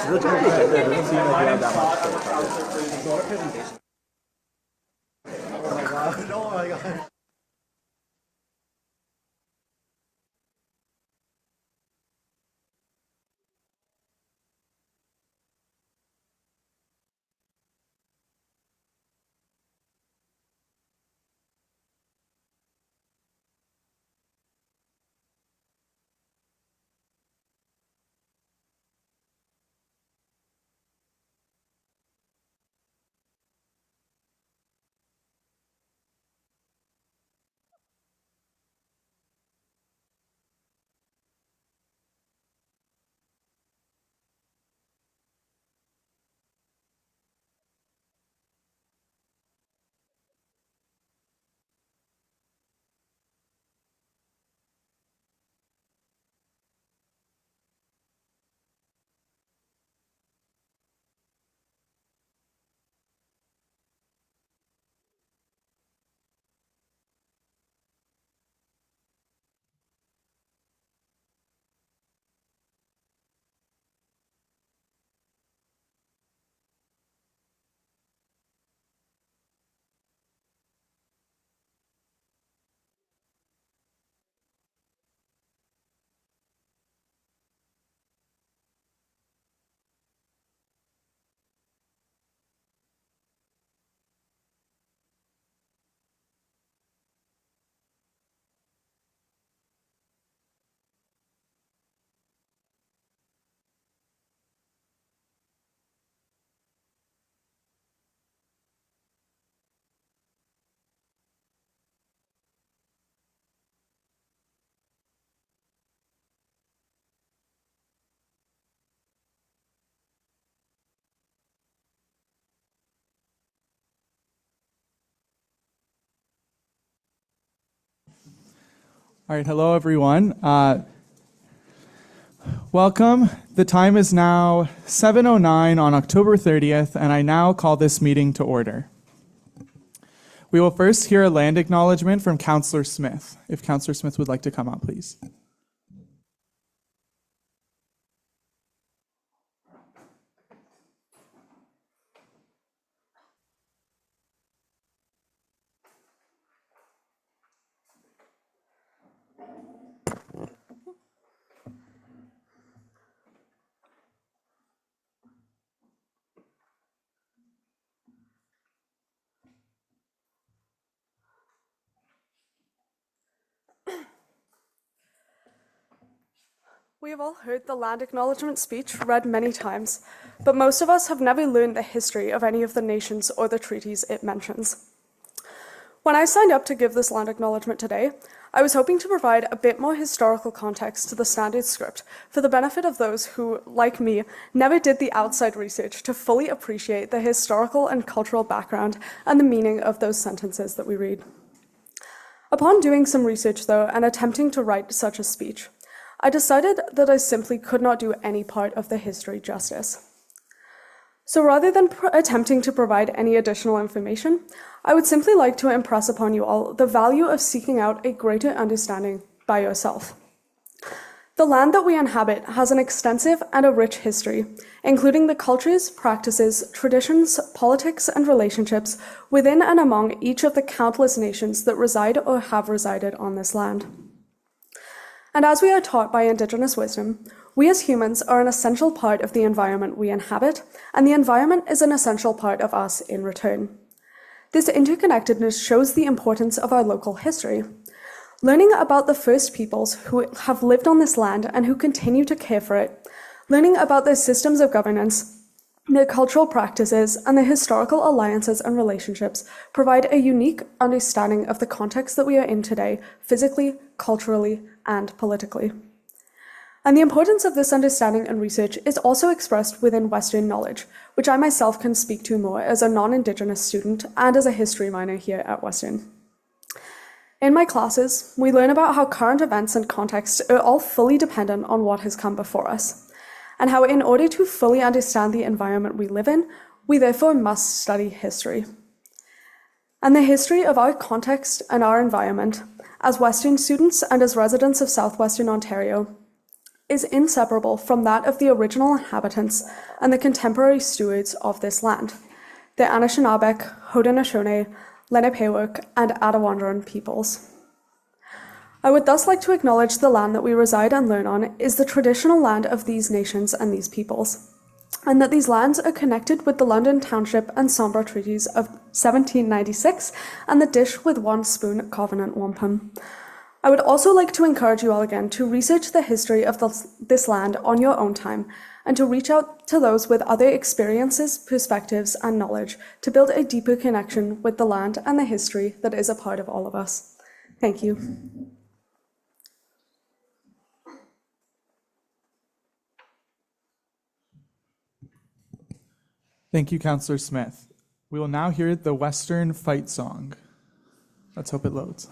Oh my god. All right, hello everyone. Welcome. The time is now 7:09 on October 30th, and I now call this meeting to order. We will first hear a land acknowledgement from Councillor Smith. If Councillor Smith would like to come up, please. We have all heard the land acknowledgement speech read many times, but most of us have never learned the history of any of the nations or the treaties it mentions. When I signed up to give this land acknowledgement today, I was hoping to provide a bit more historical context to the standard script for the benefit of those who, like me, never did the outside research to fully appreciate the historical and cultural background and the meaning of those sentences that we read. Upon doing some research, though, and attempting to write such a speech, I decided that I simply could not do any part of the history justice. So rather than attempting to provide any additional information, I would simply like to impress upon you all the value of seeking out a greater understanding by yourself. The land that we inhabit has an extensive and a rich history, including the cultures, practices, traditions, politics, and relationships within and among each of the countless nations that reside or have resided on this land. And as we are taught by Indigenous wisdom, we as humans are an essential part of the environment we inhabit, and the environment is an essential part of us in return. This interconnectedness shows the importance of our local history. Learning about the first peoples who have lived on this land and who continue to care for it, learning about their systems of governance, their cultural practices, and their historical alliances and relationships provide a unique understanding of the context that we are in today, physically, culturally, and politically. And the importance of this understanding and research is also expressed within Western knowledge, which I myself can speak to more as a non-Indigenous student and as a history minor here at Western. In my classes, we learn about how current events and context are all fully dependent on what has come before us, and how in order to fully understand the environment we live in, we therefore must study history. And the history of our context and our environment, as Western students and as residents of Southwestern Ontario, is inseparable from that of the original inhabitants and the contemporary stewards of this land, the Anishinaabeg, Haudenosaunee, Lenapehoek, and Attawandaron peoples. I would thus like to acknowledge the land that we reside and learn on is the traditional land of these nations and these peoples, and that these lands are connected with the London Township and Sombra Treaties of 1796 and the Dish with One Spoon Covenant Wampum. I would also like to encourage you all again to research the history of this land on your own time and to reach out to those with other experiences, perspectives, and knowledge to build a deeper connection with the land and the history that is a part of all of us. Thank you. Thank you, Councillor Smith. We will now hear the Western Fight Song. Let's hope it loads.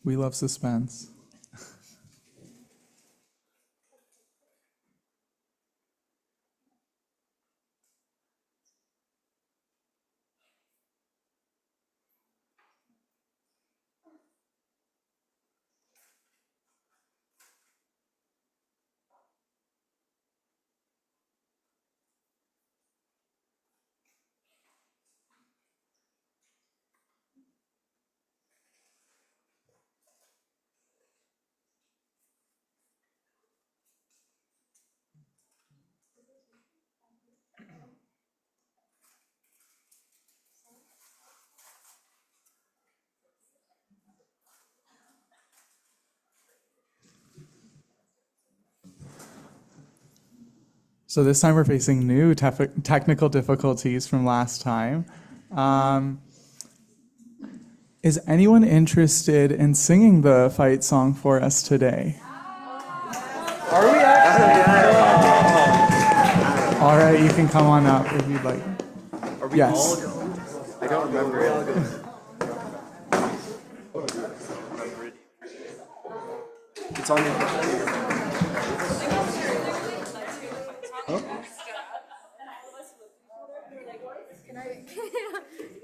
We love suspense. So this time we're facing new technical difficulties from last time. Is anyone interested in singing the fight song for us today? Are we actually? All right, you can come on up if you'd like. Are we Yes. all going? I don't remember it. It's on the...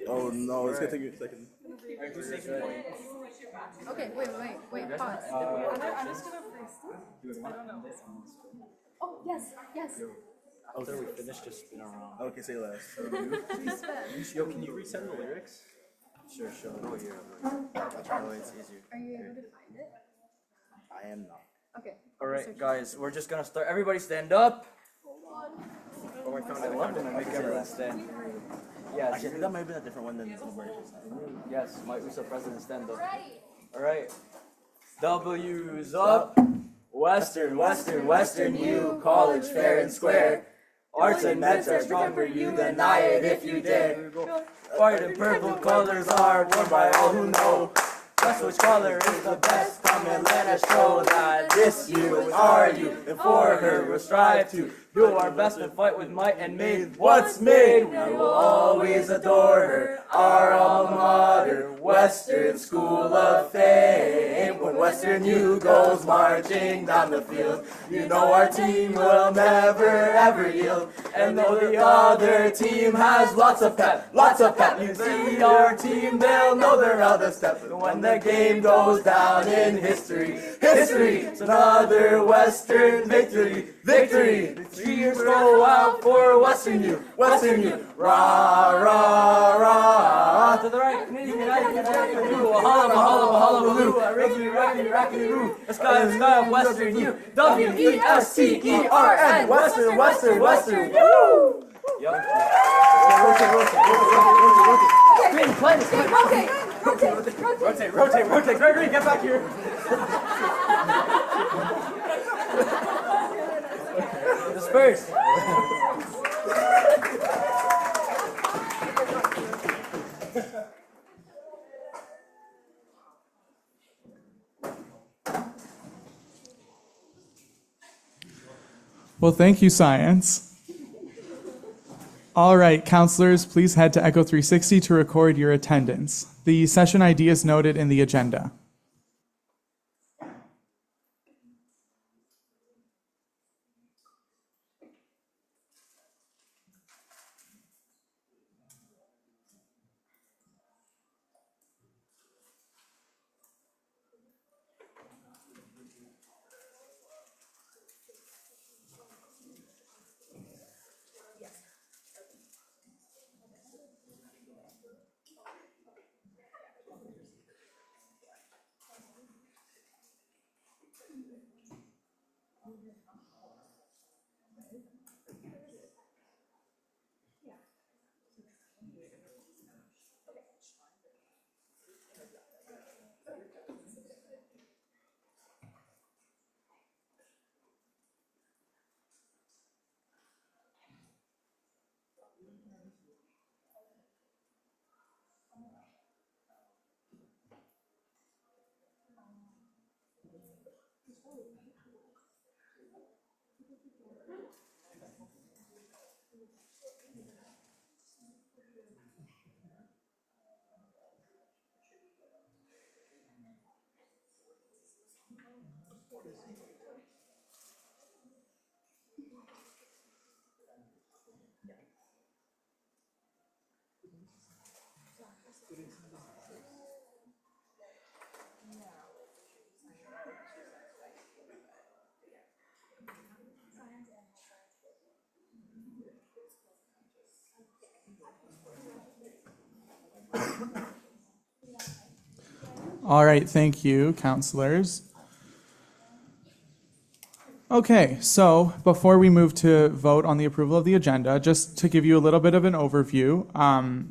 Oh no, it's gonna take you a second. Okay, wait, pause. I'm just gonna freestyle. Oh, yes. After we finish, just spin around. Okay, say less. Yo, can you resend the lyrics? Sure. Oh, here. I'll try to it's easier. Are you able to find it? I am not. Okay. Alright, guys, we're just gonna start. Everybody stand up. Oh, I found I it. love when I make everyone stand. Yes, Actually, that might have been a different one than the celebration. yes, my USA president stand up. Alright. W's up. Western U, college fair and square. Arts and meds are stronger, you deny it if you dare. White and purple colors are worn by all who know. Just which color is the best, come and let us show that this you is our you, and for her we'll strive to do our best and fight with might and main. What's made, we will always adore her, our alma mater, Western School of Fame. When Western U goes marching down the field, you know our team will never ever yield. And though the other team has lots of pep, you see our team, they'll know their other step. And when the game goes down in history, it's another Western victory. The cheers go out for Western U, rah, rah, rah. To the right, mahala, rackety-roo. The sky of Western U, W-E-S-T-E-R-N, Western, woo! Yup. Green, play. Rotate. Gregory, get back here. Disperse. Well, thank you, science. All right, counselors, please head to Echo 360 to record your attendance. The session ID is noted in the agenda. All right, thank you, counselors. Okay, so before we move to vote on the approval of the agenda, just to give you a little bit of an overview,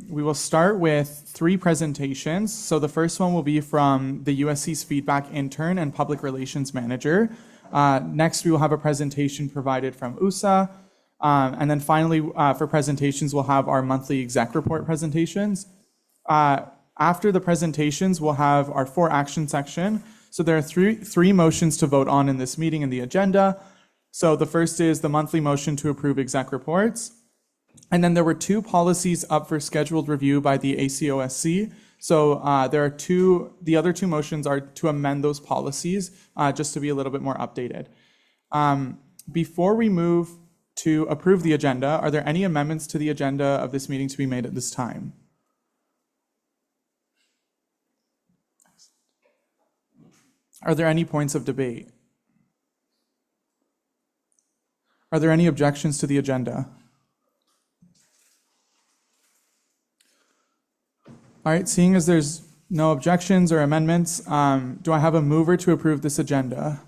we will start with 3 presentations. So the first one will be from the USC's feedback intern and public relations manager. Next, we will have a presentation provided from USA. And then finally, for presentations, we'll have our monthly exec report presentations. After the presentations, we'll have our 4 action section. So there are three motions to vote on in this meeting in the agenda. So the first is the monthly motion to approve exec reports. And then there were 2 policies up for scheduled review by the ACOSC. So the other 2 motions are to amend those policies, just to be a little bit more updated. Before we move to approve the agenda, are there any amendments to the agenda of this meeting to be made at this time? Are there any points of debate? Are there any objections to the agenda? All right, seeing as there's no objections or amendments, do I have a mover to approve this agenda?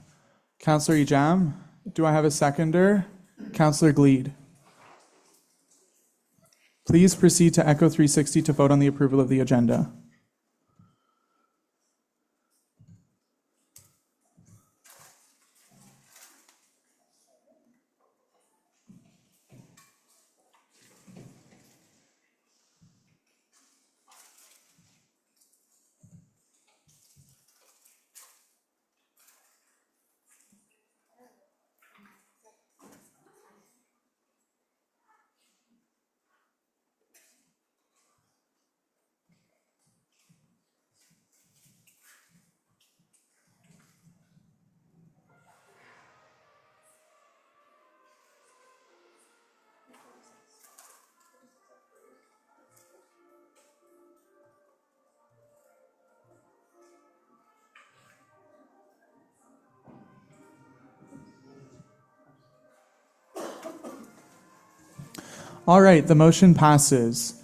Councillor Ejam? Do I have a seconder? Councillor Gleed? Please proceed to Echo 360 to vote on the approval of the agenda. All right, the motion passes.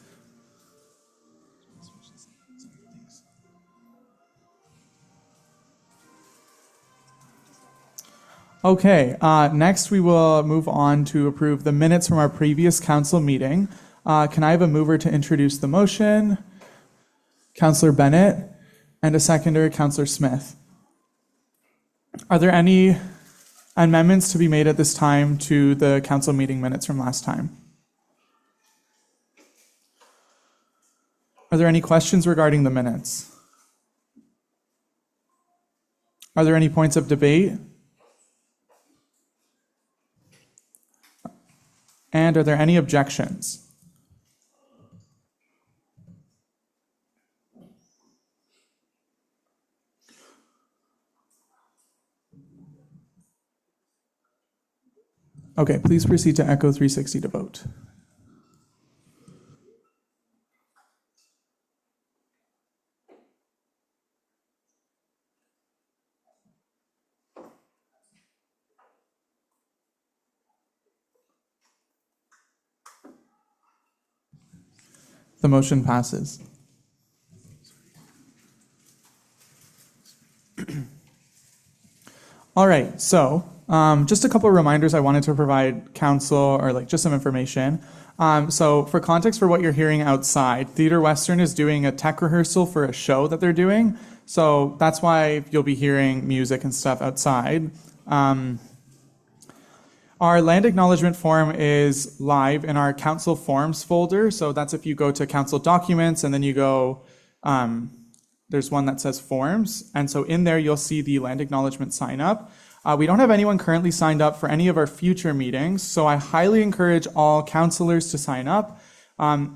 Okay, next we will move on to approve the minutes from our previous council meeting. Can I have a mover to introduce the motion? Councillor Bennett, and a seconder, Councillor Smith. Are there any amendments to be made at this time to the council meeting minutes from last time? Are there any questions regarding the minutes? Are there any points of debate? And are there any objections? Okay, please proceed to Echo 360 to vote. The motion passes. All right, so just a couple of reminders I wanted to provide council, or like just some information. So for context for what you're hearing outside, Theatre Western is doing a tech rehearsal for a show that they're doing. So that's why you'll be hearing music and stuff outside. Our land acknowledgement form is live in our council forms folder. So that's if you go to council documents and then you go, there's one that says forms. And so in there, you'll see the land acknowledgement sign up. We don't have anyone currently signed up for any of our future meetings. So I highly encourage all councilors to sign up.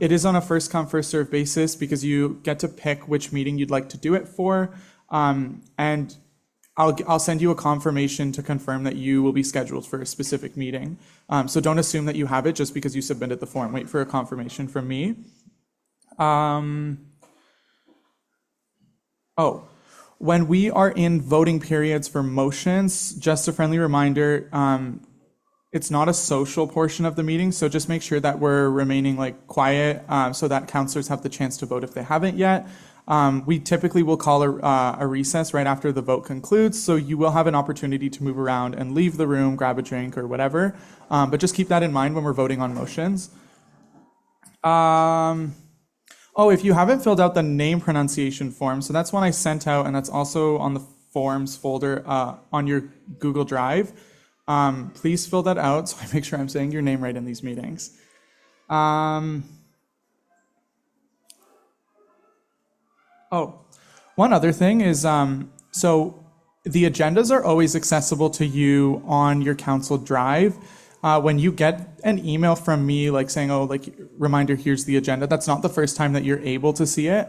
It is on a first come, first served basis because you get to pick which meeting you'd like to do it for. And I'll send you a confirmation to confirm that you will be scheduled for a specific meeting. So don't assume that you have it just because you submitted the form. Wait for a confirmation from me. When we are in voting periods for motions, just a friendly reminder, it's not a social portion of the meeting, so just make sure that we're remaining like quiet so that councilors have the chance to vote if they haven't yet. We typically will call a recess right after the vote concludes, so you will have an opportunity to move around and leave the room, grab a drink or whatever. But just keep that in mind when we're voting on motions. If you haven't filled out the name pronunciation form, so that's one I sent out, and that's also on the forms folder on your Google Drive. Please fill that out so I make sure I'm saying your name right in these meetings. One other thing is, so the agendas are always accessible to you on your council drive. When you get an email from me, like saying, reminder, here's the agenda, that's not the first time that you're able to see it.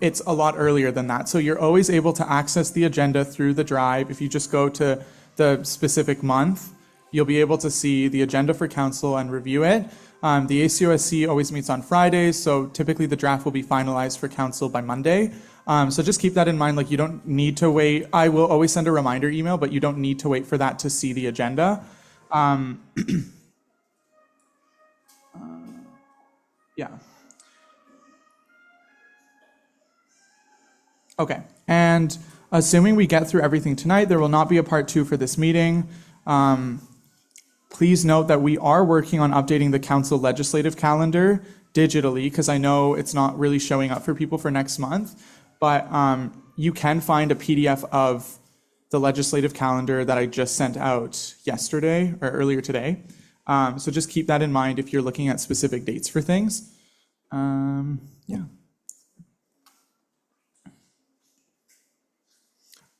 It's a lot earlier than that. So you're always able to access the agenda through the drive. If you just go to the specific month, you'll be able to see the agenda for council and review it. The ACOSC always meets on Fridays, so typically the draft will be finalized for council by Monday. So just keep that in mind, like you don't need to wait. I will always send a reminder email, but you don't need to wait for that to see the agenda. Yeah. Okay, and assuming we get through everything tonight, there will not be a part 2 for this meeting. Please note that we are working on updating the council legislative calendar digitally, because I know it's not really showing up for people for next month, but you can find a PDF of the legislative calendar that I just sent out yesterday or earlier today. So just keep that in mind if you're looking at specific dates for things. Yeah.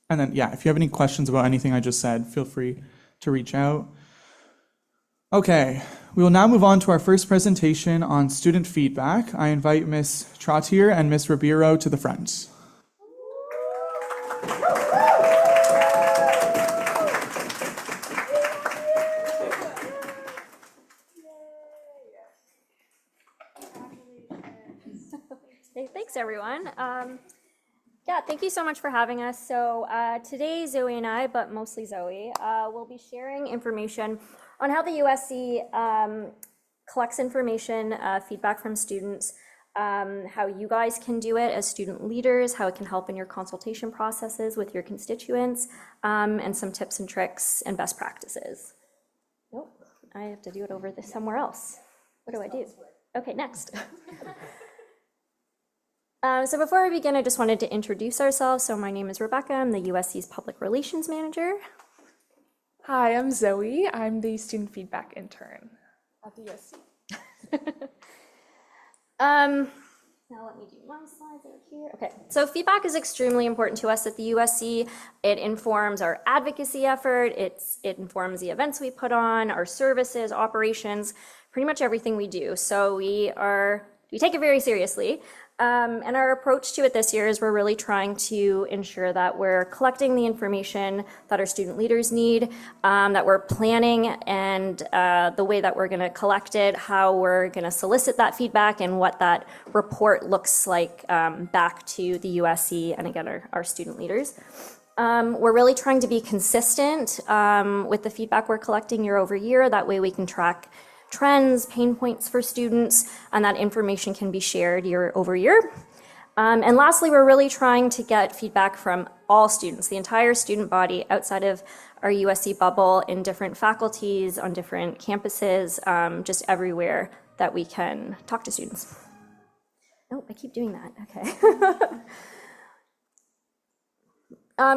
And then, yeah, if you have any questions about anything I just said, feel free to reach out. Okay, we will now move on to our first presentation on student feedback. I invite Ms. Trottier and Ms. Ribeiro to the front. Hey, thanks everyone. Thank you so much for having us. So today Zoe and I, but mostly Zoe, will be sharing information on how the USC collects information, feedback from students, how you guys can do it as student leaders, how it can help in your consultation processes with your constituents, and some tips and tricks and best practices. Nope, I have to do it over this somewhere else. What do I do? Okay, next. So before we begin, I just wanted to introduce ourselves. So my name is Rebecca. I'm the USC's Public Relations Manager. Hi, I'm Zoe. I'm the student feedback intern at the USC. Now let me do my slides over here. Okay, so feedback is extremely important to us at the USC. It informs our advocacy effort. It informs the events we put on, our services, operations, pretty much everything we do. So we take it very seriously. And our approach to it this year is we're really trying to ensure that we're collecting the information that our student leaders need, that we're planning and the way that we're going to collect it, how we're going to solicit that feedback, and what that report looks like back to the USC and again our student leaders. We're really trying to be consistent with the feedback we're collecting year over year. That way we can track trends, pain points for students, and that information can be shared year over year. And lastly, we're really trying to get feedback from all students, the entire student body outside of our USC bubble, in different faculties, on different campuses, just everywhere that we can talk to students. Oh, I keep doing that, okay.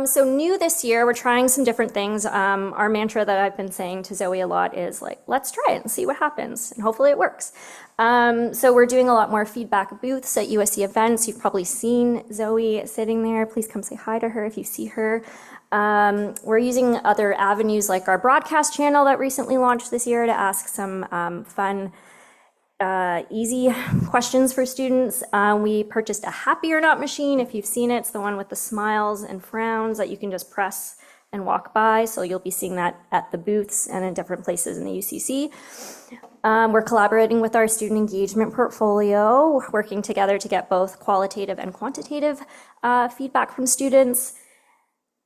So new this year, we're trying some different things. Our mantra that I've been saying to Zoe a lot is like, let's try it and see what happens, and hopefully it works. So we're doing a lot more feedback booths at USC events. You've probably seen Zoe sitting there. Please come say hi to her if you see her. We're using other avenues like our broadcast channel that recently launched this year to ask some fun, easy questions for students. We purchased a Happy or Not machine. If you've seen it, it's the one with the smiles and frowns that you can just press and walk by. So you'll be seeing that at the booths and in different places in the UCC. We're collaborating with our student engagement portfolio, working together to get both qualitative and quantitative feedback from students.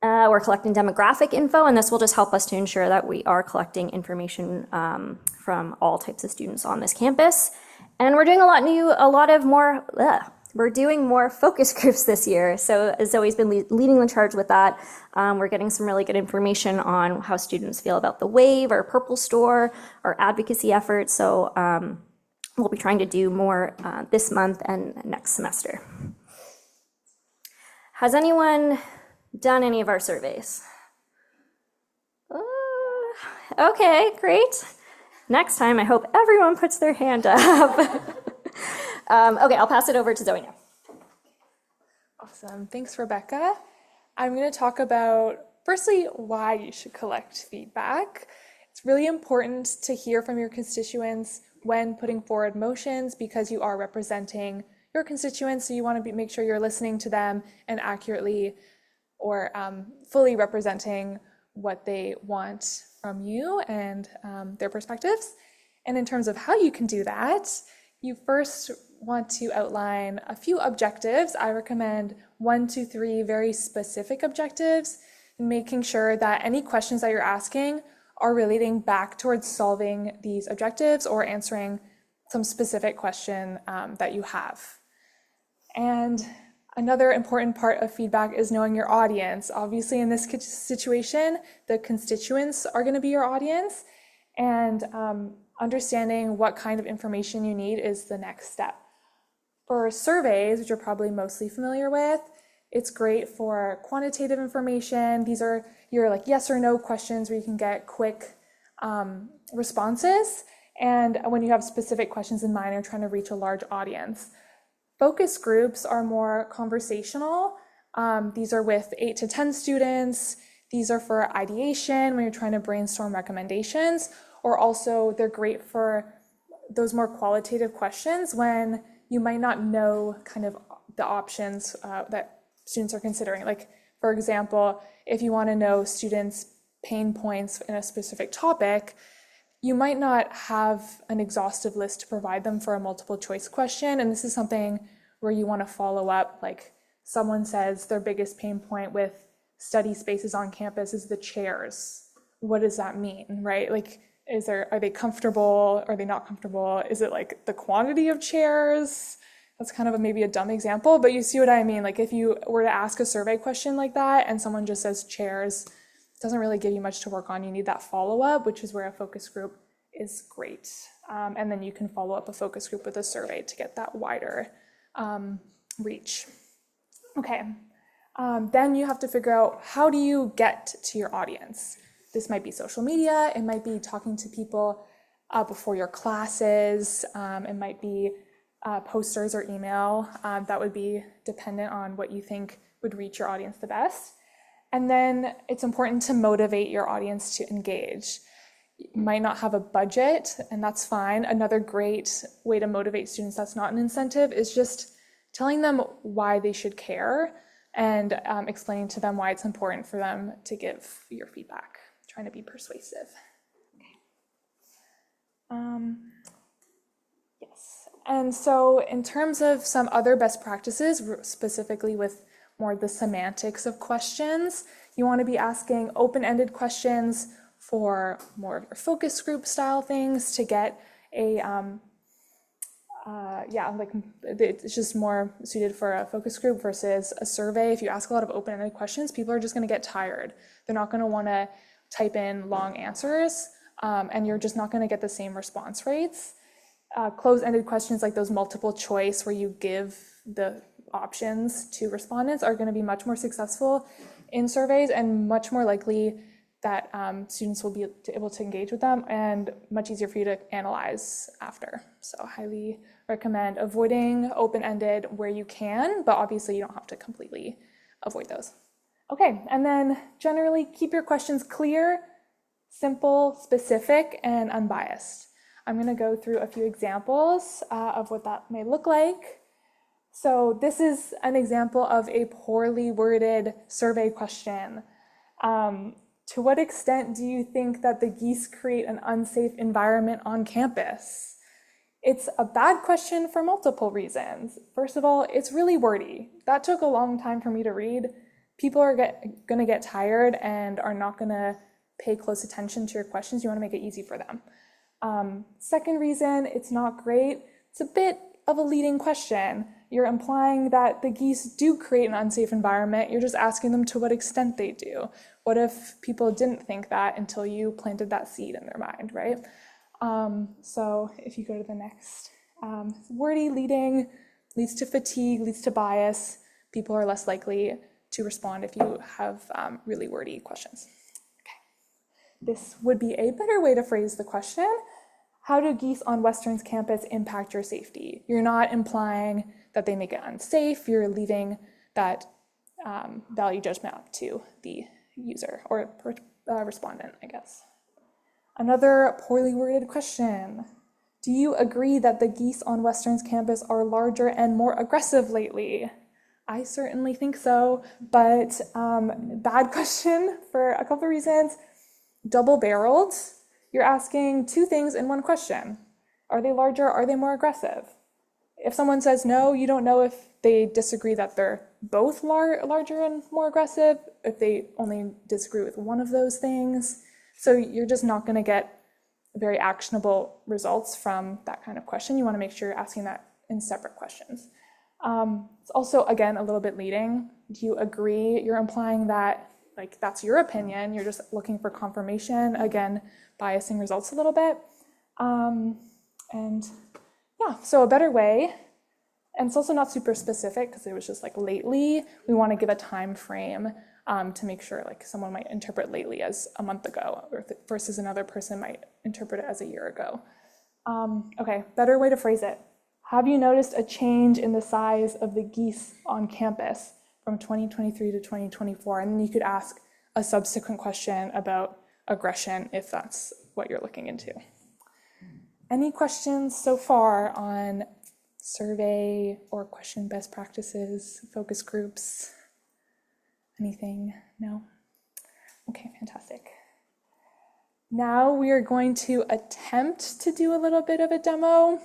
We're collecting demographic info, and this will just help us to ensure that we are collecting information from all types of students on this campus. And we're doing we're doing more focus groups this year. So Zoe's been leading the charge with that. We're getting some really good information on how students feel about the WAVE, our Purple Store, our advocacy efforts. So we'll be trying to do more this month and next semester. Has anyone done any of our surveys? Okay, great. Next time, I hope everyone puts their hand up. Okay, I'll pass it over to Zoe now. Awesome. Thanks, Rebecca. I'm going to talk about, firstly, why you should collect feedback. It's really important to hear from your constituents when putting forward motions because you are representing your constituents, so you want to make sure you're listening to them and accurately or fully representing what they want from you and their perspectives. And in terms of how you can do that, you first want to outline a few objectives. I recommend 1 to 3 very specific objectives, making sure that any questions that you're asking are relating back towards solving these objectives or answering some specific question that you have. And another important part of feedback is knowing your audience. Obviously, in this situation, the constituents are going to be your audience, and understanding what kind of information you need is the next step. For surveys, which you're probably mostly familiar with, it's great for quantitative information. These are your like yes or no questions where you can get quick responses. And when you have specific questions in mind, you're trying to reach a large audience. Focus groups are more conversational. These are with 8 to 10 students. These are for ideation when you're trying to brainstorm recommendations, or also they're great for those more qualitative questions when you might not know kind of the options that students are considering. Like, for example, if you want to know students' pain points in a specific topic, you might not have an exhaustive list to provide them for a multiple choice question. And this is something where you want to follow up. Like someone says their biggest pain point with study spaces on campus is the chairs. What does that mean, right? Like, are they comfortable? Are they not comfortable? Is it like the quantity of chairs? That's kind of maybe a dumb example, but you see what I mean. Like if you were to ask a survey question like that and someone just says chairs, it doesn't really give you much to work on. You need that follow-up, which is where a focus group is great. And then you can follow up a focus group with a survey to get that wider reach. Okay, then you have to figure out, how do you get to your audience? This might be social media, it might be talking to people before your classes, it might be posters or email. That would be dependent on what you think would reach your audience the best. And then it's important to motivate your audience to engage. You might not have a budget, and that's fine. Another great way to motivate students that's not an incentive is just telling them why they should care and explaining to them why it's important for them to give your feedback, trying to be persuasive. Yes, and so in terms of some other best practices, specifically with more of the semantics of questions, you want to be asking open-ended questions for more of your focus group style things to get a, it's just more suited for a focus group versus a survey. If you ask a lot of open-ended questions, people are just going to get tired. They're not going to want to type in long answers, and you're just not going to get the same response rates. Closed-ended questions like those multiple choice where you give the options to respondents are going to be much more successful in surveys and much more likely that students will be able to engage with them and much easier for you to analyze after. So highly recommend avoiding open-ended where you can, but obviously you don't have to completely avoid those. Okay, and then generally keep your questions clear, simple, specific, and unbiased. I'm going to go through a few examples of what that may look like. So this is an example of a poorly worded survey question. To what extent do you think that the geese create an unsafe environment on campus? It's a bad question for multiple reasons. First of all, it's really wordy. That took a long time for me to read. People are going to get tired and are not going to pay close attention to your questions. You want to make it easy for them. Second reason, it's not great. It's a bit of a leading question. You're implying that the geese do create an unsafe environment. You're just asking them to what extent they do. What if people didn't think that until you planted that seed in their mind, right? So if you go to the next, wordy, leading, leads to fatigue, leads to bias. People are less likely to respond if you have really wordy questions. Okay. This would be a better way to phrase the question. How do geese on Western's campus impact your safety? You're not implying that they make it unsafe. You're leaving that value judgment up to the user or respondent, I guess. Another poorly worded question. Do you agree that the geese on Western's campus are larger and more aggressive lately? I certainly think so, but bad question for a couple of reasons. Double-barreled. You're asking two things in one question. Are they larger? Are they more aggressive? If someone says no, you don't know if they disagree that they're both larger and more aggressive, if they only disagree with one of those things. So you're just not going to get very actionable results from that kind of question. You want to make sure you're asking that in separate questions. It's also, again, a little bit leading. Do you agree? You're implying that like that's your opinion. You're just looking for confirmation. Again, biasing results a little bit. And yeah, so a better way, and it's also not super specific because it was just like lately. We want to give a time frame to make sure like someone might interpret lately as a month ago versus another person might interpret it as a year ago. Okay, better way to phrase it. Have you noticed a change in the size of the geese on campus from 2023 to 2024? And then you could ask a subsequent question about aggression if that's what you're looking into. Any questions so far on survey or question best practices, focus groups? Anything? No? Okay, fantastic. Now we are going to attempt to do a little bit of a demo.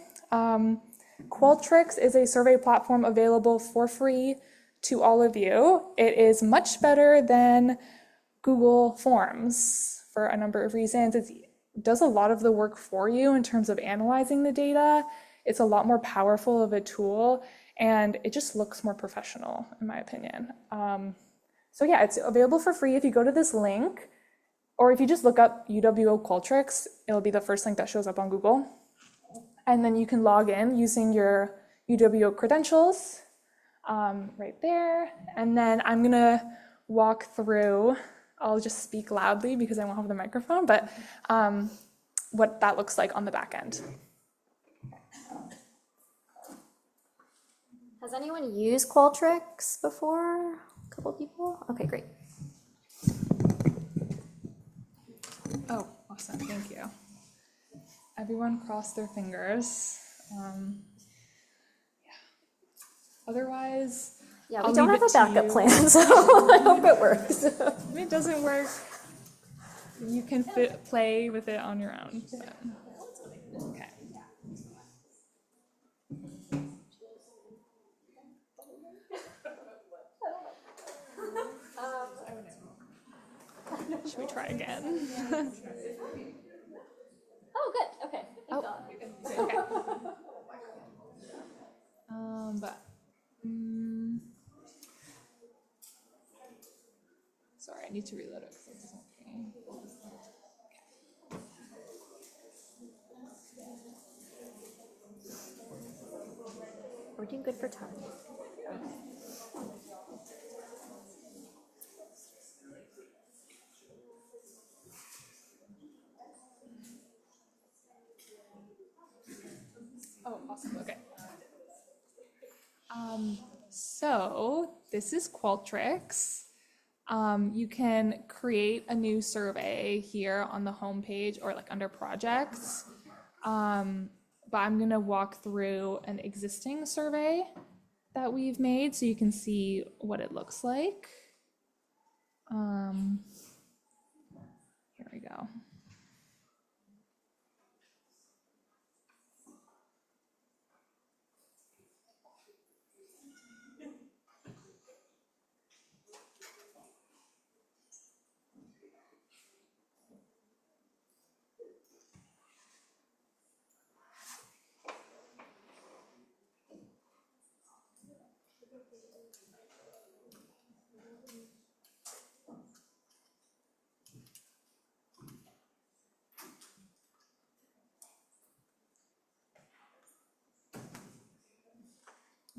Qualtrics is a survey platform available for free to all of you. It is much better than Google Forms for a number of reasons. It does a lot of the work for you in terms of analyzing the data. It's a lot more powerful of a tool, and it just looks more professional, in my opinion. So yeah, it's available for free if you go to this link, or if you just look up UWO Qualtrics, it'll be the first link that shows up on Google. And then you can log in using your UWO credentials right there. And then I'm gonna walk through, I'll just speak loudly because I won't have the microphone, but what that looks like on the back end. Has anyone used Qualtrics before? A couple people? Okay, great. Oh, awesome, thank you. Everyone cross their fingers. Otherwise, Yeah, I'll we don't leave have a it to backup you. plan, so I hope it works. If it doesn't work, you can play with it on your own. But, okay. Should we try again? Oh, good. Okay. Thank God. Okay. But sorry, I need to reload it. Okay. We're doing good for time. Oh, awesome. Okay. So this is Qualtrics. You can create a new survey here on the home page or like under projects. But I'm going to walk through an existing survey that we've made so you can see what it looks like. Here we go.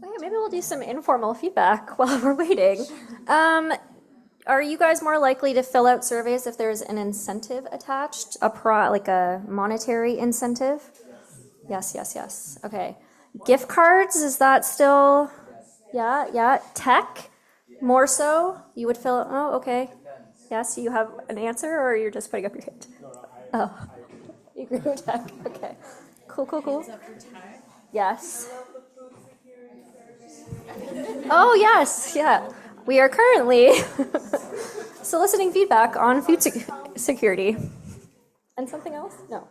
Okay, maybe we'll do some informal feedback while we're waiting. Are you guys more likely to fill out surveys if there's an incentive attached, like a monetary incentive? Yes, yes, yes. Okay. Gift cards, is that still? Yeah. Tech, more so? You would fill, oh, okay. Yes, you have an answer, or you're just putting up your hand? Oh, you agree with tech? Okay. Cool. Yes. Oh, yes, yeah. We are currently soliciting feedback on food security. And something else? No.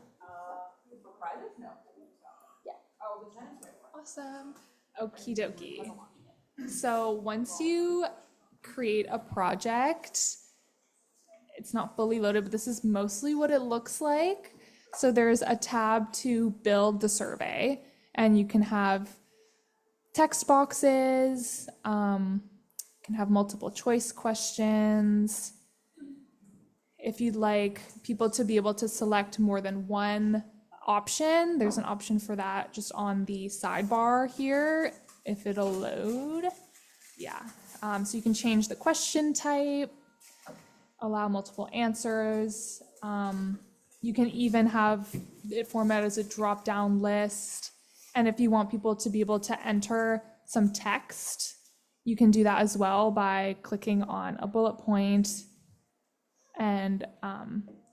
Awesome. Okie dokie. So once you create a project, it's not fully loaded, but this is mostly what it looks like. So there's a tab to build the survey, and you can have text boxes, can have multiple choice questions. If you'd like people to be able to select more than one option, there's an option for that just on the sidebar here, if it'll load. Yeah, so you can change the question type, allow multiple answers. You can even have it format as a drop-down list. And if you want people to be able to enter some text, you can do that as well by clicking on a bullet point and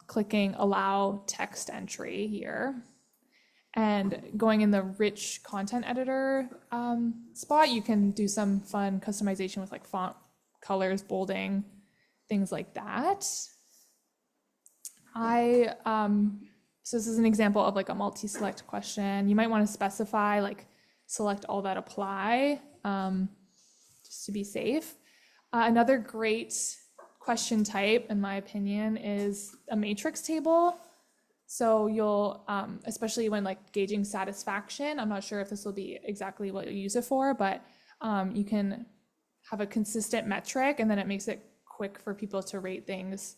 clicking allow text entry here. And going in the rich content editor spot, you can do some fun customization with like font colors, bolding, things like that. So this is an example of like a multi-select question. You might want to specify like select all that apply, just to be safe. Another great question type, in my opinion, is a matrix table. So you'll, especially when like gauging satisfaction, I'm not sure if this will be exactly what you'll use it for, but you can have a consistent metric, and then it makes it quick for people to rate things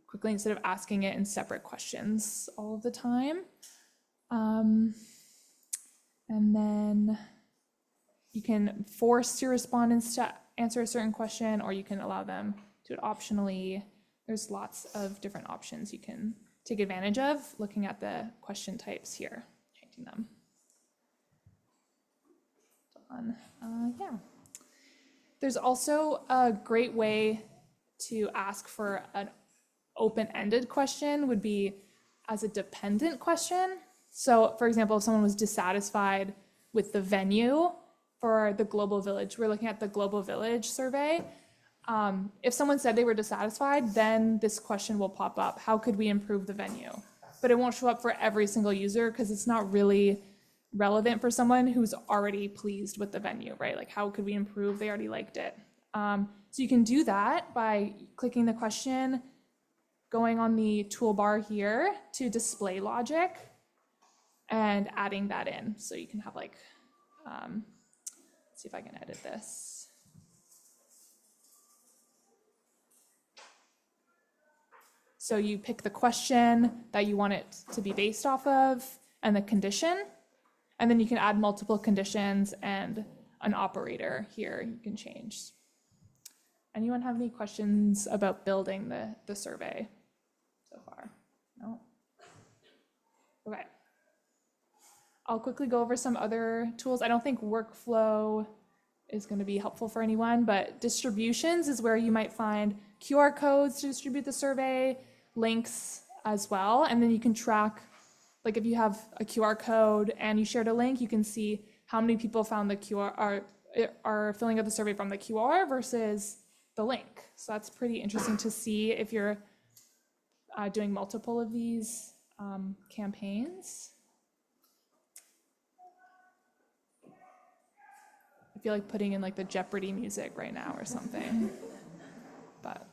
quickly instead of asking it in separate questions all of the time. And then you can force your respondents to answer a certain question, or you can allow them to do it optionally. There's lots of different options you can take advantage of looking at the question types here, changing them. Yeah. There's also a great way to ask for an open-ended question would be as a dependent question. So for example, if someone was dissatisfied with the venue, for the Global Village. We're looking at the Global Village survey. If someone said they were dissatisfied, then this question will pop up. How could we improve the venue? But it won't show up for every single user because it's not really relevant for someone who's already pleased with the venue, right? Like, how could we improve? They already liked it. So you can do that by clicking the question, going on the toolbar here to display logic, and adding that in. So you can have like, let's see if I can edit this. So you pick the question that you want it to be based off of and the condition, and then you can add multiple conditions and an operator here you can change. Anyone have any questions about building the survey so far? No? Okay. I'll quickly go over some other tools. I don't think workflow is going to be helpful for anyone, but distributions is where you might find QR codes to distribute the survey, links as well, and then you can track, like if you have a QR code and you shared a link, you can see how many people found the QR are filling out the survey from the QR versus the link. So that's pretty interesting to see if you're doing multiple of these campaigns. I feel like putting in like the Jeopardy music right now or something, but.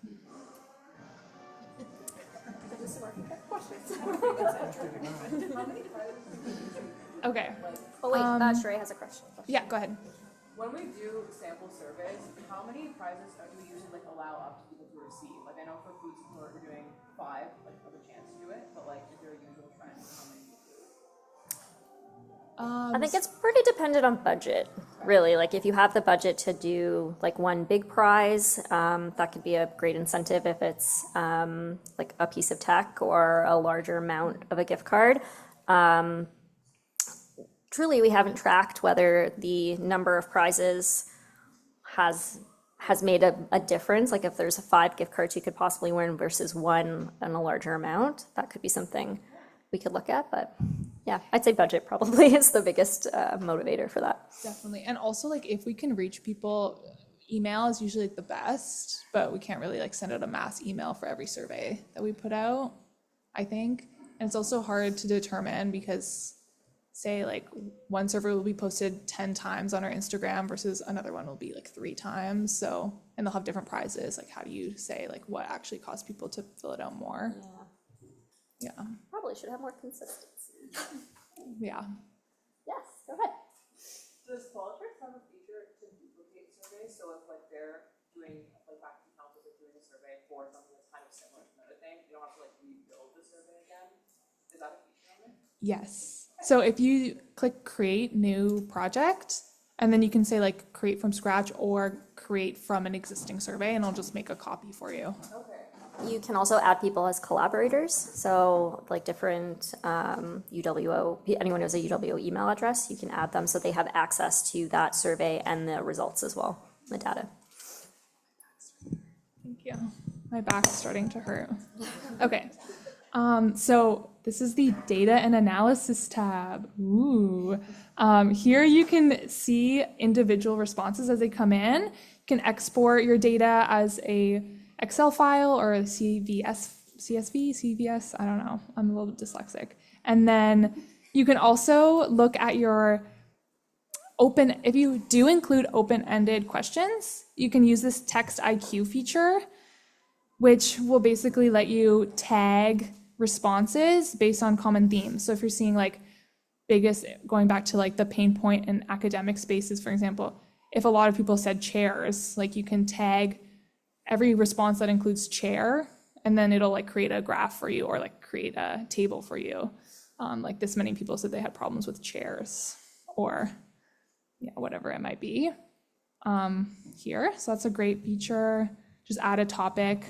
Okay. Oh wait, Sheree has a question. Yeah, go ahead. When we do sample surveys, how many prizes do we usually like allow up to people to receive? Like I know for food support we're doing 5, like have a chance to do it, but like is there a usual trend for how many people? I think it's pretty dependent on budget, really. Like if you have the budget to do like one big prize, that could be a great incentive if it's like a piece of tech or a larger amount of a gift card. Truly, we haven't tracked whether the number of prizes has made a difference. Like if there's 5 gift cards you could possibly win versus 1 and a larger amount, that could be something we could look at. But yeah, I'd say budget probably is the biggest motivator for that. Definitely. And also like if we can reach people, email is usually like the best, but we can't really like send out a mass email for every survey that we put out, I think. And it's also hard to determine because say like one survey will be posted 10 times on our Instagram versus another one will be like 3 times. So, and they'll have different prizes. Like how do you say like what actually caused people to fill it out more? Yeah. Probably should have more consistency. Yeah. Yes, go ahead. Does politics have a feature to duplicate surveys? So if like they're doing like faculty councils are doing a survey for something that's kind of similar to another thing, you don't have to like rebuild the survey again. Is that a feature on it? Yes. So if you click create new project, and then you can say like create from scratch or create from an existing survey, and it'll just make a copy for you. Okay. You can also add people as collaborators. So like different UWO, anyone who has a UWO email address, you can add them so they have access to that survey and the results as well, the data. Thank you. My back's starting to hurt. Okay. So this is the data and analysis tab. Ooh. Here you can see individual responses as they come in. You can export your data as a Excel file or a CSV, I don't know. I'm a little dyslexic. And then you can also look at your if you do include open-ended questions, you can use this text IQ feature, which will basically let you tag responses based on common themes. So if you're seeing like going back to like the pain point in academic spaces, for example, if a lot of people said chairs, like you can tag every response that includes chair, and then it'll like create a graph for you or like create a table for you. Like this many people said they had problems with chairs or whatever it might be here. So that's a great feature. Just add a topic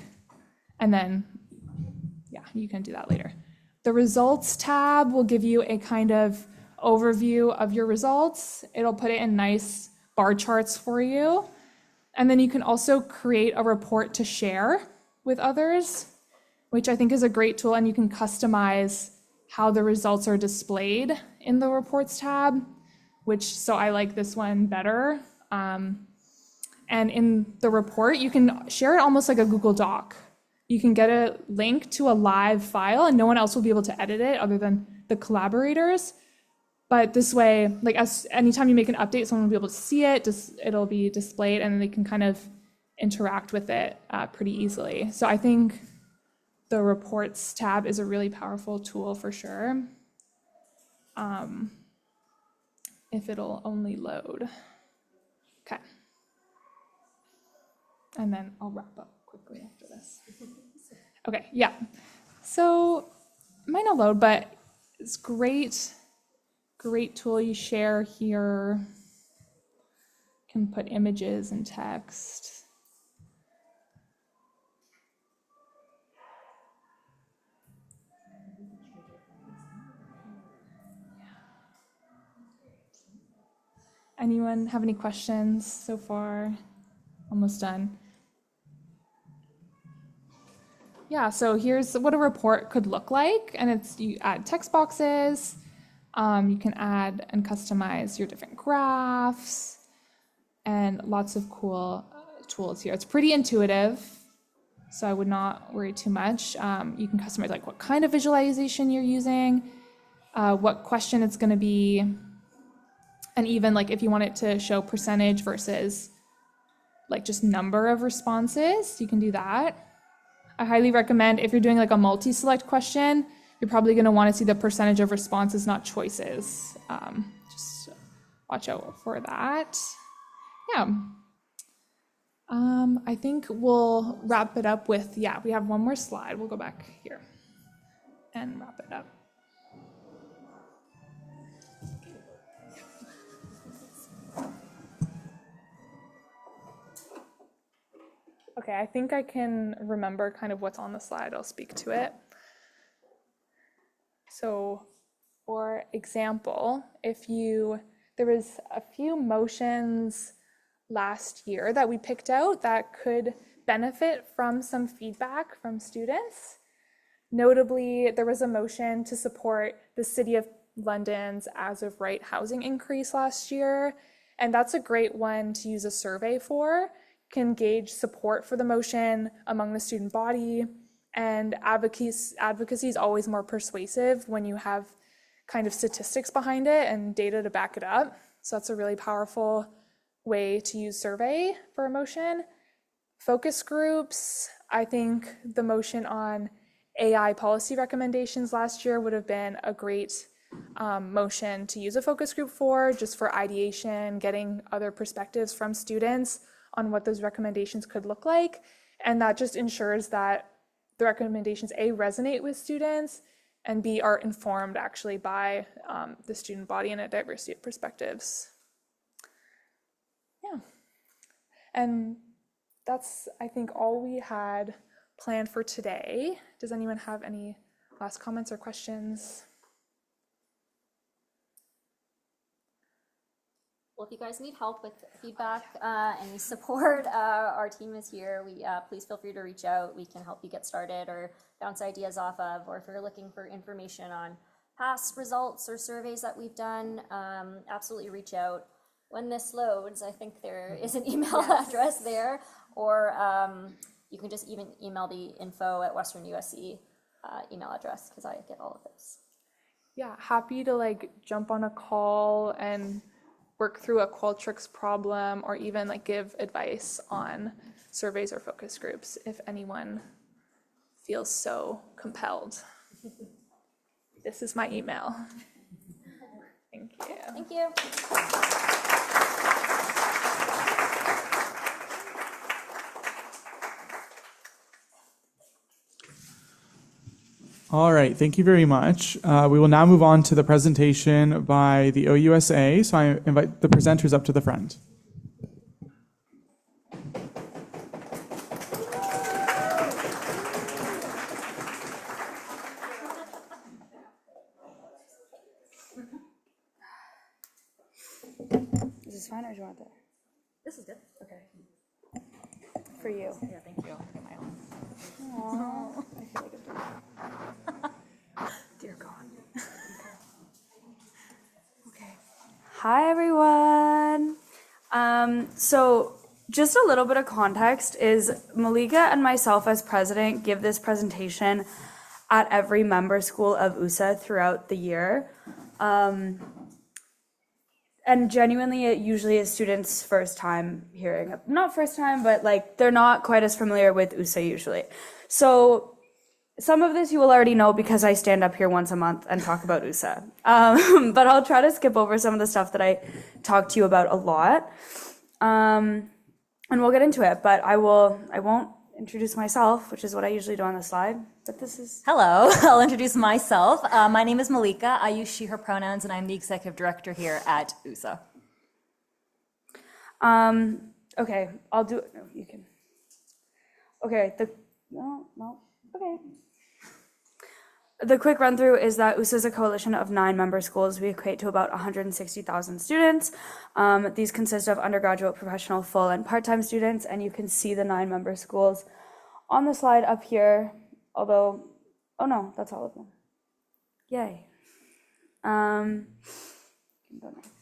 and then you can do that later. The results tab will give you a kind of overview of your results. It'll put it in nice bar charts for you. And then you can also create a report to share with others, which I think is a great tool, and you can customize how the results are displayed in the reports tab. so I like this one better. And in the report, you can share it almost like a Google Doc. You can get a link to a live file and no one else will be able to edit it other than the collaborators. But this way, like anytime you make an update, someone will be able to see it, it'll be displayed and they can kind of interact with it pretty easily. So I think the reports tab is a really powerful tool for sure. If it'll only load. Okay. And then I'll wrap up quickly after this. Okay, yeah. So it might not load, but it's great tool you share here. Can put images and text. Anyone have any questions so far? Almost done. Yeah, so here's what a report could look like, and you add text boxes, you can add and customize your different graphs, and lots of cool tools here. It's pretty intuitive, so I would not worry too much. You can customize like what kind of visualization you're using, what question it's going to be, and even like if you want it to show percentage versus like just number of responses, you can do that. I highly recommend if you're doing like a multi-select question, you're probably going to want to see the percentage of responses, not choices. Just watch out for that. Yeah. I think we'll wrap it up with, we have one more slide. We'll go back here and wrap it up. Okay, I think I can remember kind of what's on the slide. I'll speak to it. So, for example, there was a few motions last year that we picked out that could benefit from some feedback from students. Notably, there was a motion to support the City of London's as of right housing increase last year, and that's a great one to use a survey for. Can gauge support for the motion among the student body, and advocacy is always more persuasive when you have kind of statistics behind it and data to back it up. So that's a really powerful way to use survey for a motion. Focus groups, I think the motion on AI policy recommendations last year would have been a great motion to use a focus group for, just for ideation, getting other perspectives from students on what those recommendations could look like. And that just ensures that the recommendations, A, resonate with students, and B, are informed actually by the student body and a diversity of perspectives. Yeah. And that's, I think, all we had planned for today. Does anyone have any last comments or questions? Well, if you guys need help with feedback, any support, our team is here. Please feel free to reach out. We can help you get started or bounce ideas off of, or if you're looking for information on past results or surveys that we've done, absolutely reach out. When this loads, I think there is an email address there, or you can just even email the info@Western USC email address, because I get all of those. Yeah, happy to like jump on a call and work through a Qualtrics problem, or even like give advice on surveys or focus groups if anyone feels so compelled. This is my email. Thank you. Thank you. All right, thank you very much. We will now move on to the presentation by the OUSA. So I invite the presenters up to the front. Is this fine or do you want that? This is good. Okay. For you. Yeah, thank you. I'll get my own. Aww. I feel like a Dear God. Okay. Hi, everyone. So just a little bit of context is Malika and myself as president give this presentation at every member school of USA throughout the year. And genuinely, it usually is students' first time hearing it. Not first time, but like they're not quite as familiar with USA usually. So some of this you will already know because I stand up here once a month and talk about USA. But I'll try to skip over some of the stuff that I talk to you about a lot. And we'll get into it, but I won't introduce myself, which is what I usually do on the slide, but this is... Hello, I'll introduce myself. My name is Malika. I use she, her pronouns, and I'm the executive director here at USA. Okay, I'll do it. No, you can. Okay, okay. The quick run through is that USA is a coalition of 9 member schools. We equate to about 160,000 students. These consist of undergraduate, professional, full, and part-time students, and you can see the 9 member schools on the slide up here, although, oh no, that's all of them. Yay. Can go next.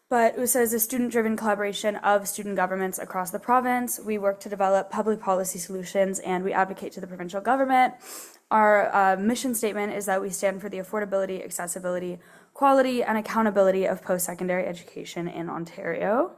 But USA is a student-driven collaboration of student governments across the province. We work to develop public policy solutions and we advocate to the provincial government. Our mission statement is that we stand for the affordability, accessibility, quality, and accountability of post-secondary education in Ontario.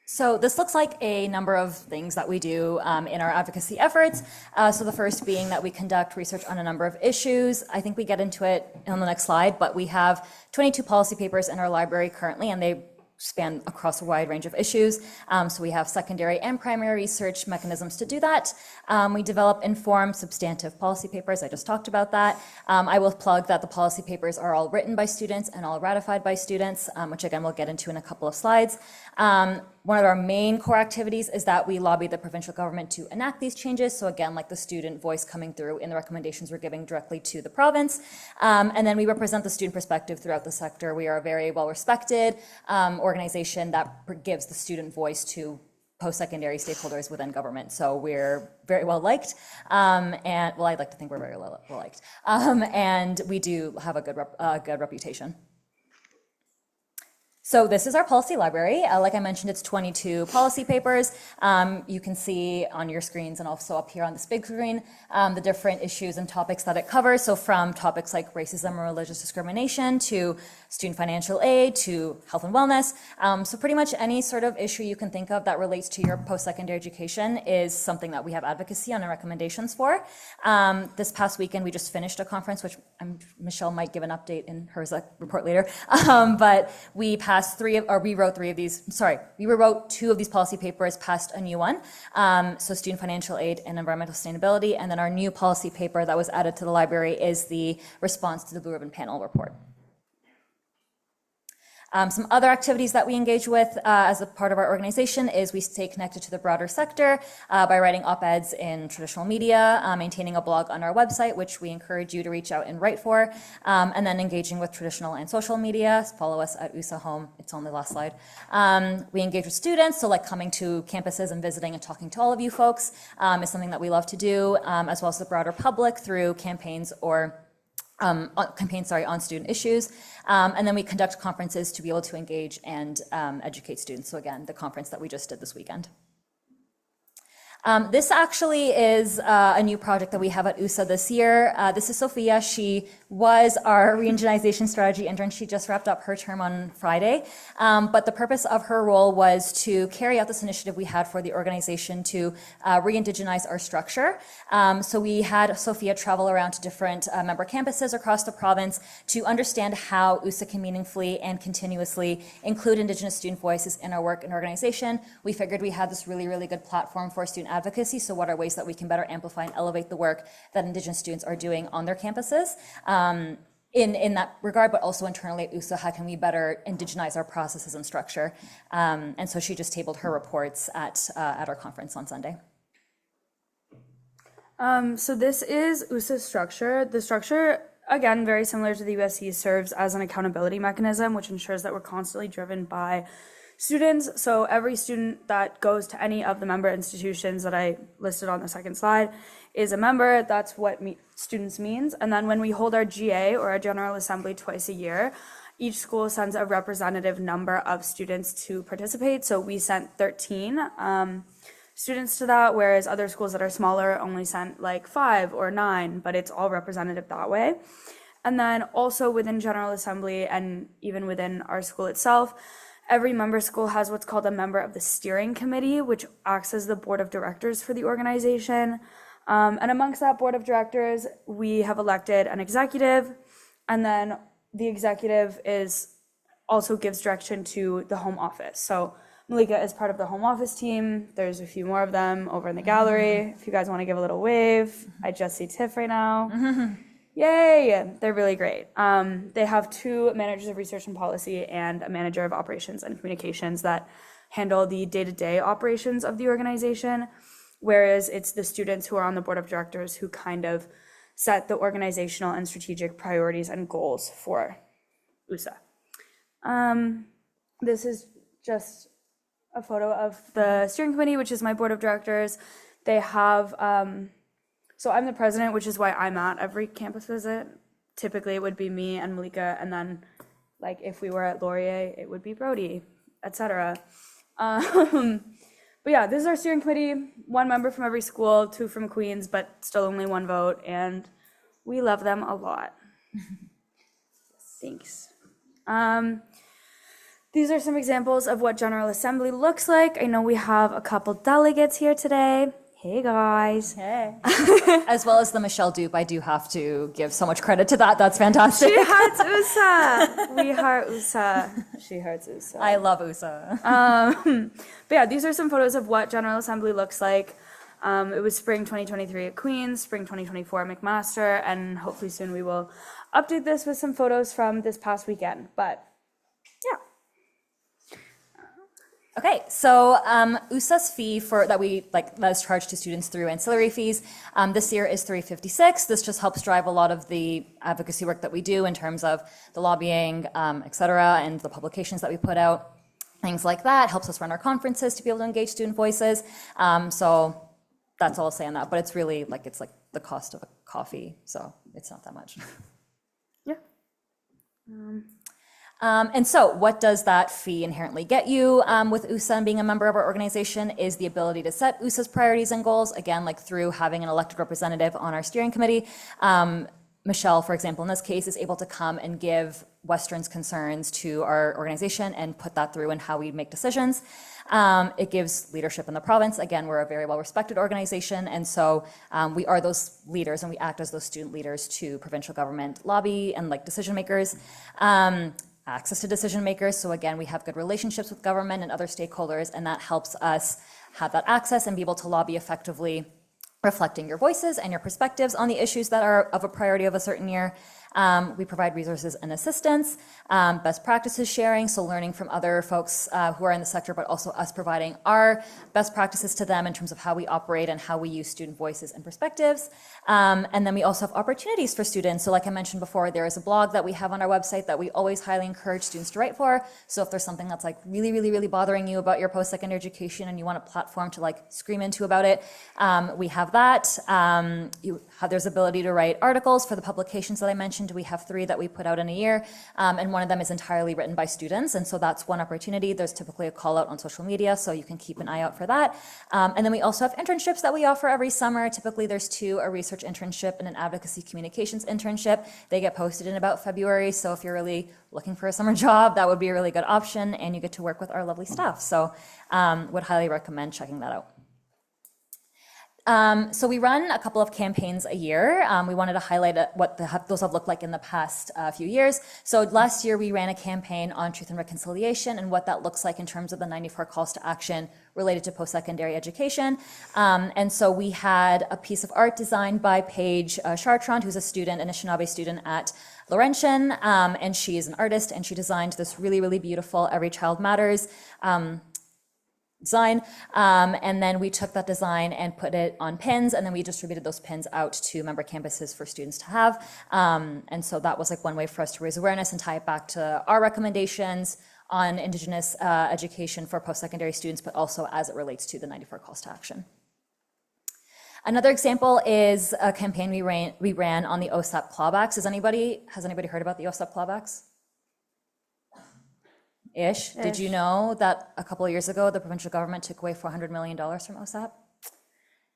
So this looks like a number of things that we do in our advocacy efforts. So the first being that we conduct research on a number of issues. I think we get into it on the next slide, but we have 22 policy papers in our library currently, and they span across a wide range of issues. So we have secondary and primary research mechanisms to do that. We develop informed, substantive policy papers. I just talked about that. I will plug that the policy papers are all written by students and all ratified by students, which again we'll get into in a couple of slides. One of our main core activities is that we lobby the provincial government to enact these changes. So again, like the student voice coming through in the recommendations we're giving directly to the province. And then we represent the student perspective throughout the sector. We are a very well-respected organization that gives the student voice to post-secondary stakeholders within government. So we're very well liked. And well, I'd like to think we're very well liked. And we do have a good reputation. So this is our policy library. Like I mentioned, it's 22 policy papers. You can see on your screens and also up here on this big screen the different issues and topics that it covers. So from topics like racism or religious discrimination to student financial aid to health and wellness. So pretty much any sort of issue you can think of that relates to your post-secondary education is something that we have advocacy on and recommendations for. This past weekend, we just finished a conference, which Michelle might give an update in her report later. But we rewrote 2 of these policy papers, passed a new one. So student financial aid and environmental sustainability. And then our new policy paper that was added to the library is the response to the Blue Ribbon Panel report. Some other activities that we engage with as a part of our organization is we stay connected to the broader sector by writing op-eds in traditional media, maintaining a blog on our website, which we encourage you to reach out and write for, and then engaging with traditional and social media. Follow us at USA Home. It's on the last slide. We engage with students, so like coming to campuses and visiting and talking to all of you folks is something that we love to do, as well as the broader public through campaigns on student issues. And then we conduct conferences to be able to engage and educate students. So again, the conference that we just did this weekend. This actually is a new project that we have at USA this year. This is Sophia. She was our re-indigenization strategy intern. She just wrapped up her term on Friday. But the purpose of her role was to carry out this initiative we had for the organization to re-indigenize our structure. So we had Sophia travel around to different member campuses across the province to understand how USA can meaningfully and continuously include Indigenous student voices in our work and organization. We figured we had this really, really good platform for student advocacy. So what are ways that we can better amplify and elevate the work that Indigenous students are doing on their campuses? In that regard, but also internally at USA, how can we better indigenize our processes and structure? And so she just tabled her reports at our conference on Sunday. So this is USA's structure. The structure, again, very similar to the USC, serves as an accountability mechanism, which ensures that we're constantly driven by Students, so every student that goes to any of the member institutions that I listed on the second slide is a member. That's what students means. And then when we hold our GA, or our General Assembly, twice a year, each school sends a representative number of students to participate. So we sent 13 students to that, whereas other schools that are smaller only sent like 5 or 9, but it's all representative that way. And then also within General Assembly and even within our school itself, every member school has what's called a member of the steering committee, which acts as the board of directors for the organization. And amongst that board of directors, we have elected an executive, and then the executive also gives direction to the home office. So Malika is part of the home office team. There's a few more of them over in the gallery. If you guys want to give a little wave, I just see Tiff right now. Yay, they're really great. They have 2 managers of research and policy and a manager of operations and communications that handle the day-to-day operations of the organization, whereas it's the students who are on the board of directors who kind of set the organizational and strategic priorities and goals for USA. This is just a photo of the steering committee, which is my board of directors. They have, so I'm the president, which is why I'm at every campus visit. Typically it would be me and Malika, and then like if we were at Laurier, it would be Brody, etc. But yeah, this is our steering committee, 1 member from every school, 2 from Queens, but still only 1 vote, and we love them a lot. Thanks. These are some examples of what General Assembly looks like. I know we have a couple delegates here today. Hey guys. Hey. As well as the Michelle Dupe, I do have to give so much credit to that. That's fantastic. She hearts USA. We heart USA. She hearts USA. I love USA. But yeah, these are some photos of what General Assembly looks like. It was spring 2023 at Queens, spring 2024 at McMaster, and hopefully soon we will update this with some photos from this past weekend. But yeah. Okay, so USA's fee that is charged to students through ancillary fees this year is $356. This just helps drive a lot of the advocacy work that we do in terms of the lobbying, et cetera, and the publications that we put out, things like that. Helps us run our conferences to be able to engage student voices. So that's all I'll say on that. But it's really it's like the cost of a coffee, so it's not that much. Yeah. And so what does that fee inherently get you with USA and being a member of our organization is the ability to set USA's priorities and goals, again, through having an elected representative on our steering committee. Michelle, for example, in this case, is able to come and give Western's concerns to our organization and put that through in how we make decisions. It gives leadership in the province. Again, we're a very well-respected organization, and so we are those leaders and we act as those student leaders to provincial government lobby and decision makers. Access to decision makers. So again, we have good relationships with government and other stakeholders, and that helps us have that access and be able to lobby effectively, reflecting your voices and your perspectives on the issues that are of a priority of a certain year. We provide resources and assistance, best practices sharing, so learning from other folks who are in the sector, but also us providing our best practices to them in terms of how we operate and how we use student voices and perspectives. And then we also have opportunities for students. So like I mentioned before, there is a blog that we have on our website that we always highly encourage students to write for. So if there's something that's really, really, really bothering you about your post-secondary education and you want a platform to scream into about it, we have that. There's ability to write articles for the publications that I mentioned. We have 3 that we put out in a year, and one of them is entirely written by students, and so that's one opportunity. There's typically a call out on social media, so you can keep an eye out for that. And then we also have internships that we offer every summer. Typically there's 2, a research internship and an advocacy communications internship. They get posted in about February, so if you're really looking for a summer job, that would be a really good option, and you get to work with our lovely staff. So would highly recommend checking that out. So we run a couple of campaigns a year. We wanted to highlight what those have looked like in the past few years. So last year we ran a campaign on truth and reconciliation and what that looks like in terms of the 94 calls to action related to post-secondary education. And so we had a piece of art designed by Paige Chartrand, who's a student, an Anishinaabe student at Laurentian, and she is an artist, and she designed this really, really beautiful Every Child Matters design, and then we took that design and put it on pins, and then we distributed those pins out to member campuses for students to have. And so that was one way for us to raise awareness and tie it back to our recommendations on Indigenous education for post-secondary students, but also as it relates to the 94 calls to action. Another example is a campaign we ran on the OSAP clawbacks. Has anybody heard about the OSAP clawbacks? Ish. Did you know that a couple of years ago, the provincial government took away $400 million from OSAP?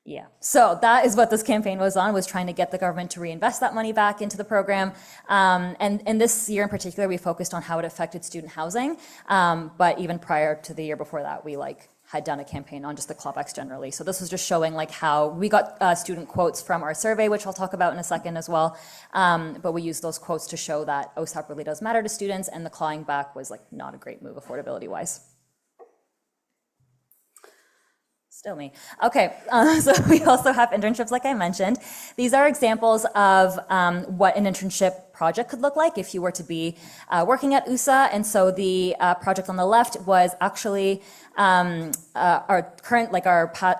Yeah. So that is what this campaign was trying to get the government to reinvest that money back into the program. And this year in particular, we focused on how it affected student housing. But even prior to the year before that, we had done a campaign on just the clawbacks generally. So this was just showing how we got student quotes from our survey, which I'll talk about in a second as well. But we used those quotes to show that OSAP really does matter to students, and the clawing back was not a great move affordability-wise. Still me. Okay, so we also have internships, like I mentioned. These are examples of what an internship project could look like if you were to be working at USA. And so the project on the left was actually our current,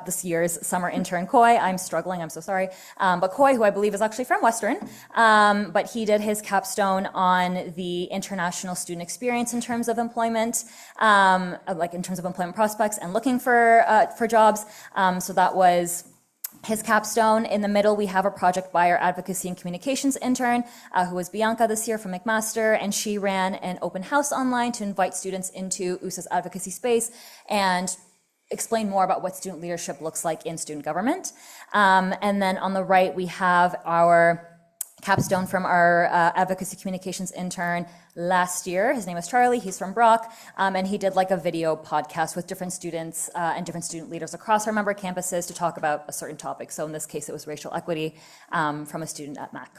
this year's summer intern, Koi. I'm struggling, I'm so sorry. But Koi, who I believe is actually from Western, but he did his capstone on the international student experience in terms of employment, in terms of employment prospects and looking for jobs. So that was his capstone. In the middle, we have a project by our advocacy and communications intern, who was Bianca this year from McMaster, and she ran an open house online to invite students into USA's advocacy space and explain more about what student leadership looks like in student government. And then on the right, we have our capstone from our advocacy communications intern last year. His name is Charlie. He's from Brock, and he did a video podcast with different students and different student leaders across our member campuses to talk about a certain topic. So in this case, it was racial equity from a student at Mac.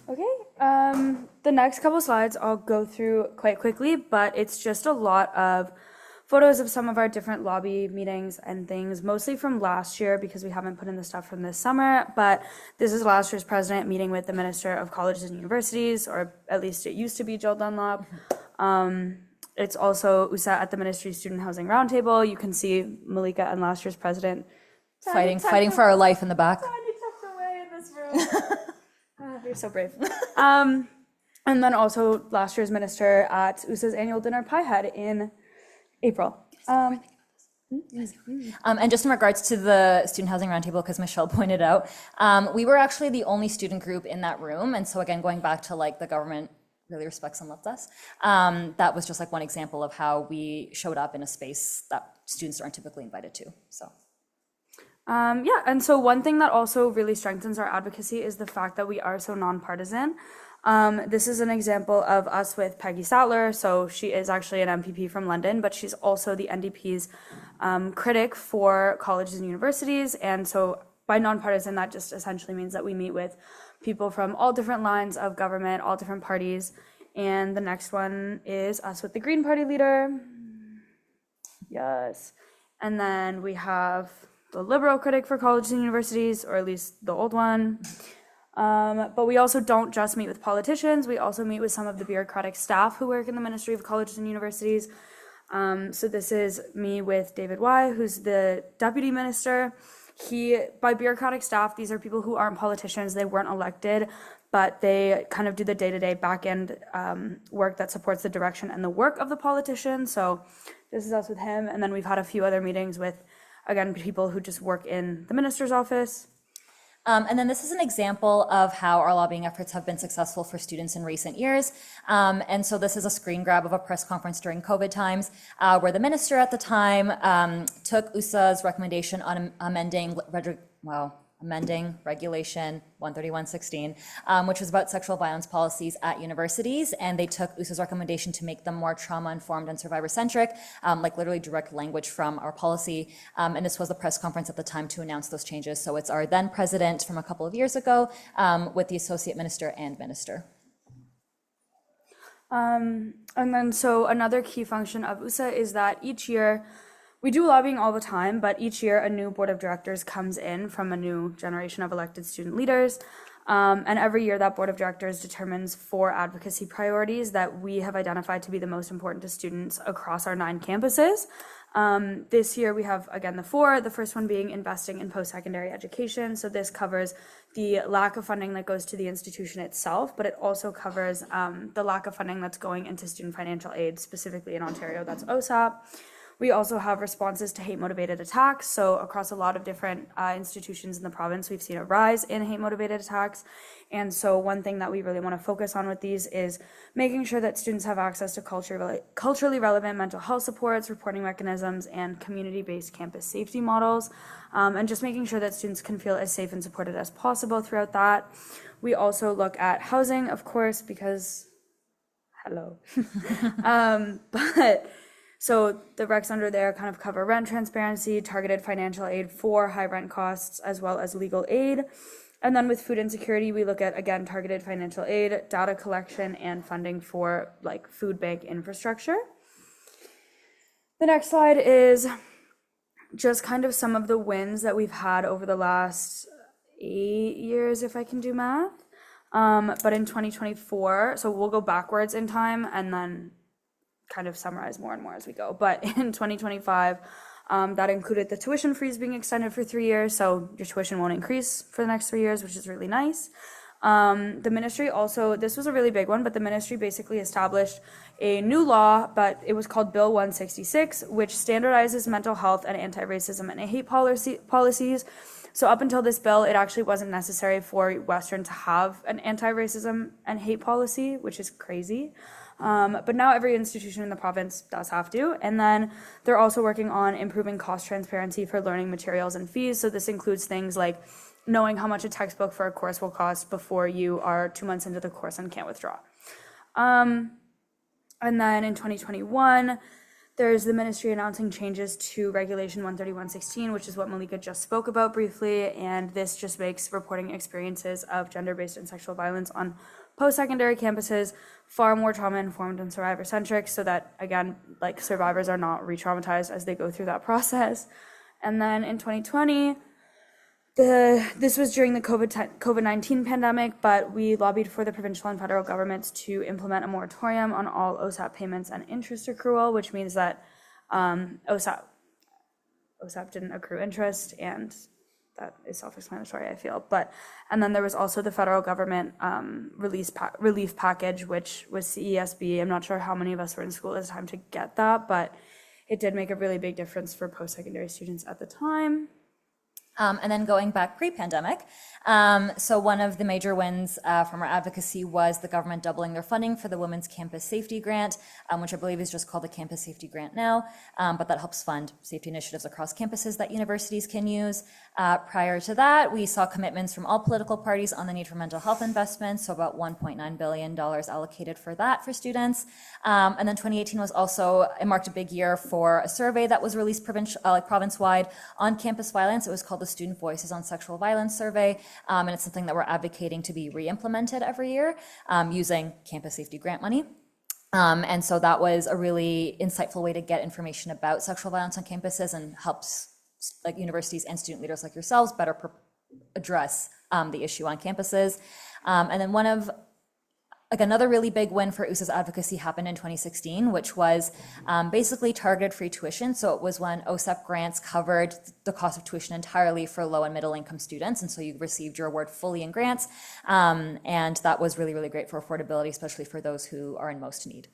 Okay, the next couple slides I'll go through quite quickly, but it's just a lot of photos of some of our different lobby meetings and things, mostly from last year because we haven't put in the stuff from this summer, but this is last year's president meeting with the Minister of Colleges and Universities, or at least it used to be Jill Dunlop. It's also USA at the Ministry of Student Housing Roundtable. You can see Malika and last year's president fighting for our life in the back. Tucked away in this room. You're so brave. And then also last year's minister at USA's annual dinner Pie Head in April. And just in regards to the Student Housing Roundtable, because Michelle pointed out, we were actually the only student group in that room. And so again, going back to the government really respects and loves us, that was just one example of how we showed up in a space that students aren't typically invited to. So. Yeah, and so one thing that also really strengthens our advocacy is the fact that we are so nonpartisan. This is an example of us with Peggy Sattler. So she is actually an MPP from London, but she's also the NDP's critic for colleges and universities. And so by nonpartisan, that just essentially means that we meet with people from all different lines of government, all different parties. And the next one is us with the Green Party leader. Yes. And then we have the Liberal critic for colleges and universities, or at least the old one. But we also don't just meet with politicians, we also meet with some of the bureaucratic staff who work in the Ministry of Colleges and Universities. So this is me with David Y., who's the deputy minister. By bureaucratic staff, these are people who aren't politicians, they weren't elected, but they kind of do the day-to-day back-end work that supports the direction and the work of the politician. So this is us with him, and then we've had a few other meetings with, again, people who just work in the minister's office. And then this is an example of how our lobbying efforts have been successful for students in recent years. And so this is a screen grab of a press conference during COVID times, where the minister at the time took USA's recommendation on amending Regulation 13116, which was about sexual violence policies at universities, and they took USA's recommendation to make them more trauma-informed and survivor-centric, literally direct language from our policy. And this was the press conference at the time to announce those changes. So it's our then president from a couple of years ago with the associate minister and minister. And then so another key function of USA is that each year, we do lobbying all the time, but each year a new board of directors comes in from a new generation of elected student leaders. And every year that board of directors determines 4 advocacy priorities that we have identified to be the most important to students across our 9 campuses. This year we have, again, the first one being investing in post-secondary education. So this covers the lack of funding that goes to the institution itself, but it also covers the lack of funding that's going into student financial aid, specifically in Ontario, that's OSAP. We also have responses to hate-motivated attacks. So across a lot of different institutions in the province, we've seen a rise in hate-motivated attacks. And so one thing that we really want to focus on with these is making sure that students have access to culturally relevant mental health supports, reporting mechanisms, and community-based campus safety models, and just making sure that students can feel as safe and supported as possible throughout that. We also look at housing, of course, because, hello. So the recs under there kind of cover rent transparency, targeted financial aid for high rent costs, as well as legal aid. And then with food insecurity, we look at, again, targeted financial aid, data collection, and funding for like food bank infrastructure. The next slide is just kind of some of the wins that we've had over the last 8 years, if I can do math. But in 2024, so we'll go backwards in time and then kind of summarize more and more as we go. But in 2025, that included the tuition freeze being extended for 3 years, so your tuition won't increase for the next 3 years, which is really nice. The ministry also, this was a really big one, but the ministry basically established a new law, but it was called Bill 166, which standardizes mental health and anti-racism and hate policies. So up until this bill, it actually wasn't necessary for Western to have an anti-racism and hate policy, which is crazy. But now every institution in the province does have to. And then they're also working on improving cost transparency for learning materials and fees. So this includes things like knowing how much a textbook for a course will cost before you are 2 months into the course and can't withdraw. And then in 2021, there's the ministry announcing changes to Regulation 131.16, which is what Malika just spoke about briefly. And this just makes reporting experiences of gender-based and sexual violence on post-secondary campuses far more trauma-informed and survivor-centric, so that, again, like survivors are not re-traumatized as they go through that process. And then in 2020, this was during the COVID-19 pandemic, but we lobbied for the provincial and federal governments to implement a moratorium on all OSAP payments and interest accrual, which means that OSAP didn't accrue interest, and that is self-explanatory, I feel. And then there was also the federal government relief package, which was CESB. I'm not sure how many of us were in school at the time to get that, but it did make a really big difference for post-secondary students at the time. And then going back pre-pandemic, so one of the major wins from our advocacy was the government doubling their funding for the Women's Campus Safety Grant, which I believe is just called the Campus Safety Grant now, but that helps fund safety initiatives across campuses that universities can use. Prior to that, we saw commitments from all political parties on the need for mental health investments, so about $1.9 billion allocated for that for students. And then 2018 was also, it marked a big year for a survey that was released province-wide on campus violence. It was called the Student Voices on Sexual Violence Survey, and it's something that we're advocating to be re-implemented every year using Campus Safety Grant money. And so that was a really insightful way to get information about sexual violence on campuses and helps like universities and student leaders like yourselves better address the issue on campuses. And then another really big win for USA's advocacy happened in 2016, which was basically targeted free tuition. So it was when OSAP grants covered the cost of tuition entirely for low and middle income students. And so you received your award fully in grants. And that was really, really great for affordability, especially for those who are in most need.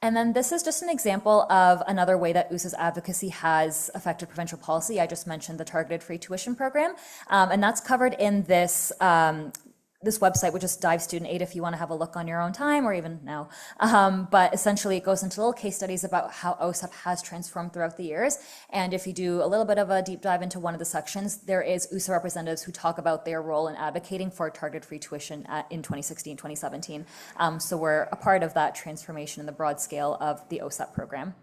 And then this is just an example of another way that USA's advocacy has affected provincial policy. I just mentioned the targeted free tuition program, and that's covered in this this website, which is Dive Student Aid, if you want to have a look on your own time or even now. But essentially it goes into little case studies about how OSAP has transformed throughout the years. And if you do a little bit of a deep dive into one of the sections, there is USA representatives who talk about their role in advocating for targeted free tuition in 2016, 2017. So we're a part of that transformation in the broad scale of the OSAP program.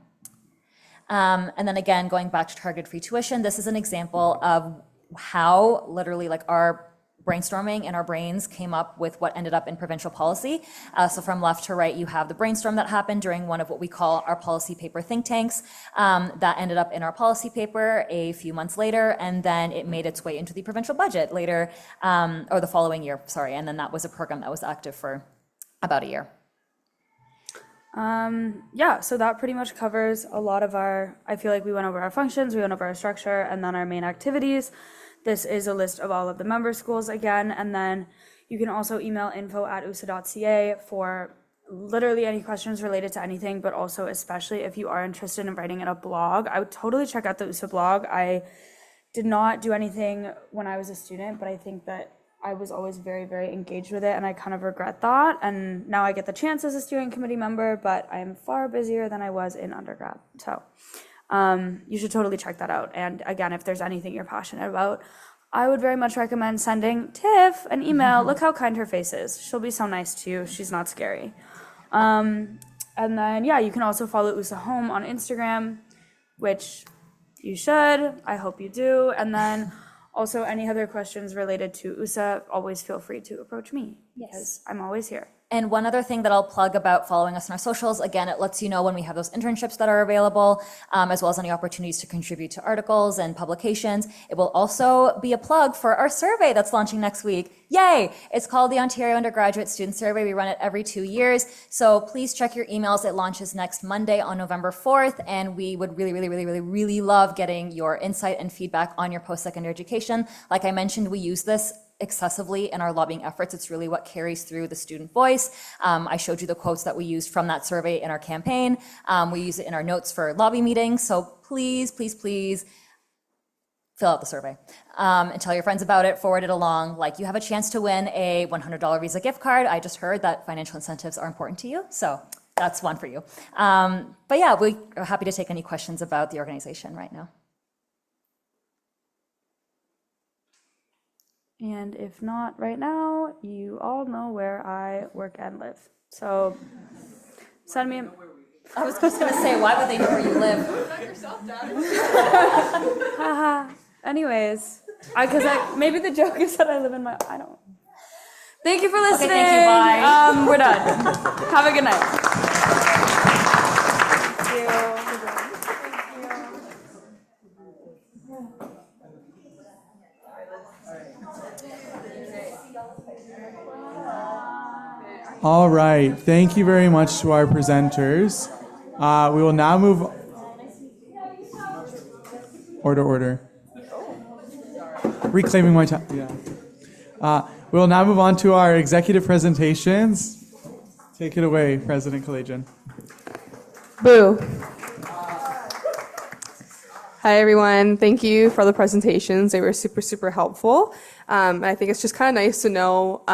And then again, going back to targeted free tuition, this is an example of how literally like our brainstorming and our brains came up with what ended up in provincial policy. So from left to right, you have the brainstorm that happened during one of what we call our policy paper think tanks that ended up in our policy paper a few months later, and then it made its way into the provincial budget later, or the following year, sorry, and then that was a program that was active for about a year. Yeah, so that pretty much covers a lot of I feel like we went over our functions, we went over our structure, and then our main activities. This is a list of all of the member schools again, and then you can also email info@usa.ca for literally any questions related to anything, but also especially if you are interested in writing in a blog. I would totally check out the USA blog. I did not do anything when I was a student, but I think that I was always very, very engaged with it, and I kind of regret that. And now I get the chance as a steering committee member, but I am far busier than I was in undergrad. So you should totally check that out. And again, if there's anything you're passionate about, I would very much recommend sending Tiff an email. Look how kind her face is. She'll be so nice to you. She's not scary. And then, yeah, you can also follow USA Home on Instagram, which you should. I hope you do. And then also, any other questions related to USA, always feel free to approach me, because I'm always here. And one other thing that I'll plug about following us on our socials, again, it lets you know when we have those internships that are available, as well as any opportunities to contribute to articles and publications. It will also be a plug for our survey that's launching next week. Yay! It's called the Ontario Undergraduate Student Survey. We run it every 2 years. So please check your emails. It launches next Monday on November 4th. And we would really, really, really, really, really love getting your insight and feedback on your post-secondary education. Like I mentioned, we use this excessively in our lobbying efforts. It's really what carries through the student voice. I showed you the quotes that we used from that survey in our campaign. We use it in our notes for lobby meetings. So please, please, please fill out the survey and tell your friends about it, forward it along. Like, you have a chance to win a $100 Visa gift card. I just heard that financial incentives are important to you. So that's one for you. But yeah, we are happy to take any questions about the organization right now. And if not right now, you all know where I work and live. So send me I was just going to say, why would they know where you live? Haha. Anyways, maybe the joke is that I live in my, I don't. Thank you for listening. Okay, thank you, bye. We're done. Have a good night. Thank you. All right, thank you very much to our presenters. We will now move. Order. Reclaiming my time. Yeah. We will now move on to our executive presentations. Take it away, President Kalajian. Boo. Hi, everyone. Thank you for the presentations. They were super, super helpful. And I think it's just kind of nice to know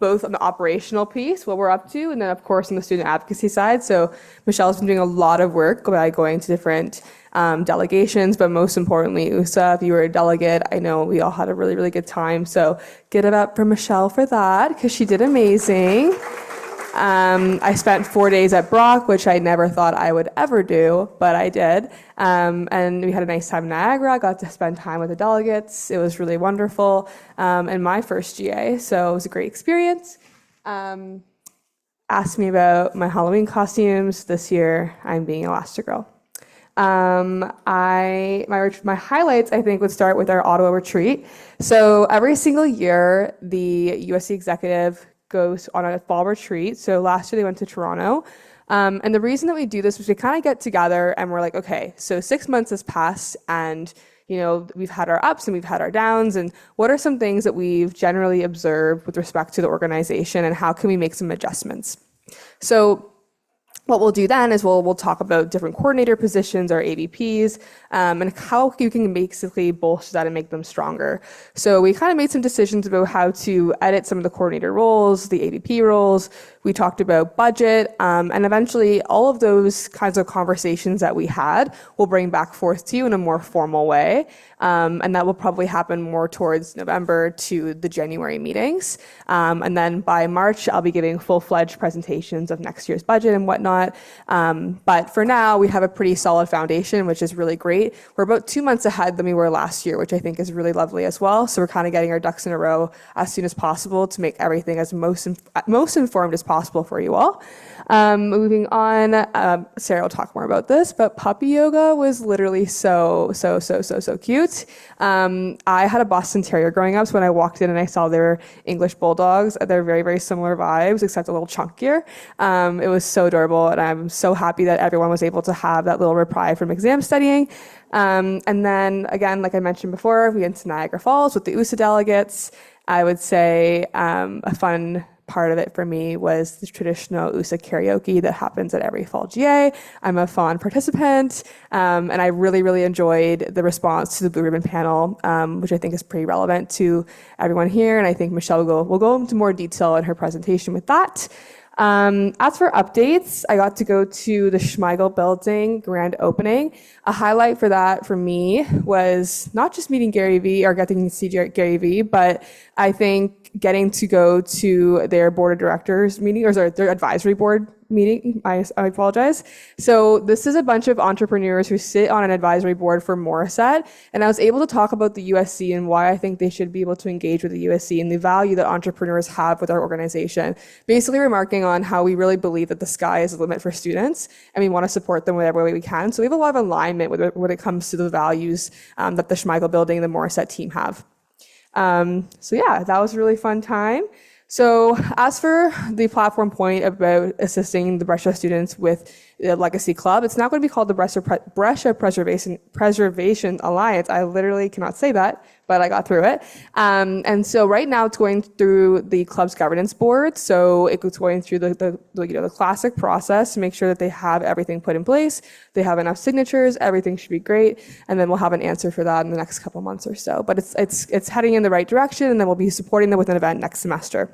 both on the operational piece, what we're up to, and then, of course, on the student advocacy side. So Michelle's been doing a lot of work by going to different delegations, but most importantly, USA, if you were a delegate, I know we all had a really, really good time. So give it up for Michelle for that, because she did amazing. I spent 4 days at Brock, which I never thought I would ever do, but I did. And we had a nice time in Niagara. I got to spend time with the delegates. It was really wonderful. And my first GA, so it was a great experience. Asked me about my Halloween costumes. This year, I'm being Elastigirl. My highlights, I think, would start with our Ottawa retreat. So every single year, the USC executive goes on a fall retreat. So last year they went to Toronto. And the reason that we do this is we kind of get together and we're like, okay, so 6 months has passed and, you know, we've had our ups and we've had our downs. And what are some things that we've generally observed with respect to the organization and how can we make some adjustments? So what we'll do then is we'll talk about different coordinator positions or AVPs and how you can basically bolster that and make them stronger. So we kind of made some decisions about how to edit some of the coordinator roles, the AVP roles. We talked about budget, and eventually all of those kinds of conversations that we had we'll bring back forth to you in a more formal way. And that will probably happen more towards November to the January meetings. And then by March, I'll be giving full-fledged presentations of next year's budget and whatnot. But for now, we have a pretty solid foundation, which is really great. We're about 2 months ahead than we were last year, which I think is really lovely as well. So we're kind of getting our ducks in a row as soon as possible to make everything as most informed as possible possible for you all. Moving on, Sarah will talk more about this, but puppy yoga was literally so cute. I had a Boston Terrier growing up, so when I walked in and I saw their English bulldogs, they're very similar vibes, except a little chunkier. It was so adorable, and I'm so happy that everyone was able to have that little reprieve from exam studying. And then again, like I mentioned before, we went to Niagara Falls with the USA delegates. I would say a fun part of it for me was the traditional USA karaoke that happens at every fall GA. I'm a fond participant, and I really enjoyed the response to the Blue Ribbon panel, which I think is pretty relevant to everyone here. And I think Michelle will go into more detail in her presentation with that. As for updates, I got to go to the Schmeigel Building grand opening. A highlight for that for me was not just meeting Gary Vee or getting to see Gary Vee, but I think getting to go to their board of directors meeting, or sorry, their advisory board meeting. I apologize. So this is a bunch of entrepreneurs who sit on an advisory board for Morissette, and I was able to talk about the USC and why I think they should be able to engage with the USC and the value that entrepreneurs have with our organization. Basically remarking on how we really believe that the sky is the limit for students, and we want to support them whatever way we can. So we have a lot of alignment when it comes to the values that the Schmeigel Building and the Morissette team have. So yeah, that was a really fun time. So as for the platform point about assisting the Brescia students with the Legacy Club, it's now going to be called the Brescia Preservation Alliance. I literally cannot say that, but I got through it. And so right now it's going through the club's governance board. So it's going through the classic process to make sure that they have everything put in place. They have enough signatures. Everything should be great. And then we'll have an answer for that in the next couple months or so. But it's heading in the right direction, and then we'll be supporting them with an event next semester.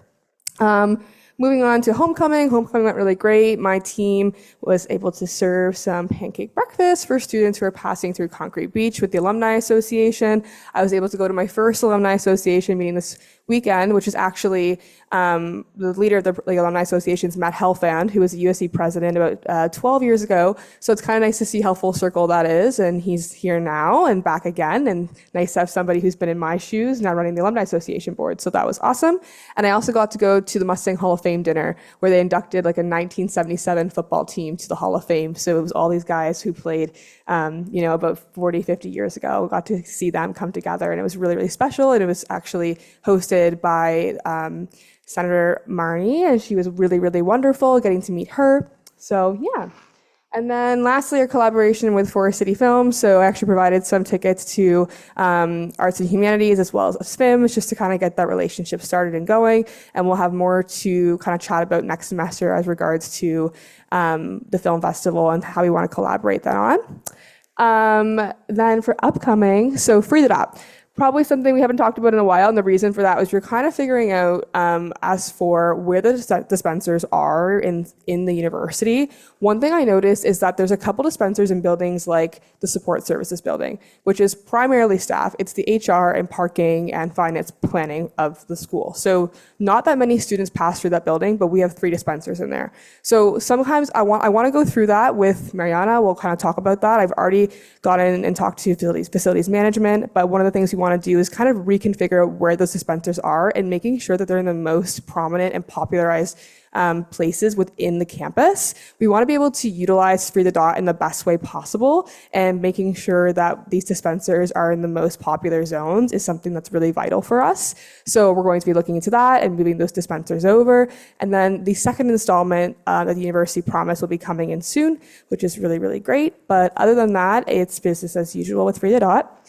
Moving on to homecoming. Homecoming went really great. My team was able to serve some pancake breakfast for students who are passing through Concrete Beach with the Alumni Association. I was able to go to my first Alumni Association meeting this weekend, which is actually the leader of the Alumni Association is Matt Helfand, who was a USC president about 12 years ago. So it's kind of nice to see how full circle that is. And he's here now and back again. And nice to have somebody who's been in my shoes now running the Alumni Association board. So that was awesome. And I also got to go to the Mustang Hall of Fame dinner where they inducted like a 1977 football team to the Hall of Fame. So it was all these guys who played, about 40, 50 years ago. Got to see them come together, and it was really special. And it was actually hosted by Senator Marnie, and she was really wonderful getting to meet her. So yeah. And then lastly, our collaboration with Forest City Films. So I actually provided some tickets to Arts and Humanities as well as SFIMS just to kind of get that relationship started and going. And we'll have more to kind of chat about next semester as regards to the film festival and how we want to collaborate that on. Then for upcoming, so Free the Dot. Probably something we haven't talked about in a while, and the reason for that was we're kind of figuring out as for where the dispensers are in the university. One thing I noticed is that there's a couple dispensers in buildings like the support services building, which is primarily staff. It's the HR and parking and finance planning of the school. So not that many students pass through that building, but we have 3 dispensers in there. So sometimes I want to go through that with Mariana. We'll kind of talk about that. I've already gone in and talked to facilities management, but one of the things we want to do is kind of reconfigure where those dispensers are and making sure that they're in the most prominent and popularized places within the campus. We want to be able to utilize Free the Dot in the best way possible, and making sure that these dispensers are in the most popular zones is something that's really vital for us. So we're going to be looking into that and moving those dispensers over. And then the second installment that the university promised will be coming in soon, which is really great. But other than that, it's business as usual with Free the Dot.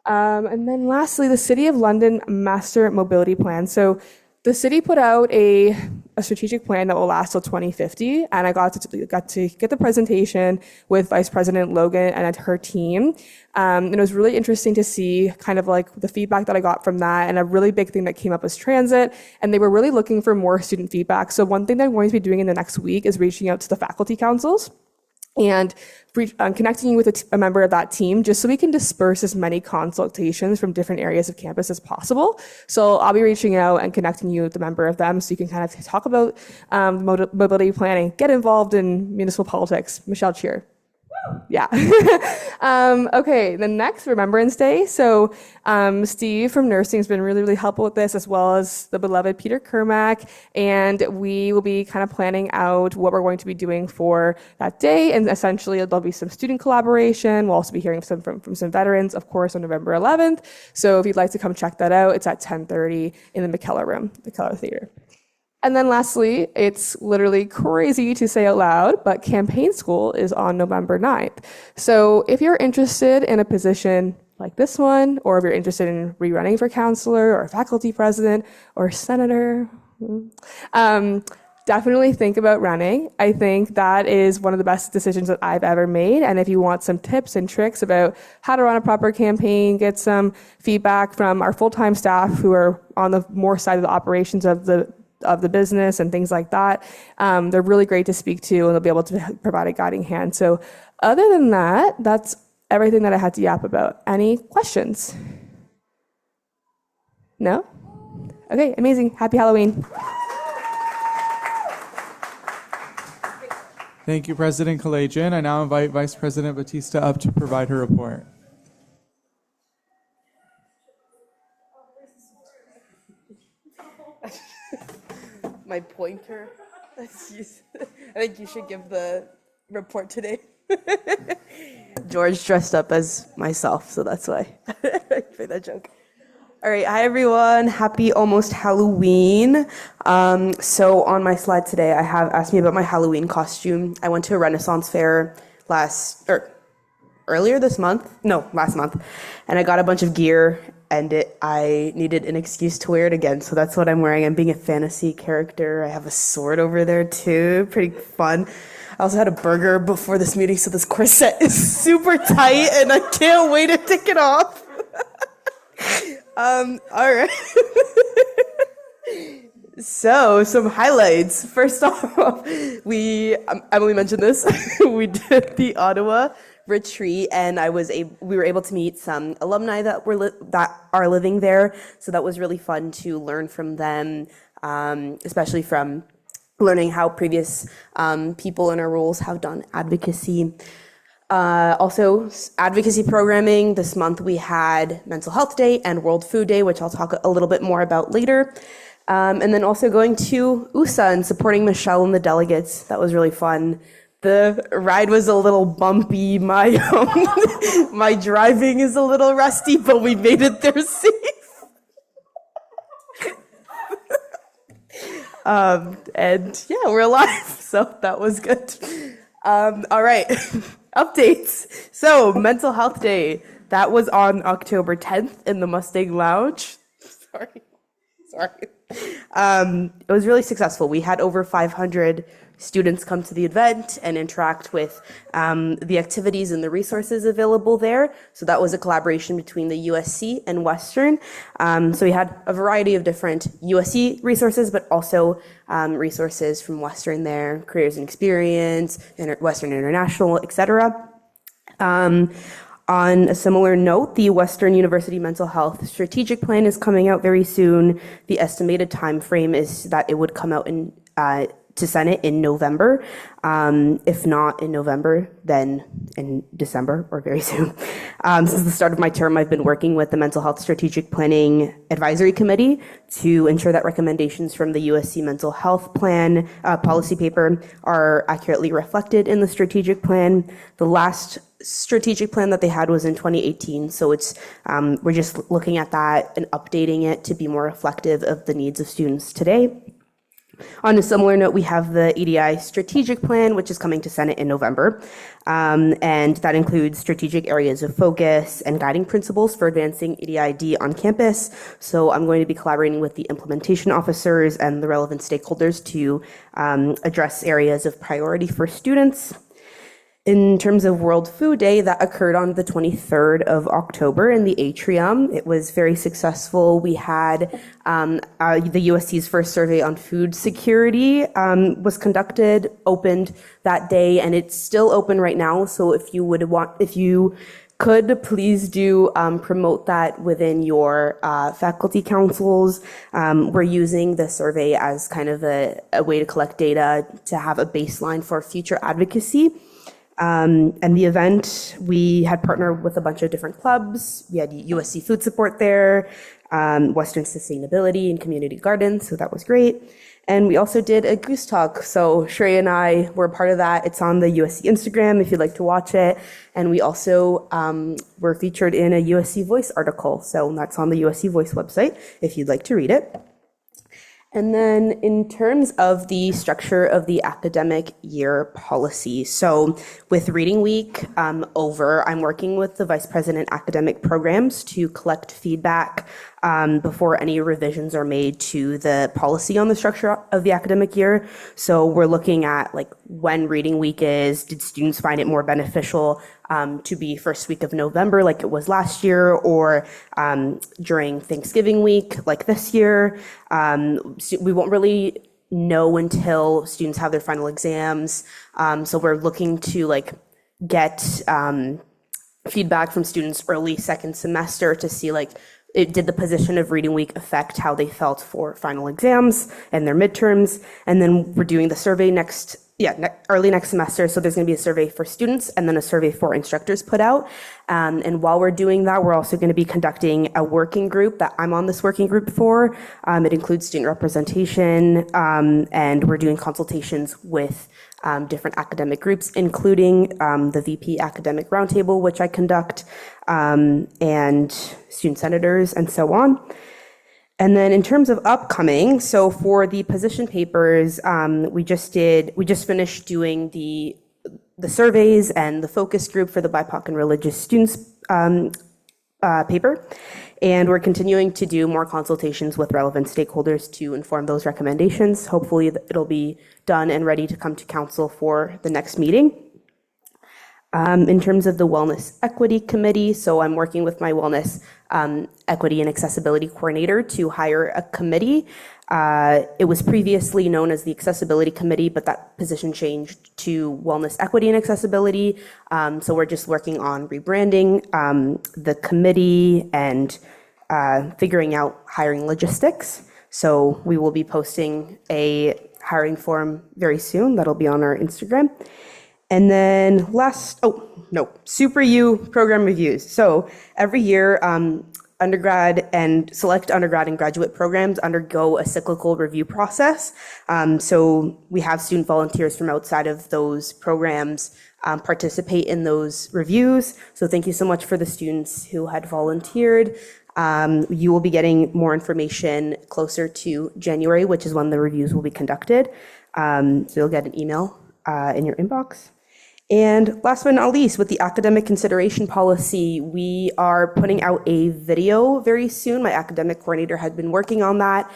And then lastly, the City of London Master Mobility Plan. So the city put out a strategic plan that will last till 2050, and I got to get the presentation with Vice President Logan and her team. And it was really interesting to see kind of like the feedback that I got from that, and a really big thing that came up was transit, and they were really looking for more student feedback. So one thing that I'm going to be doing in the next week is reaching out to the faculty councils and connecting you with a member of that team just so we can disperse as many consultations from different areas of campus as possible. So I'll be reaching out and connecting you with a member of them so you can kind of talk about mobility planning, get involved in municipal politics. Michelle, cheer. Yeah. Okay, the next Remembrance Day. So Steve from nursing has been really, really helpful with this, as well as the beloved Peter Kermack. And we will be kind of planning out what we're going to be doing for that day. And essentially, there'll be some student collaboration. We'll also be hearing from some veterans, of course, on November 11th. So if you'd like to come check that out, it's at 10:30 in the McKellar Room, the McKellar Theater. And then lastly, it's literally crazy to say out loud, but campaign school is on November 9th. So if you're interested in a position like this one, or if you're interested in rerunning for counselor or faculty president or senator, definitely think about running. I think that is one of the best decisions that I've ever made. And if you want some tips and tricks about how to run a proper campaign, get some feedback from our full-time staff who are on the more side of the operations of the business and things like that. They're really great to speak to, and they'll be able to provide a guiding hand. So other than that, that's everything that I had to yap about. Any questions? No? Okay, amazing. Happy Halloween. Thank you, President Kalajian. I now invite Vice President Batista up to provide her report. My pointer. I think you should give the report today. George dressed up as myself, so that's why I made that joke. All right, hi everyone. Happy almost Halloween. So on my slide today, I have asked me about my Halloween costume. I went to a Renaissance fair last month, and I got a bunch of gear, and I needed an excuse to wear it again, so that's what I'm wearing. I'm being a fantasy character. I have a sword over there too, pretty fun. I also had a burger before this meeting, so this corset is super tight, and I can't wait to take it off. All right. So, some highlights. First off, Emily mentioned this, we did the Ottawa retreat, and we were able to meet some alumni that are living there. So that was really fun to learn from them, especially from learning how previous people in our roles have done advocacy. Also, advocacy programming. This month we had Mental Health Day and World Food Day, which I'll talk a little bit more about later. And then also going to USA and supporting Michelle and the delegates. That was really fun. The ride was a little bumpy. My driving is a little rusty, but we made it there safe. And yeah, we're alive, so that was good. All right, updates. So Mental Health Day, that was on October 10th in the Mustang Lounge. Sorry. It was really successful. We had over 500 students come to the event and interact with the activities and the resources available there. So that was a collaboration between the USC and Western. So we had a variety of different USC resources, but also resources from Western there, Careers and Experience, Western International, etc. On a similar note, the Western University Mental Health Strategic Plan is coming out very soon. The estimated time frame is that it would come out to Senate in November. If not in November, then in December or very soon. Since the start of my term, I've been working with the Mental Health Strategic Planning Advisory Committee to ensure that recommendations from the USC Mental Health Plan policy paper are accurately reflected in the strategic plan. The last strategic plan that they had was in 2018, so we're just looking at that and updating it to be more reflective of the needs of students today. On a similar note, we have the EDI strategic plan, which is coming to Senate in November, and that includes strategic areas of focus and guiding principles for advancing EDID on campus. So I'm going to be collaborating with the implementation officers and the relevant stakeholders to address areas of priority for students. In terms of World Food Day, that occurred on the 23rd of October in the atrium. It was very successful. We had the USC's first survey on food security was conducted, opened that day, and it's still open right now. So if you could please do promote that within your faculty councils. We're using the survey as kind of a way to collect data to have a baseline for future advocacy. And the event, we had partnered with a bunch of different clubs. We had USC Food Support there, Western Sustainability and Community Gardens, so that was great. And we also did a goose talk. So Shrey and I were part of that. It's on the USC Instagram if you'd like to watch it. And we also were featured in a USC Voice article. So that's on the USC Voice website if you'd like to read it. And then in terms of the structure of the academic year policy, so with Reading Week over, I'm working with the Vice President Academic Programs to collect feedback before any revisions are made to the policy on the structure of the academic year. So we're looking at like when Reading Week is, did students find it more beneficial to be first week of November like it was last year, or during Thanksgiving week like this year. We won't really know until students have their final exams. So we're looking to like get feedback from students early second semester to see like, did the position of Reading Week affect how they felt for final exams and their midterms? And then we're doing the survey early next semester. So there's going to be a survey for students and then a survey for instructors put out. And while we're doing that, we're also going to be conducting a working group that I'm on this working group for. It includes student representation, and we're doing consultations with different academic groups, including the VP Academic Roundtable, which I conduct, and student senators and so on. And then in terms of upcoming, so for the position papers, we just finished doing the surveys and the focus group for the BIPOC and religious students paper. And we're continuing to do more consultations with relevant stakeholders to inform those recommendations. Hopefully it'll be done and ready to come to council for the next meeting. In terms of the Wellness Equity Committee, so I'm working with my Wellness Equity and Accessibility Coordinator to hire a committee. It was previously known as the Accessibility Committee, but that position changed to Wellness Equity and Accessibility. So we're just working on rebranding the committee and figuring out hiring logistics. So we will be posting a hiring form very soon. That'll be on our Instagram. And then Super U program reviews. So every year, undergrad and select undergrad and graduate programs undergo a cyclical review process. So we have student volunteers from outside of those programs participate in those reviews. So thank you so much for the students who had volunteered. You will be getting more information closer to January, which is when the reviews will be conducted. So you'll get an email in your inbox. And last but not least, with the academic consideration policy, we are putting out a video very soon. My academic coordinator had been working on that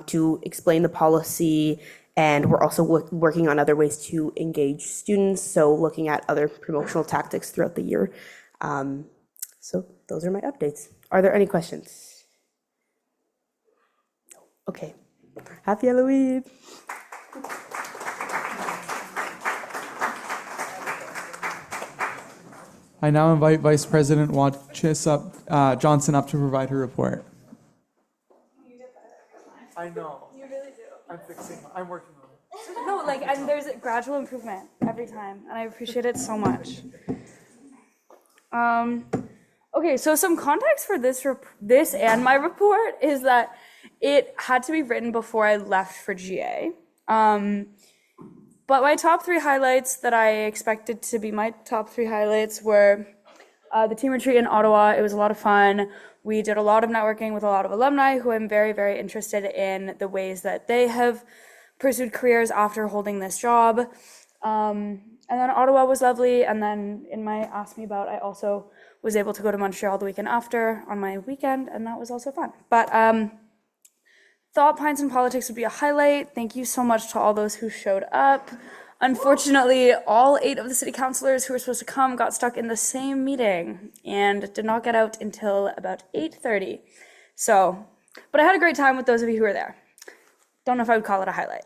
to explain the policy, and we're also working on other ways to engage students, so looking at other promotional tactics throughout the year. So those are my updates. Are there any questions? Okay. Happy Halloween. I now invite Vice President Johnson up to provide her report. I know. You really do. I'm working on it. No, and there's a gradual improvement every time, and I appreciate it so much. Okay, so some context for this and my report is that it had to be written before I left for GA. But my top 3 highlights that I expected to be my top 3 highlights were the team retreat in Ottawa. It was a lot of fun. We did a lot of networking with a lot of alumni who I'm very, very interested in the ways that they have pursued careers after holding this job. And then Ottawa was lovely. And then in my Ask Me About, I also was able to go to Montreal the weekend after on my weekend, and that was also fun. But thought Pints and Politics would be a highlight. Thank you so much to all those who showed up. Unfortunately, all 8 of the city councilors who were supposed to come got stuck in the same meeting and did not get out until about 8:30. So, but I had a great time with those of you who were there. Don't know if I would call it a highlight,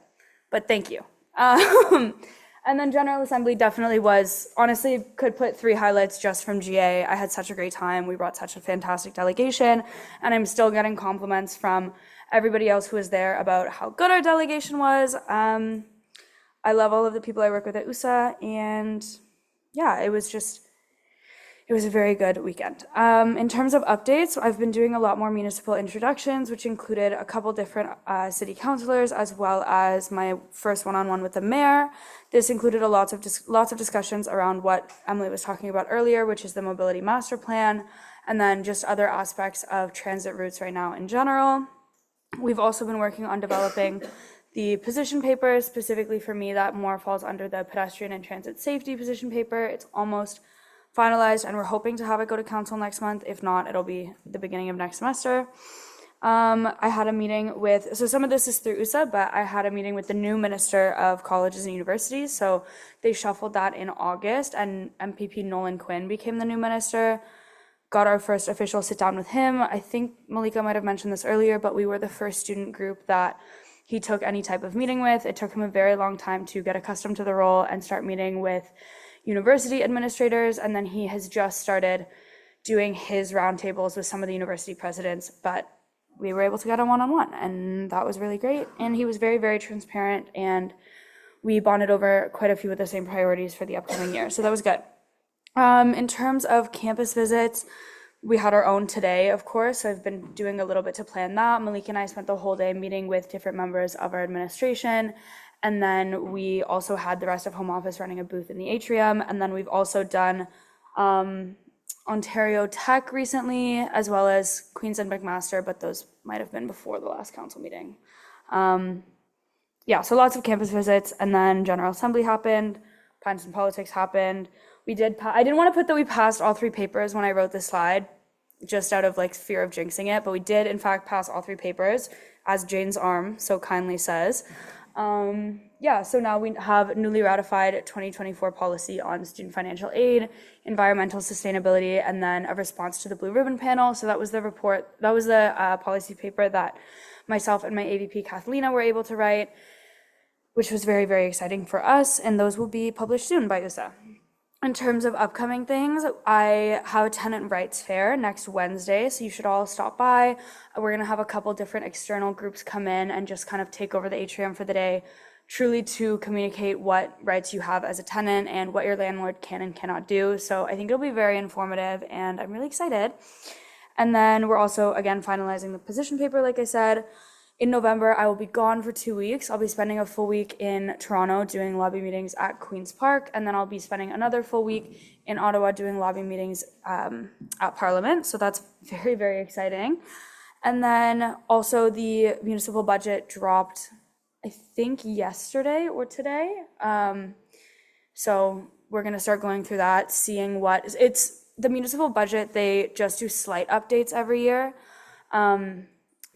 but thank you. And then General Assembly definitely was, honestly, could put 3 highlights just from GA. I had such a great time. We brought such a fantastic delegation, and I'm still getting compliments from everybody else who was there about how good our delegation was. I love all of the people I work with at USA, and yeah, it was a very good weekend. In terms of updates, I've been doing a lot more municipal introductions, which included a couple different city councilors, as well as my first one-on-one with the mayor. This included lots of discussions around what Emily was talking about earlier, which is the mobility master plan, and then just other aspects of transit routes right now in general. We've also been working on developing the position paper. Specifically for me, that more falls under the pedestrian and transit safety position paper. It's almost finalized, and we're hoping to have it go to council next month. If not, it'll be the beginning of next semester. I had a meeting with, so some of this is through USA, but I had a meeting with the new Minister of Colleges and Universities. So they shuffled that in August, and MPP Nolan Quinn became the new minister. Got our first official sit down with him. I think Malika might have mentioned this earlier, but we were the first student group that he took any type of meeting with. It took him a very long time to get accustomed to the role and start meeting with university administrators, and then he has just started doing his roundtables with some of the university presidents, but we were able to get a one-on-one, and that was really great. And he was very, very transparent, and we bonded over quite a few of the same priorities for the upcoming year, so that was good. In terms of campus visits, we had our own today, of course, so I've been doing a little bit to plan that. Malika and I spent the whole day meeting with different members of our administration, and then we also had the rest of home office running a booth in the atrium. And then we've also done Ontario Tech recently, as well as Queens and McMaster, but those might have been before the last council meeting. Yeah, so lots of campus visits, and then General Assembly happened, Pines and Politics happened. I didn't want to put that we passed all 3 papers when I wrote this slide, just out of like fear of jinxing it, but we did in fact pass all 3 papers, as Jane's arm so kindly says. Yeah, so now we have newly ratified 2024 policy on student financial aid, environmental sustainability, and then a response to the Blue Ribbon Panel. So that was the report, that was the policy paper that myself and my AVP Kathlina were able to write, which was very, very exciting for us, and those will be published soon by USA. In terms of upcoming things, I have a tenant rights fair next Wednesday, so you should all stop by. We're going to have a couple different external groups come in and just kind of take over the atrium for the day, truly to communicate what rights you have as a tenant and what your landlord can and cannot do. So I think it'll be very informative, and I'm really excited. And then we're also, again, finalizing the position paper, like I said. In November, I will be gone for 2 weeks. I'll be spending a full week in Toronto doing lobby meetings at Queen's Park, and then I'll be spending another full week in Ottawa doing lobby meetings at Parliament. So that's very, very exciting. And then also the municipal budget dropped, I think yesterday or today. So we're gonna start going through that, seeing what, it's the municipal budget, they just do slight updates every year.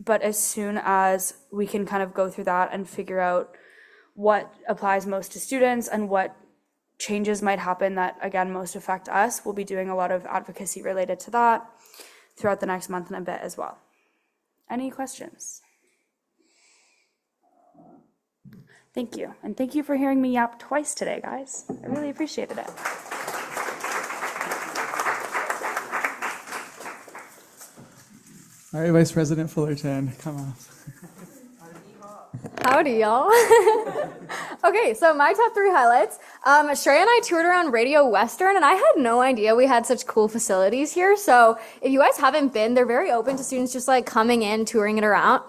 But as soon as we can kind of go through that and figure out what applies most to students and what changes might happen that, again, most affect us, we'll be doing a lot of advocacy related to that throughout the next month and a bit as well. Any questions? Thank you. And thank you for hearing me yap twice today, guys. I really appreciated it. All right, Vice President Fullerton, come on. Howdy, y'all. Okay, so my top 3 highlights. Shreya and I toured around Radio Western, and I had no idea we had such cool facilities here. So if you guys haven't been, they're very open to students just like coming in, touring around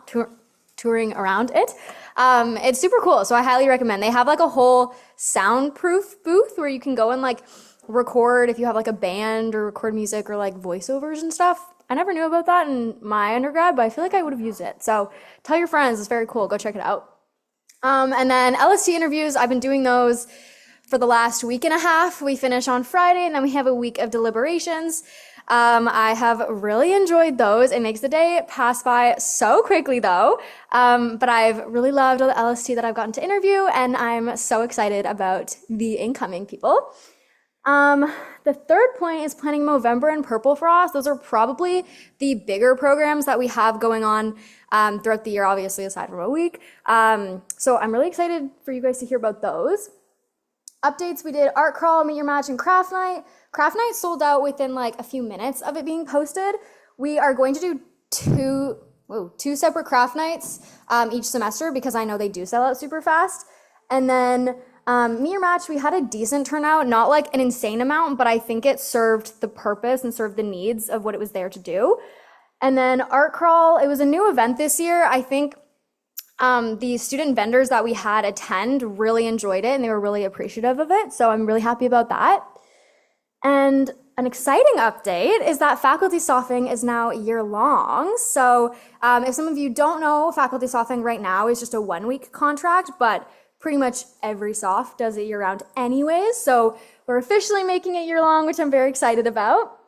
it. It's super cool, so I highly recommend. They have like a whole soundproof booth where you can go and like record if you have like a band or record music or like voiceovers and stuff. I never knew about that in my undergrad, but I feel like I would have used it. So tell your friends, it's very cool. Go check it out. And then LST interviews, I've been doing those for the last week and a half. We finish on Friday, and then we have a week of deliberations. I have really enjoyed those. It makes the day pass by so quickly, though. But I've really loved all the LST that I've gotten to interview, and I'm so excited about the incoming people. The third point is planning Movember and Purple Frost. Those are probably the bigger programs that we have going on throughout the year, obviously, aside from a week. So I'm really excited for you guys to hear about those. Updates, we did Art Crawl, Meet Your Match, and Craft Night. Craft Night sold out within like a few minutes of it being posted. We are going to do two separate craft nights each semester because I know they do sell out super fast. And then Mirror match, we had a decent turnout, not like an insane amount, but I think it served the purpose and served the needs of what it was there to do. And then art crawl, it was a new event this year. I think the student vendors that we had attend really enjoyed it and they were really appreciative of it. So I'm really happy about that. And an exciting update is that faculty sophing is now year-long. So if some of you don't know, faculty sophing right now is just a 1-week contract, but pretty much every soph does it year-round anyways. So we're officially making it year-long, which I'm very excited about.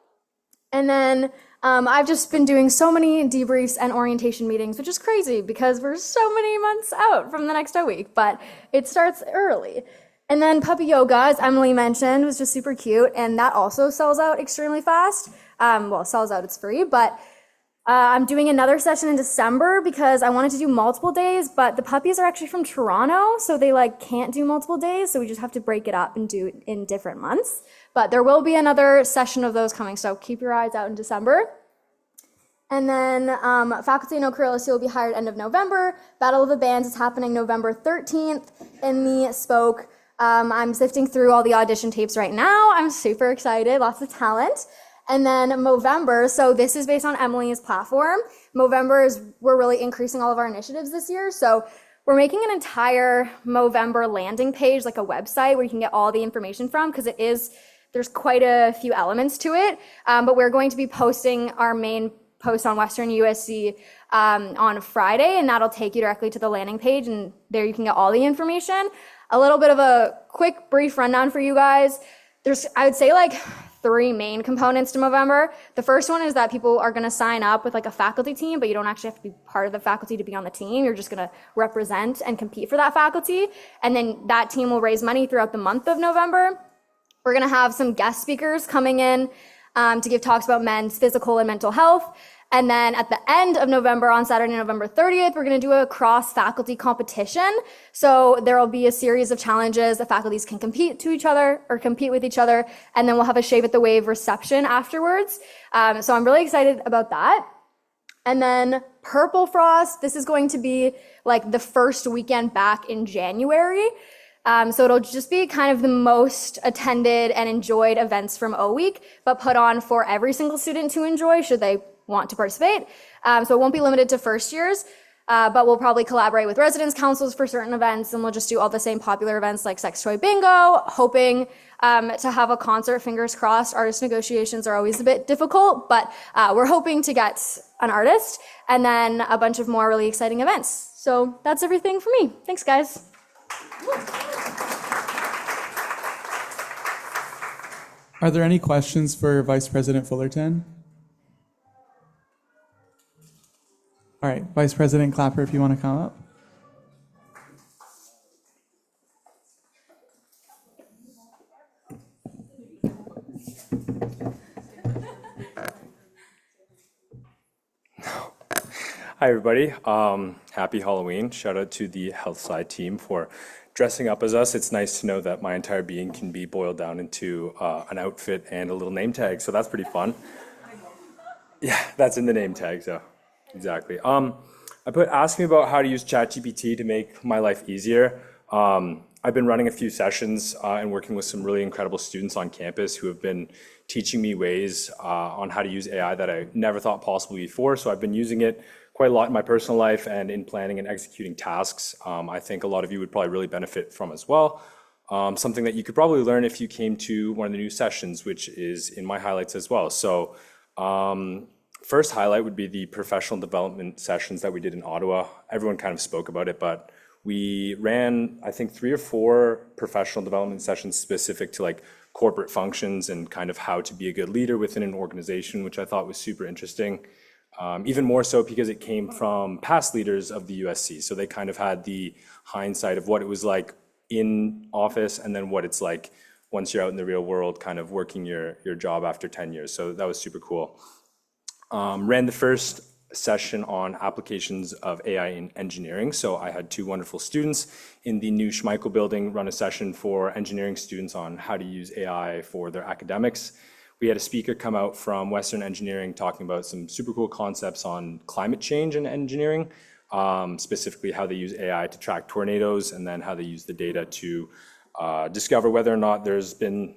And then I've just been doing so many debriefs and orientation meetings, which is crazy because we're so many months out from the next week, but it starts early. And then puppy yoga, as Emily mentioned, was just super cute, and that also sells out extremely fast. Well, sells out, it's free, but I'm doing another session in December because I wanted to do multiple days, but the puppies are actually from Toronto, so they can't do multiple days, so we just have to break it up and do it in different months. But there will be another session of those coming, so keep your eyes out in December. And then faculty and career LSU will be hired end of November. Battle of the Bands is happening November 13th in the Spoke. I'm sifting through all the audition tapes right now. I'm super excited, lots of talent. And then Movember, so this is based on Emily's platform. Movember is, we're really increasing all of our initiatives this year. So we're making an entire Movember landing page, like a website where you can get all the information from, because there's quite a few elements to it. But we're going to be posting our main post on Western USC on Friday, and that'll take you directly to the landing page, and there you can get all the information. A little bit of a quick, brief rundown for you guys. There's, I would say, 3 main components to Movember. The first one is that people are going to sign up with a faculty team, but you don't actually have to be part of the faculty to be on the team. You're just going to represent and compete for that faculty. And then that team will raise money throughout the month of November. We're going to have some guest speakers coming in to give talks about men's physical and mental health. And then at the end of November, on Saturday, November 30th, we're going to do a cross-faculty competition. So there will be a series of challenges that faculties can compete with each other. And then we'll have a Shave at the Wave reception afterwards. So I'm really excited about that. And then Purple Frost, this is going to be the first weekend back in January. So it'll just be kind of the most attended and enjoyed events from O Week, but put on for every single student to enjoy should they want to participate. So it won't be limited to first years, but we'll probably collaborate with residence councils for certain events, and we'll just do all the same popular events like Sex Toy Bingo, hoping to have a concert, fingers crossed. Artist negotiations are always a bit difficult, but we're hoping to get an artist, and then a bunch of more really exciting events. So that's everything for me. Thanks, guys. Are there any questions for Vice President Fullerton? All right, Vice President Clapper, if you want to come up. Hi, everybody. Happy Halloween. Shout out to the Health Side team for dressing up as us. It's nice to know that my entire being can be boiled down into an outfit and a little name tag, so that's pretty fun. Yeah, that's in the name tag, so exactly. I put ask me about how to use ChatGPT to make my life easier. I've been running a few sessions and working with some really incredible students on campus who have been teaching me ways on how to use AI that I never thought possible before. So I've been using it quite a lot in my personal life and in planning and executing tasks. I think a lot of you would probably really benefit from as well. Something that you could probably learn if you came to one of the new sessions, which is in my highlights as well. So first highlight would be the professional development sessions that we did in Ottawa. Everyone kind of spoke about it, but we ran, I think, 3 or 4 professional development sessions specific to corporate functions and kind of how to be a good leader within an organization, which I thought was super interesting. Even more so because it came from past leaders of the USC. So they kind of had the hindsight of what it was like in office and then what it's like once you're out in the real world, kind of working your job after 10 years. So that was super cool. Ran the first session on applications of AI in engineering. So I had 2 wonderful students in the new Schmeichel building run a session for engineering students on how to use AI for their academics. We had a speaker come out from Western Engineering talking about some super cool concepts on climate change and engineering, specifically how they use AI to track tornadoes and then how they use the data to discover whether or not there's been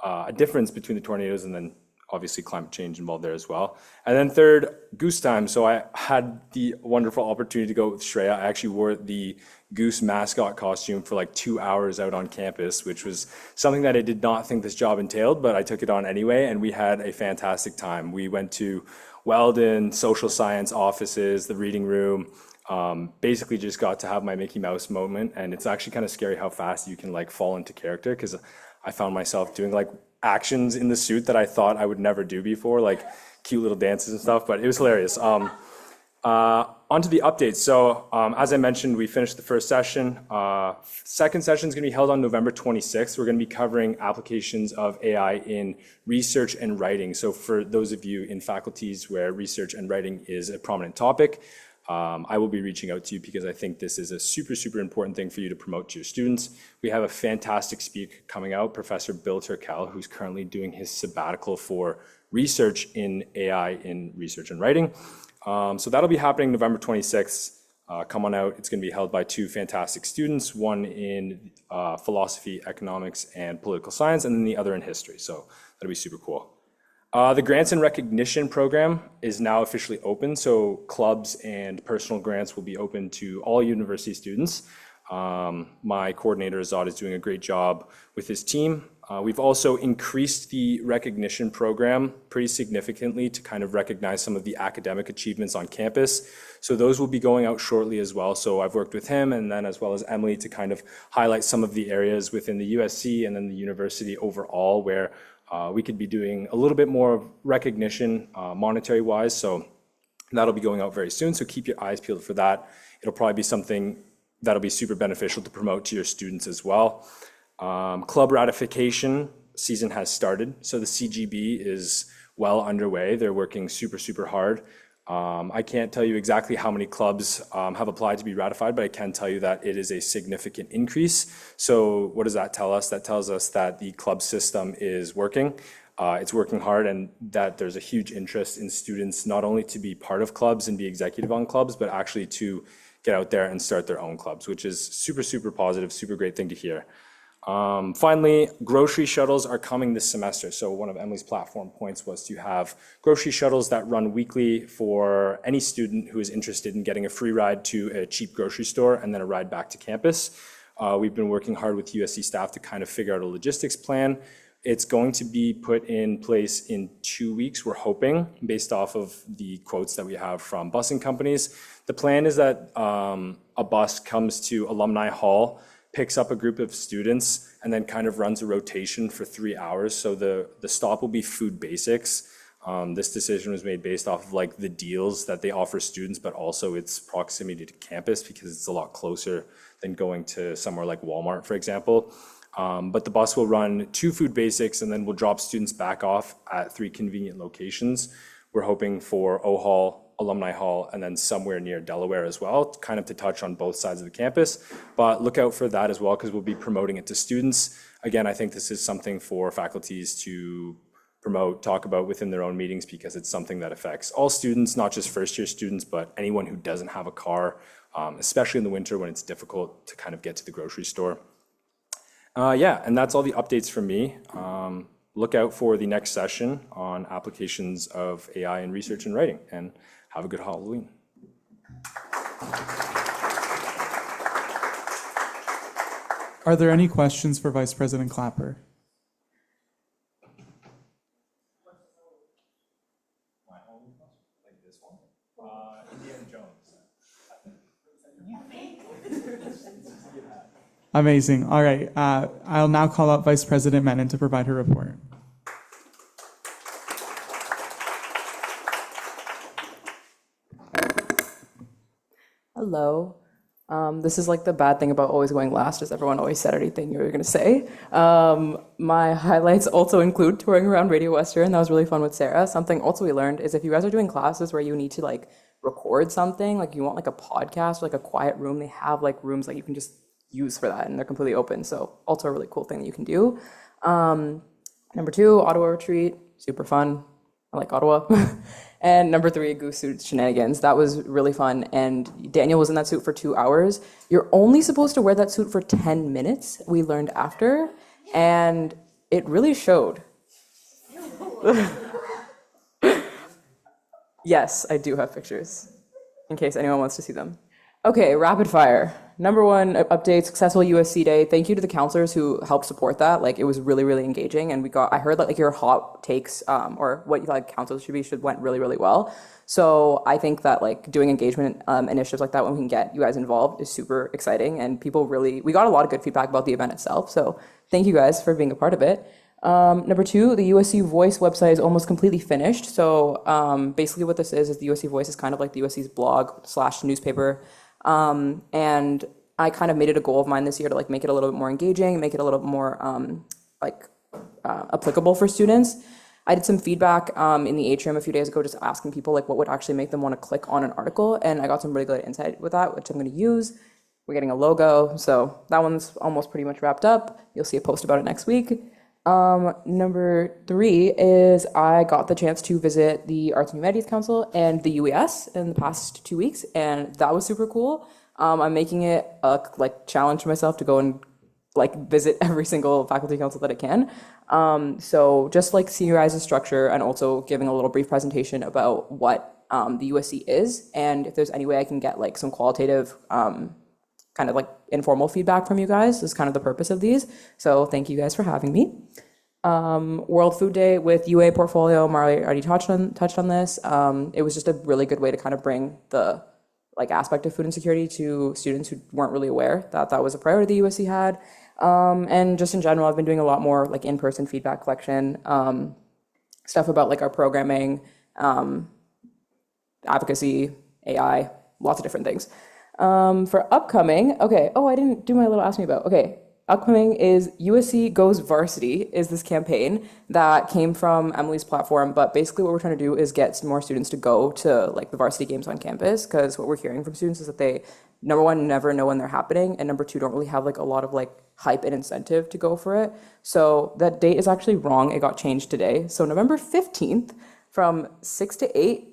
a difference between the tornadoes and then obviously climate change involved there as well. And then third, goose time. So I had the wonderful opportunity to go with Shreya. I actually wore the goose mascot costume for like 2 hours out on campus, which was something that I did not think this job entailed, but I took it on anyway, and we had a fantastic time. We went to Weldon, social science offices, the reading room, basically just got to have my Mickey Mouse moment, and it's actually kind of scary how fast you can like fall into character, because I found myself doing like actions in the suit that I thought I would never do before, like cute little dances and stuff, but it was hilarious. Onto the updates. So as I mentioned, we finished the first session. Second session is going to be held on November 26th. We're going to be covering applications of AI in research and writing. So for those of you in faculties where research and writing is a prominent topic, I will be reaching out to you because I think this is a super, super important thing for you to promote to your students. We have a fantastic speaker coming out, Professor Bill Turkel, who's currently doing his sabbatical for research in AI in research and writing. So that'll be happening November 26th. Come on out. It's going to be held by two fantastic students, one in philosophy, economics, and political science, and then the other in history. So that'll be super cool. The Grants and Recognition Program is now officially open, so clubs and personal grants will be open to all university students. My coordinator, Azad, is doing a great job with his team. We've also increased the recognition program pretty significantly to kind of recognize some of the academic achievements on campus. So those will be going out shortly as well. So I've worked with him and then as well as Emily to kind of highlight some of the areas within the USC and then the university overall where we could be doing a little bit more of recognition monetary-wise. So that'll be going out very soon. So keep your eyes peeled for that. It'll probably be something that'll be super beneficial to promote to your students as well. Club ratification season has started. So the CGB is well underway. They're working super, super hard. I can't tell you exactly how many clubs have applied to be ratified, but I can tell you that it is a significant increase. So what does that tell us? That tells us that the club system is working. It's working hard and that there's a huge interest in students not only to be part of clubs and be executive on clubs, but actually to get out there and start their own clubs, which is super, super positive, super great thing to hear. Finally, grocery shuttles are coming this semester. So one of Emily's platform points was to have grocery shuttles that run weekly for any student who is interested in getting a free ride to a cheap grocery store and then a ride back to campus. We've been working hard with USC staff to kind of figure out a logistics plan. It's going to be put in place in 2 weeks, we're hoping, based off of the quotes that we have from busing companies. The plan is that a bus comes to Alumni Hall, picks up a group of students, and then kind of runs a rotation for 3 hours. So the stop will be Food Basics. This decision was made based off of like the deals that they offer students, but also its proximity to campus because it's a lot closer than going to somewhere like Walmart, for example. But the bus will run 2 Food Basics and then we'll drop students back off at 3 convenient locations. We're hoping for O Hall, Alumni Hall, and then somewhere near Delaware as well, kind of to touch on both sides of the campus. But look out for that as well because we'll be promoting it to students. Again, I think this is something for faculties to promote, talk about within their own meetings because it's something that affects all students, not just first-year students, but anyone who doesn't have a car, especially in the winter when it's difficult to kind of get to the grocery store. Yeah, and that's all the updates from me. Look out for the next session on applications of AI in research and writing, and have a good Halloween. Are there any questions for Vice President Clapper? Indiana Jones. Amazing. All right. I'll now call up Vice President Menon to provide her report. Hello. This is like the bad thing about always going last, is everyone always said anything you were going to say. My highlights also include touring around Radio Western. That was really fun with Sarah. Something also we learned is if you guys are doing classes where you need to like record something, like you want like a podcast or like a quiet room, they have like rooms that you can just use for that and they're completely open. So also a really cool thing that you can do. Number 2, Ottawa retreat, super fun. I like Ottawa. And number 3, goose suit shenanigans. That was really fun. And Daniel was in that suit for 2 hours. You're only supposed to wear that suit for 10 minutes, we learned after. And it really showed. Yes, I do have pictures, in case anyone wants to see them. Okay, rapid fire. Number 1 update, successful USC day. Thank you to the counselors who helped support that. Like, it was really, really engaging, and I heard that like your hot takes or what you thought counselors should went really, really well. So I think that like doing engagement initiatives like that when we can get you guys involved is super exciting, and we got a lot of good feedback about the event itself. So thank you guys for being a part of it. Number 2, the USC Voice website is almost completely finished. So basically what this is the USC Voice is kind of like the USC's blog / newspaper. And I kind of made it a goal of mine this year to like make it a little bit more engaging, make it a little bit more applicable for students. I did some feedback in the atrium a few days ago, just asking people like what would actually make them want to click on an article, and I got some really good insight with that, which I'm going to use. We're getting a logo, so that one's almost pretty much wrapped up. You'll see a post about it next week. Number 3 is I got the chance to visit the Arts and Humanities Council and the UES in the past 2 weeks, and that was super cool. I'm making it a challenge to myself to go and visit every single faculty council that I can. So just seeing your guys' structure and also giving a little brief presentation about what the USC is, and if there's any way I can get some qualitative kind of informal feedback from you guys is kind of the purpose of these. So thank you guys for having me. World Food Day with UA portfolio, Marley already touched on this. It was just a really good way to kind of bring the aspect of food insecurity to students who weren't really aware that that was a priority the USC had. And just in general, I've been doing a lot more in-person feedback collection, stuff about our programming, advocacy, AI, lots of different things. For upcoming, I didn't do my little ask me about. Upcoming is USC Goes Varsity is this campaign that came from Emily's platform, but basically what we're trying to do is get some more students to go to the varsity games on campus, because what we're hearing from students is that they, number 1, never know when they're happening, and number 2, don't really have a lot of hype and incentive to go for it. So that date is actually wrong. It got changed today. So November 15th, from 6 to 8,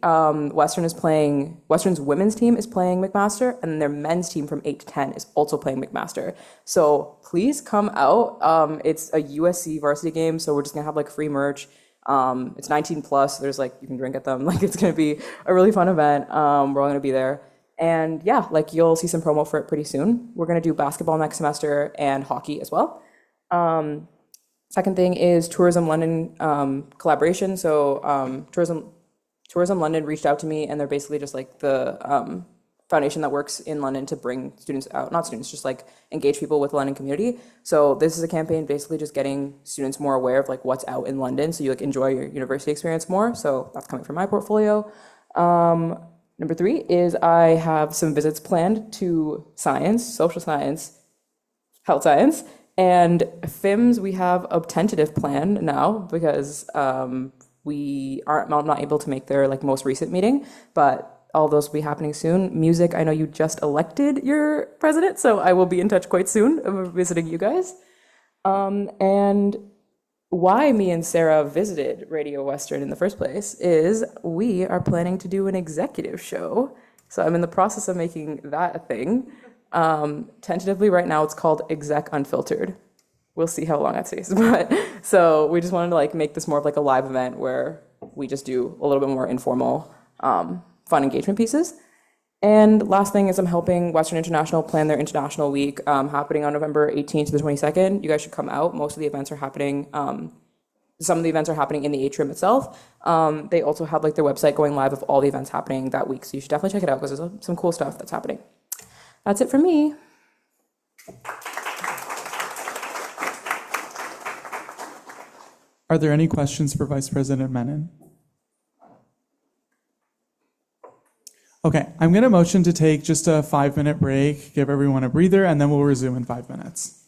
Western's women's team is playing McMaster, and their men's team from 8 to 10 is also playing McMaster. So please come out. It's a USC varsity game, so we're just gonna have free merch. It's 19 plus. So there's you can drink at them. It's gonna be a really fun event. We're all gonna be there. And yeah, you'll see some promo for it pretty soon. We're gonna do basketball next semester and hockey as well. Second thing is Tourism London collaboration. So Tourism London reached out to me, and they're basically just the foundation that works in London to bring students out, not students, just engage people with the London community. So this is a campaign basically just getting students more aware of what's out in London, so you enjoy your university experience more. So that's coming from my portfolio. Number 3 is I have some visits planned to science, social science, health science, and FIMS. We have a tentative plan now because we aren't not able to make their most recent meeting, but all those will be happening soon. Music, I know you just elected your president, so I will be in touch quite soon of visiting you guys. And why me and Sarah visited Radio Western in the first place is we are planning to do an executive show. So I'm in the process of making that a thing. Tentatively right now it's called Exec Unfiltered. We'll see how long that stays. But so we just wanted to make this more of a live event where we just do a little bit more informal, fun engagement pieces. And last thing is I'm helping Western International plan their international week, happening on November 18th to the 22nd. You guys should come out. Most of the events are happening. Some of the events are happening in the atrium itself. They also have their website going live of all the events happening that week. So you should definitely check it out because there's some cool stuff that's happening. That's it for me. Are there any questions for Vice President Menon? Okay, I'm going to motion to take just a 5-minute break, give everyone a breather, and then we'll resume in 5 minutes.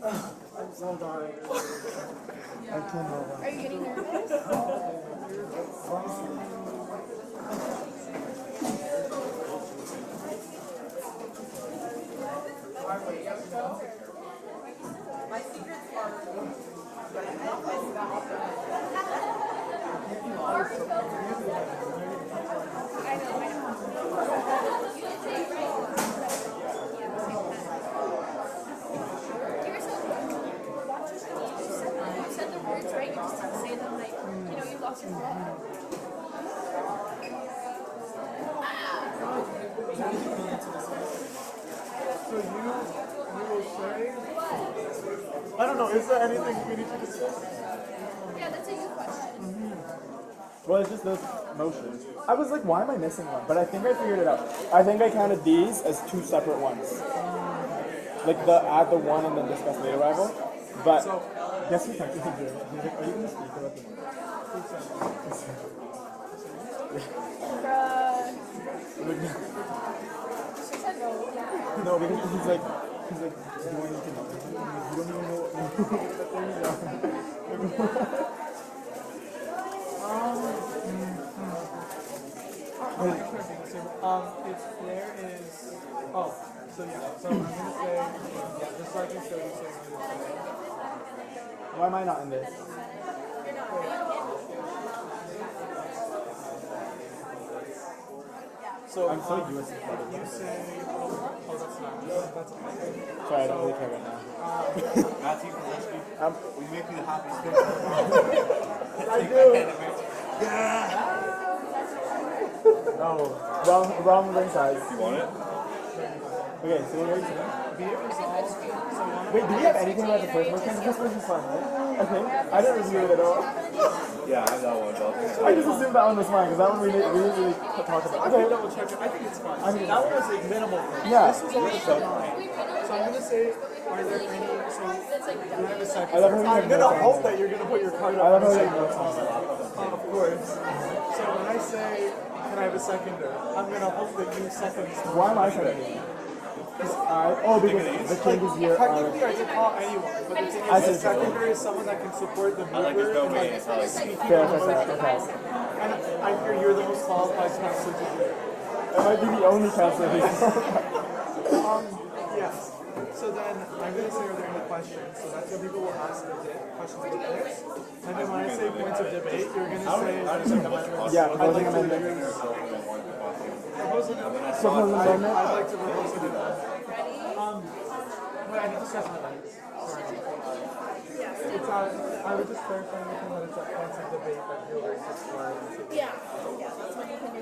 I'm so tired. Are you getting nervous? our radio show. My secrets are. I don't know, is there anything we need to discuss? Yeah, that's a good question. Well, it's just those motions. I was like, why am I missing one? But I think I figured it out. I think I counted these as two separate ones. Like the add the one and then discuss late arrival. But guess who texted me? He's like, are you going to speak about the No, because he's like, do I need to know? You don't even know what the thing is. If there is, so I'm gonna say, just like you said, Why am I not in this? so I'm so USC. you say, that's Sorry, I don't really care right now. Matthew, we make you the happy I do. No, wrong ring size. You want it? Okay, so what are you saying? Wait, do we have anything about the first version? The first version's fun, right? Okay, I didn't review it at all. Yeah, I have that one. I just assumed that one was fine, because that one we didn't really talk about. Okay, double check it. I think it's fine. I mean, That one was like minimal. yeah. This was only so 9. So I'm gonna say, are there any? So do I have a second? I love how you have I'm gonna notes on hope it. that you're gonna put your card up. I love how you and have notes on it. Of course. So when I say, can I have a seconder? I'm gonna hope that you second. Why am I seconding? Because the changes here Technically, I are... can call anyone, but the thing I is, see. a seconder is someone that can support the mover and like speaking Fair, the fair, motion. fair. And I hear you're the most qualified counselor to do it. That might be the only counselor who's... Yes. So then I'm going to say, are there any questions? So that's what people will ask the questions about this. And then when I say points of debate, you're going to say there's like amendments. Yeah, I'd like proposing to amendments. propose an amendment. Proposing amendment. I'd like to propose an amendment. Wait, I need to stress my legs. Sorry. It's I would just clarify anything that it's at points of debate that you're very exploring. Yeah, that's what you can do.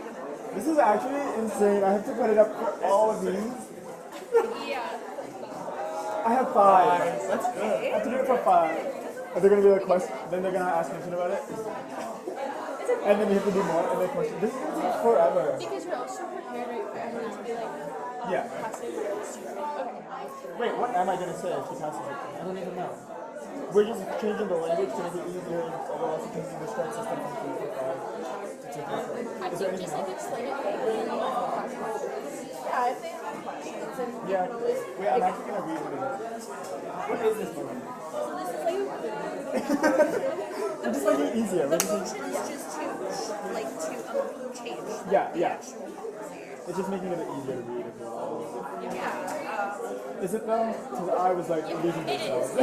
This is actually insane. I have to put it up for all of these. Yeah. I have 5. That's good. I have to do it for 5. Are there going to be a question? Then they're going to ask questions about it? And then you have to do more and then question. This is going to take forever. Because you're also prepared right, for everyone to be like, Yeah. passive or stupid. Okay. Wait, what am I going to say if she passes it? I don't even know. We're just changing the language to make it easier and also changing the strike system from 3 to 5 to 2 to 4. I Is there think anything just like else? explain it vaguely. Yeah, if they have questions, then you Yeah. can always. Wait, I'm actually going to read what it is. What is this movie? So this is like. We're just making it easier. The We're just motion is just to change. yeah. It's just making it easier to read as well. Yeah. Is it though? Because I was like losing It great cells. is.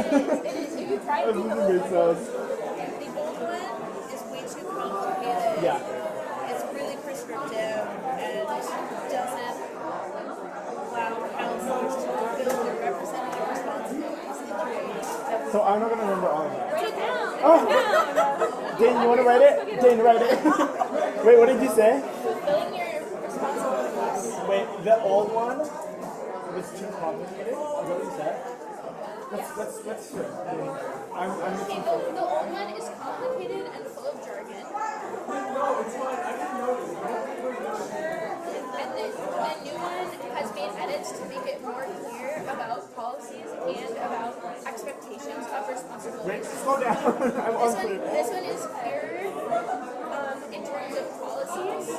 If you try I to was do the losing great cells. old one is way too complicated. Yeah. It's really prescriptive and doesn't allow counselors to fulfill their representative responsibilities in a way that So I'm not going to remember all of that. Write it down. Oh. Jane, you want to write it? Jane, write it. Wait, what did you say? Fulfilling your responsibilities. Wait, the old one was too complicated? Is that what you said? Let's hear it. I'm Okay, the old one is complicated and full of jargon. No, it's fine. I didn't notice. And the new one has made edits to make it more clear about policies and about expectations of responsibilities. Wait, slow down. I'm unclear. This one is clearer in terms of policies.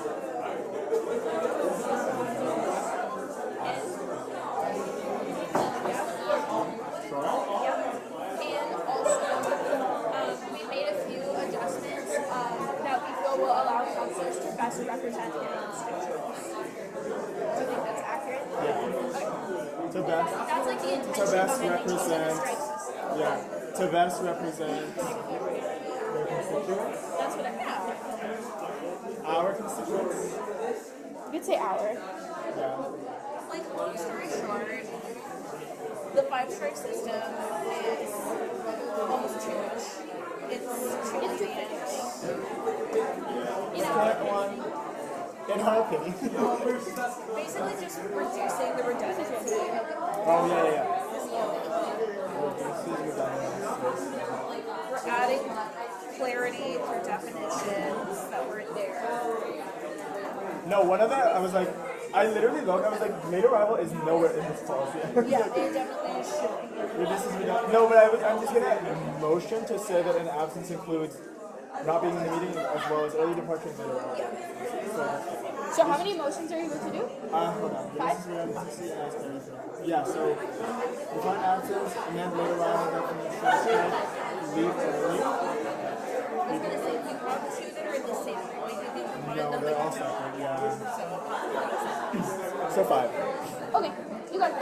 And also, we made a few adjustments that we feel will allow counselors to best represent their constituents. Do you think that's accurate? Yeah. So That's like to best represent, yeah, to best represent their constituents. That's what I have. Our constituents. You could say our. Yeah. Like, long story short, the five-strike system is almost too much. It's too anything. You know, in her opinion. Basically just reducing the redundancy. Oh, yeah. We're adding clarity through definitions that weren't there. No, one of them, I was like, I literally looked, I was like, late arrival is nowhere in this policy. Yeah, it definitely should be. No, but I'm just gonna motion to say that an absence includes not being in the meeting as well as early departure and late arrival. So how many motions are you going to do? Hold on. Five? This is where I'm see and ask everything. Yeah, so define absence and then late arrival definition, leave early. I was going to say, you have two that are in the same point. You think one of No, them they're all separate, yeah. So 5. Okay, you got it.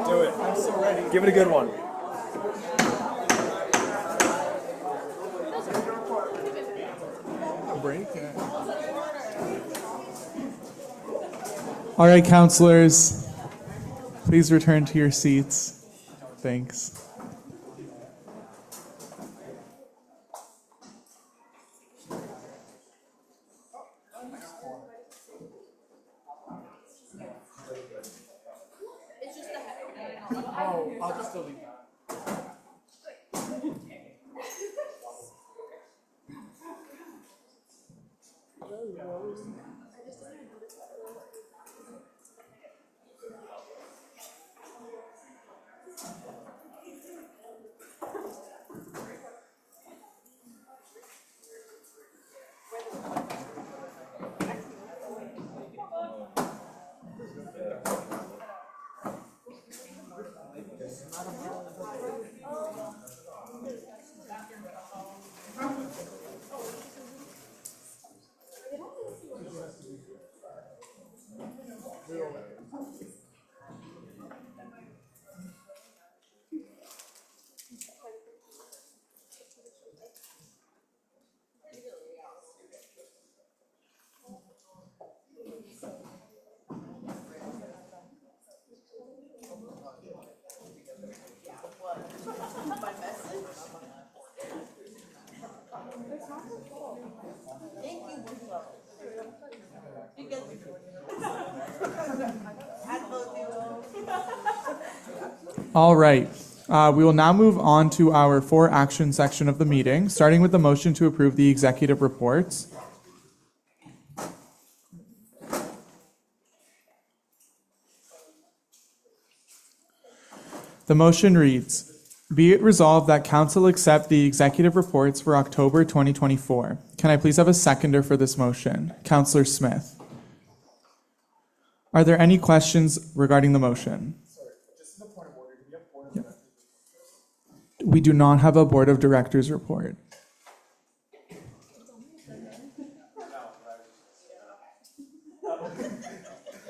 Do it. I'm so ready. Give it a good one. Break it. All right, counselors, please return to your seats. Thanks. I'll just delete that. All right. We will now move on to our for action section of the meeting, starting with the motion to approve the executive reports. The motion reads, be it resolved that council accept the executive reports for October 2024. Can I please have a seconder for this motion? Councillor Smith. Are there any questions regarding the motion? We do not have a board of directors report.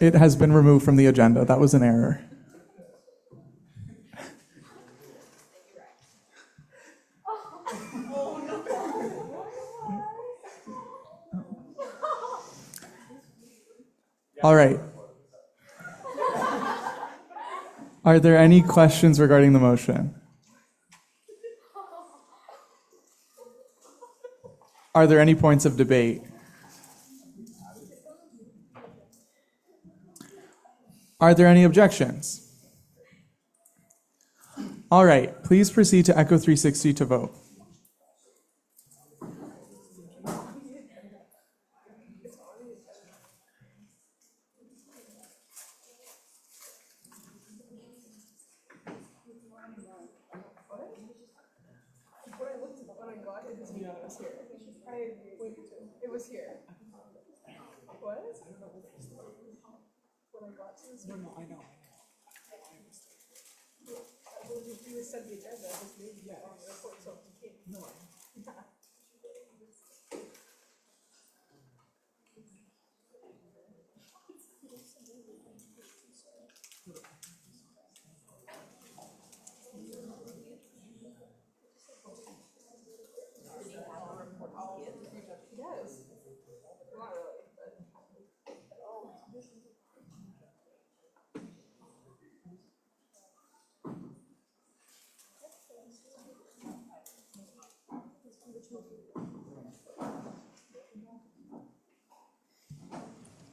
It has been removed from the agenda. That was an error. All right. Are there any questions regarding the motion? Are there any points of debate? Are there any objections? All right, please proceed to Echo 360 to vote. It was here. What? When I got to this. No, I know. You said the agenda, just maybe on the report, so you can't. No. Yes. Not really, but.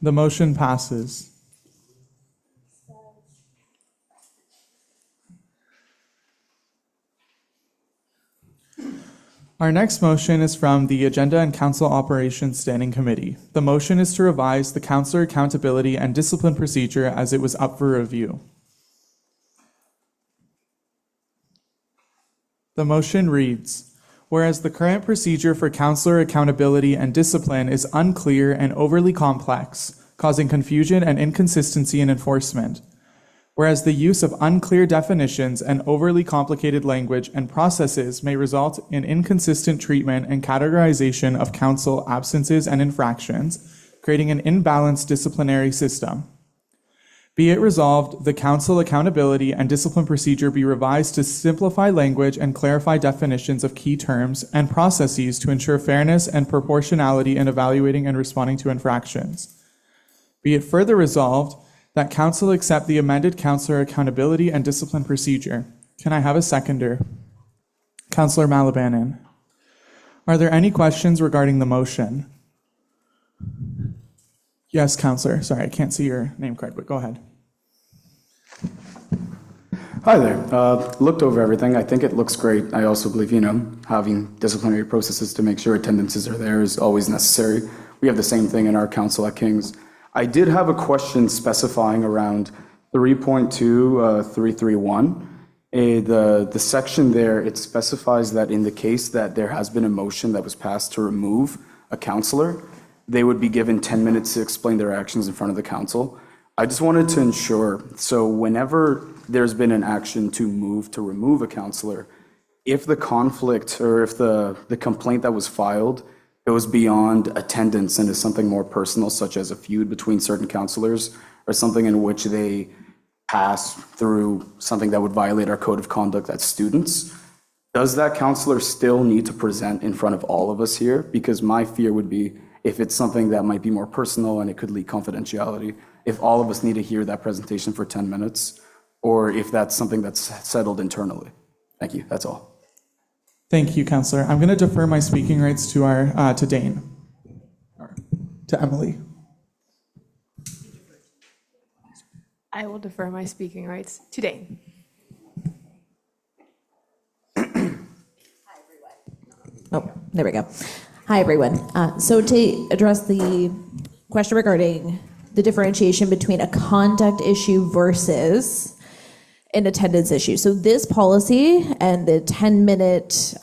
The motion passes. Our next motion is from the Agenda and Council Operations Standing Committee. The motion is to revise the Councillor Accountability and Discipline Procedure as it was up for review. The motion reads, whereas the current procedure for councillor accountability and discipline is unclear and overly complex, causing confusion and inconsistency in enforcement. Whereas the use of unclear definitions and overly complicated language and processes may result in inconsistent treatment and categorization of council absences and infractions, creating an imbalanced disciplinary system. Be it resolved, the council accountability and discipline procedure be revised to simplify language and clarify definitions of key terms and processes to ensure fairness and proportionality in evaluating and responding to infractions. Be it further resolved that council accept the amended councillor accountability and discipline procedure. Can I have a seconder? Councillor Malabanan. Are there any questions regarding the motion? Yes, Councillor. Sorry, I can't see your name card, but go ahead. Hi there. Looked over everything. I think it looks great. I also believe, having disciplinary processes to make sure attendances are there is always necessary. We have the same thing in our council at King's. I did have a question specifying around 3.2.331. The section there, it specifies that in the case that there has been a motion that was passed to remove a councillor, they would be given 10 minutes to explain their actions in front of the council. I just wanted to ensure, so whenever there's been an action to move to remove a counselor, if the conflict or if the complaint that was filed goes beyond attendance and is something more personal, such as a feud between certain counselors or something in which they pass through something that would violate our code of conduct as students, does that counselor still need to present in front of all of us here? Because my fear would be if it's something that might be more personal and it could leak confidentiality, if all of us need to hear that presentation for 10 minutes, or if that's something that's settled internally. Thank you, that's all. Thank you, Counselor. I'm going to defer my speaking rights to Dane, or to Emily. I will defer my speaking rights to Dane. Oh, there we go. Hi, everyone. So to address the question regarding the differentiation between a conduct issue versus an attendance issue. So this policy and the 10-minute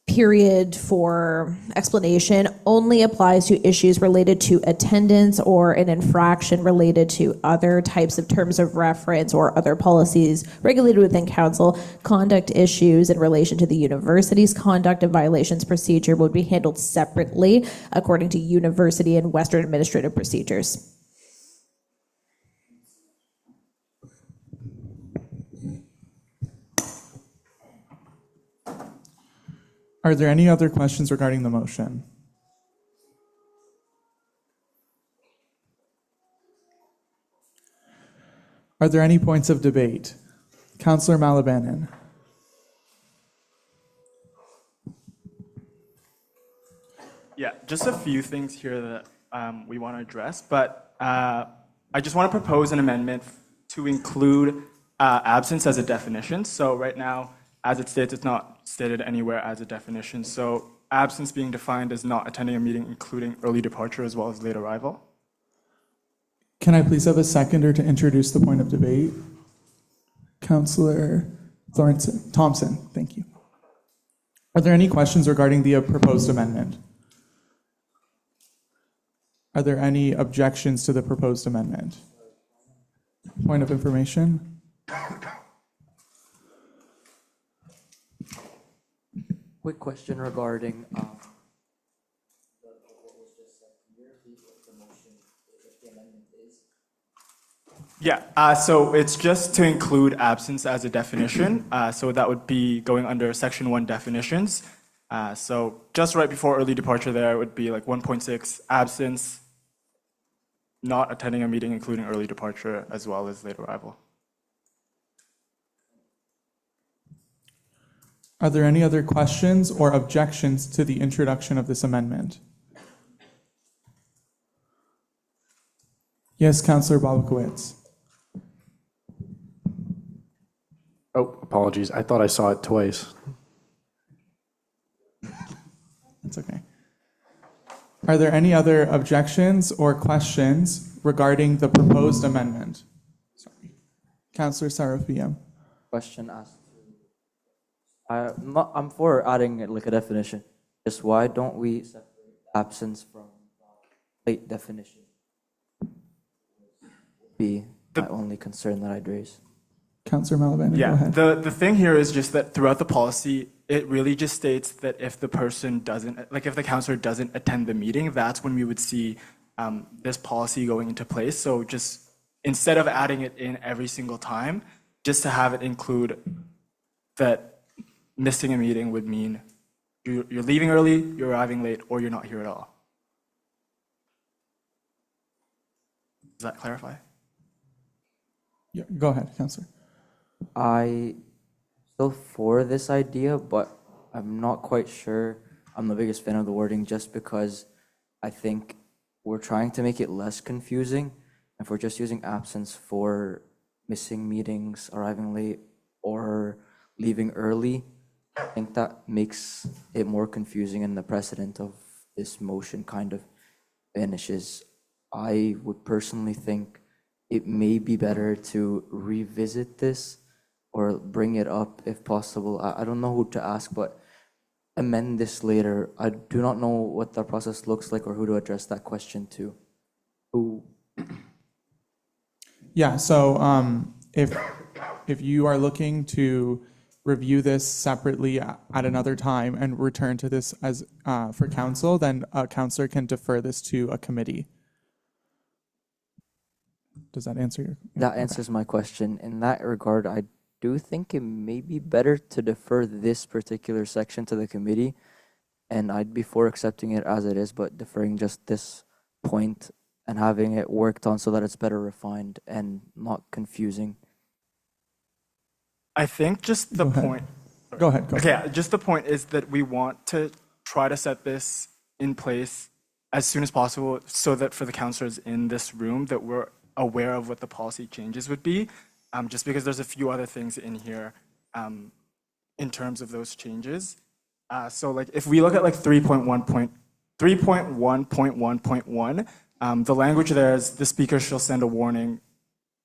period for explanation only applies to issues related to attendance or an infraction related to other types of terms of reference or other policies regulated within council. Conduct issues in relation to the university's conduct and violations procedure would be handled separately according to university and Western administrative procedures. Are there any other questions regarding the motion? Are there any points of debate? Councillor Malabanan. Yeah, just a few things here that we want to address, but I just want to propose an amendment to include absence as a definition. So right now, as it states, it's not stated anywhere as a definition. So absence being defined as not attending a meeting, including early departure as well as late arrival. Can I please have a seconder to introduce the point of debate? Councillor Thompson, thank you. Are there any questions regarding the proposed amendment? Are there any objections to the proposed amendment? Point of information? Quick question regarding Yeah, so it's just to include absence as a definition. So that would be going under section 1 definitions. So just right before early departure there would be like 1.6 absence, not attending a meeting including early departure as well as late arrival. Are there any other questions or objections to the introduction of this amendment? Yes, Councillor Babakowicz. Oh, apologies. I thought I saw it twice. That's okay. Are there any other objections or questions regarding the proposed amendment? Sorry. Councillor Sarafia. question asked. I'm for adding like a definition. Just why don't we separate absence from late definition? Be my only concern that I'd raise. Councillor Malaban, Yeah, go ahead. the thing here is just that throughout the policy, it really just states that if the person doesn't, like if the counselor doesn't attend the meeting, that's when we would see this policy going into place. So just instead of adding it in every single time, just to have it include that missing a meeting would mean you're leaving early, you're arriving late, or you're not here at all. Does that clarify? Yeah, go ahead, Councillor. I still for this idea, but I'm not quite sure I'm the biggest fan of the wording just because I think we're trying to make it less confusing. If we're just using absence for missing meetings, arriving late, or leaving early, I think that makes it more confusing and the precedent of this motion kind of vanishes. I would personally think it may be better to revisit this or bring it up if possible. I don't know who to ask, but amend this later. I do not know what the process looks like or who to address that question to. Who Yeah, so if you are looking to review this separately at another time and return to this as for council, then a councillor can defer this to a committee. Does that answer your? That okay. answers my question. In that regard, I do think it may be better to defer this particular section to the committee, and I'd be for accepting it as it is, but deferring just this point and having it worked on so that it's better refined and not confusing. I think just the point. Go ahead. Go Okay, ahead. just the point is that we want to try to set this in place as soon as possible so that for the councillors in this room that we're aware of what the policy changes would be, just because there's a few other things in here in terms of those changes. So like if we look at like 3.1.1.1, the language there is the speaker shall send a warning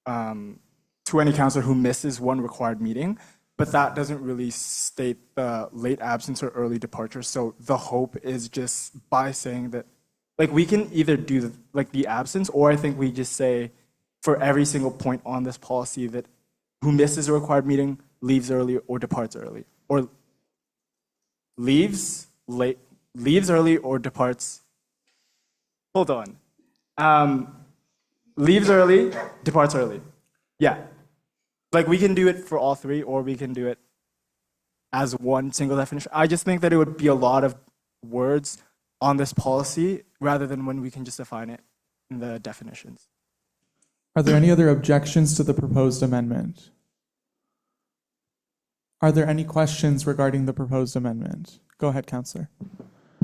to any councillor who misses one required meeting, but that doesn't really state the late absence or early departure. So the hope is just by saying that, like we can either do the absence, or I think we just say for every single point on this policy that who misses a required meeting, leaves early or departs early, or leaves early or departs. Hold on. Leaves early, departs early. Yeah. Like we can do it for all three, or we can do it as one single definition. I just think that it would be a lot of words on this policy rather than when we can just define it in the definitions. Are there any other objections to the proposed amendment? Are there any questions regarding the proposed amendment? Go ahead, Councillor.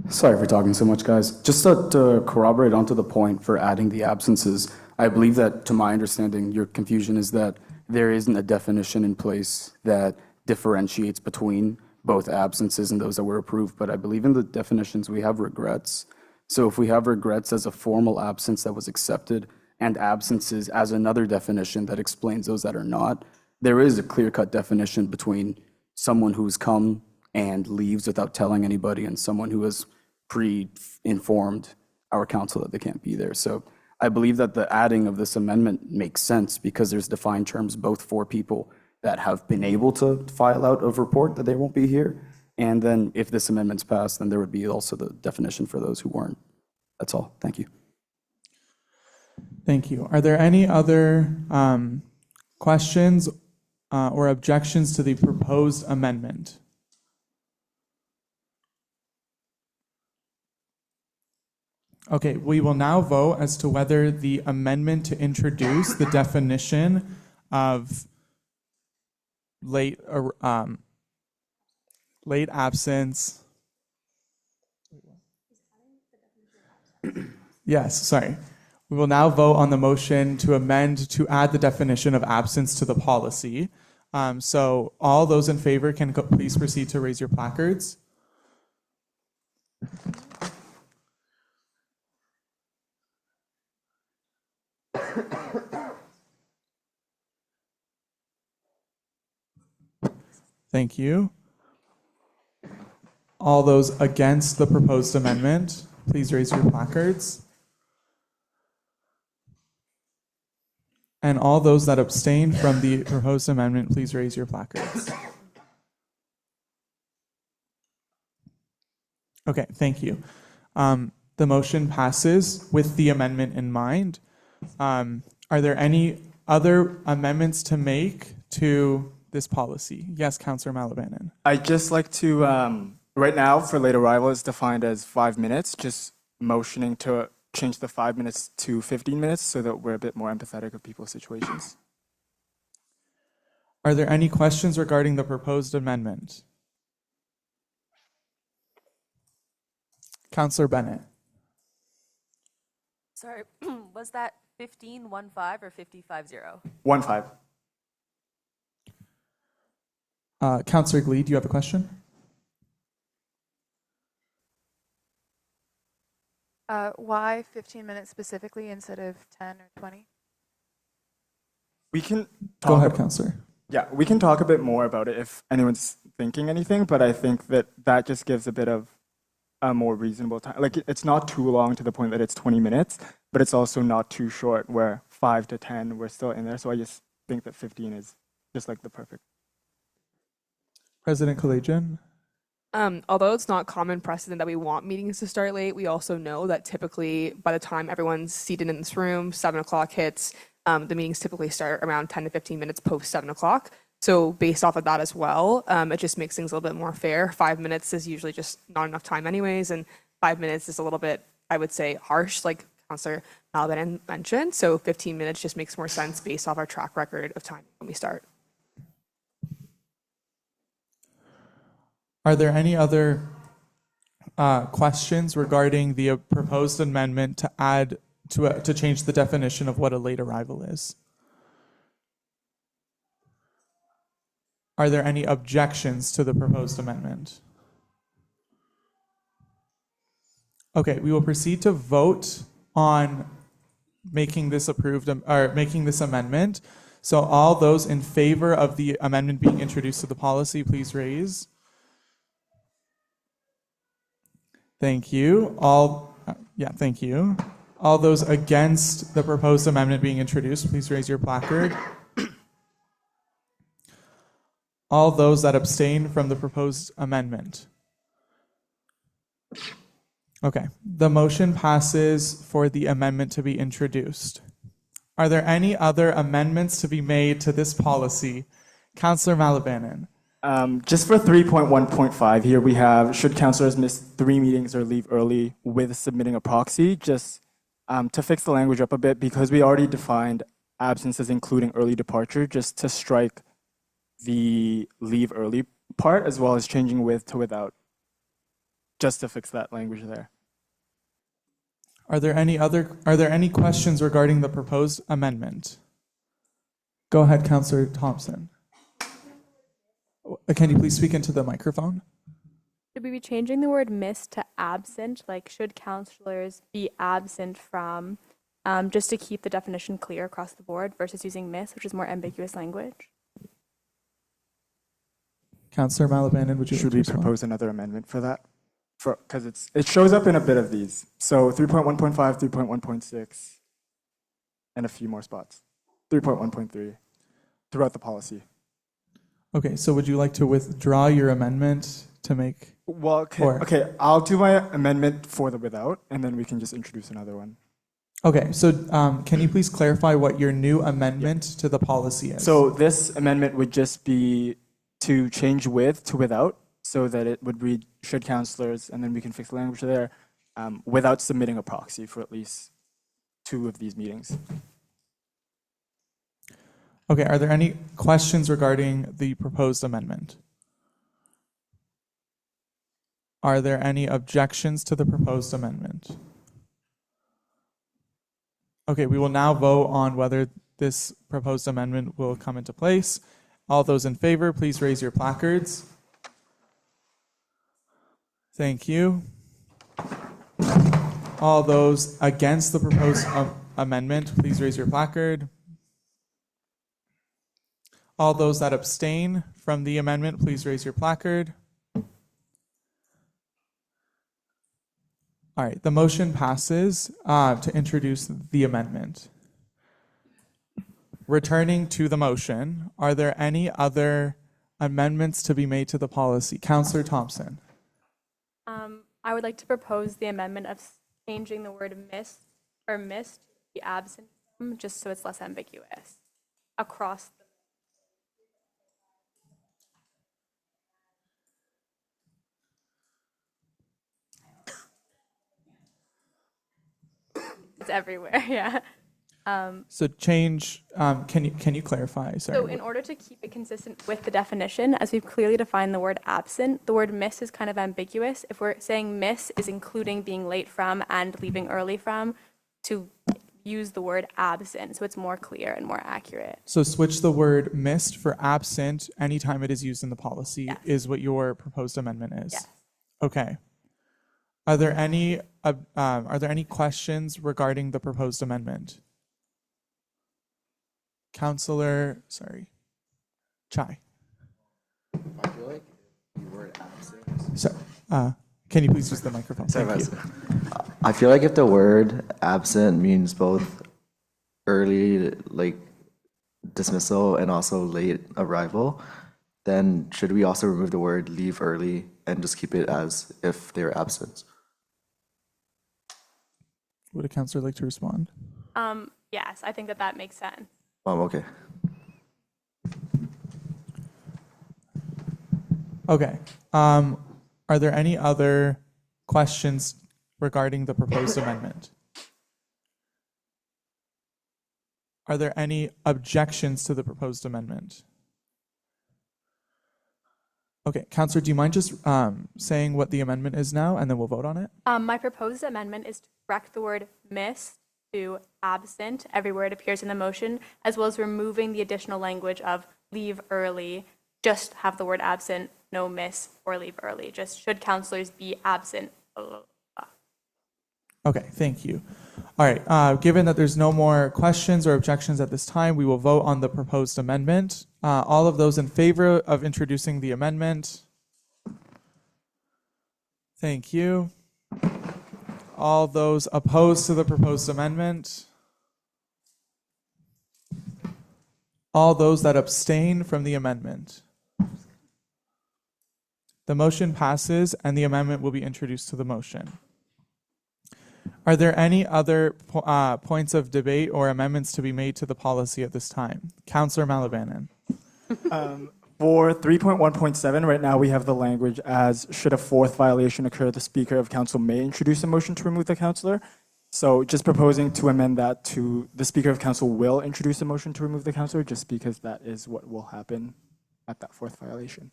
Sorry for talking so much, guys. Just to corroborate onto the point for adding the absences, I believe that, to my understanding, your confusion is that there isn't a definition in place that differentiates between both absences and those that were approved. But I believe in the definitions we have regrets. So if we have regrets as a formal absence that was accepted and absences as another definition that explains those that are not, there is a clear-cut definition between someone who's come and leaves without telling anybody and someone who has pre-informed our council that they can't be there. So I believe that the adding of this amendment makes sense because there's defined terms both for people that have been able to file out a report that they won't be here, and then if this amendment's passed, then there would be also the definition for those who weren't. That's all. Thank you. Thank you. Are there any other questions or objections to the proposed amendment? Okay, we will now vote as to whether the amendment to introduce the definition of late absence. Yes, sorry. We will now vote on the motion to amend to add the definition of absence to the policy. So all those in favor can please proceed to raise your placards. Thank you. All those against the proposed amendment, please raise your placards. And all those that abstain from the proposed amendment, please raise your placards. Okay, thank you. The motion passes with the amendment in mind. Are there any other amendments to make to this policy? Yes, Councillor Malabanan. I'd just like to, right now for late arrival is defined as 5 minutes, just motioning to change the 5 minutes to 15 minutes so that we're a bit more empathetic of people's situations. Are there any questions regarding the proposed amendment? Councillor Bennett. Sorry, was that 15-1-5 or 50-5-0? 1-5. Councillor Glee, do you have a question? Why 15 minutes specifically instead of 10 or 20? We can talk Go ahead, Councillor. Yeah, we can talk a bit more about it if anyone's thinking anything, but I think that just gives a bit of a more reasonable time. Like, it's not too long to the point that it's 20 minutes, but it's also not too short where 5 to 10 were still in there. So I just think that 15 is just like the perfect. President Kalajian? Although it's not common precedent that we want meetings to start late, we also know that typically by the time everyone's seated in this room, 7 o'clock hits, the meetings typically start around 10 to 15 minutes post 7 o'clock. So based off of that as well, it just makes things a little bit more fair. 5 minutes is usually just not enough time anyways, and 5 minutes is a little bit, I would say, harsh, like Councillor Malvin mentioned. So 15 minutes just makes more sense based off our track record of time when we start. Are there any other questions regarding the proposed amendment to add to change the definition of what a late arrival is? Are there any objections to the proposed amendment? Okay, we will proceed to vote on making this approved or making this amendment. So all those in favor of the amendment being introduced to the policy, please raise. Thank you. Thank you. All those against the proposed amendment being introduced, please raise your placard. All those that abstain from the proposed amendment. Okay, the motion passes for the amendment to be introduced. Are there any other amendments to be made to this policy? Councillor Malabanan. Just for 3.1.5 here, we have, should councillors miss 3 meetings or leave early with submitting a proxy, just to fix the language up a bit, because we already defined absences including early departure, just to strike the leave early part, as well as changing with to without, just to fix that language there. Are there any questions regarding the proposed amendment? Go ahead, Councillor Thompson. Can you please speak into the microphone? Should we be changing the word miss to absent? Like, should counselors be absent from, just to keep the definition clear across the board versus using miss, which is more ambiguous language? Councillor Malabanan, would you Should we propose another amendment for that? Because it shows up in a bit of these. So 3.1.5, 3.1.6, and a few more spots. 3.1.3 throughout the policy. Okay, so would you like to withdraw your amendment to make? Well, okay, I'll do my amendment for the without, and then we can just introduce another one. Okay, so can you please clarify what your new amendment to the policy is? So this amendment would just be to change with to without, so that it would read should counselors, and then we can fix the language there, without submitting a proxy for at least 2 of these meetings. Okay, are there any questions regarding the proposed amendment? Are there any objections to the proposed amendment? Okay, we will now vote on whether this proposed amendment will come into place. All those in favor, please raise your placards. Thank you. All those against the proposed amendment, please raise your placard. All those that abstain from the amendment, please raise your placard. All right, the motion passes to introduce the amendment. Returning to the motion, are there any other amendments to be made to the policy? Councillor Thompson. I would like to propose the amendment of changing the word miss or missed to be absent from, just so it's less ambiguous across the It's everywhere, yeah. So change, can you clarify? Sorry. So in order to keep it consistent with the definition, as we've clearly defined the word absent, the word miss is kind of ambiguous. If we're saying miss is including being late from and leaving early from, to use the word absent, so it's more clear and more accurate. So switch the word missed for absent anytime it is used in the policy, yes, is what your proposed amendment is? Yes. Okay. Are there any questions regarding the proposed amendment? Councillor, Chai. I feel like the word absent. So, can you please use the microphone? Thank you. I feel like if the word absent means both early, like dismissal and also late arrival, then should we also remove the word leave early and just keep it as if they're absent? Would a counselor like to respond? Yes, I think that that makes sense. Okay. Okay. Are there any other questions regarding the proposed amendment? Are there any objections to the proposed amendment? Okay, Counselor, do you mind just saying what the amendment is now, and then we'll vote on it? My proposed amendment is to correct the word miss to absent everywhere it appears in the motion, as well as removing the additional language of leave early. Just have the word absent, no miss or leave early. Just should counselors be absent. Okay, thank you. All right, given that there's no more questions or objections at this time, we will vote on the proposed amendment. All of those in favor of introducing the amendment? Thank you. All those opposed to the proposed amendment? All those that abstain from the amendment? The motion passes and the amendment will be introduced to the motion. Are there any other points of debate or amendments to be made to the policy at this time? Councillor Malabanan. For 3.1.7, right now we have the language as should a fourth violation occur, the Speaker of Council may introduce a motion to remove the councillor. So just proposing to amend that to the Speaker of Council will introduce a motion to remove the councillor, just because that is what will happen at that fourth violation.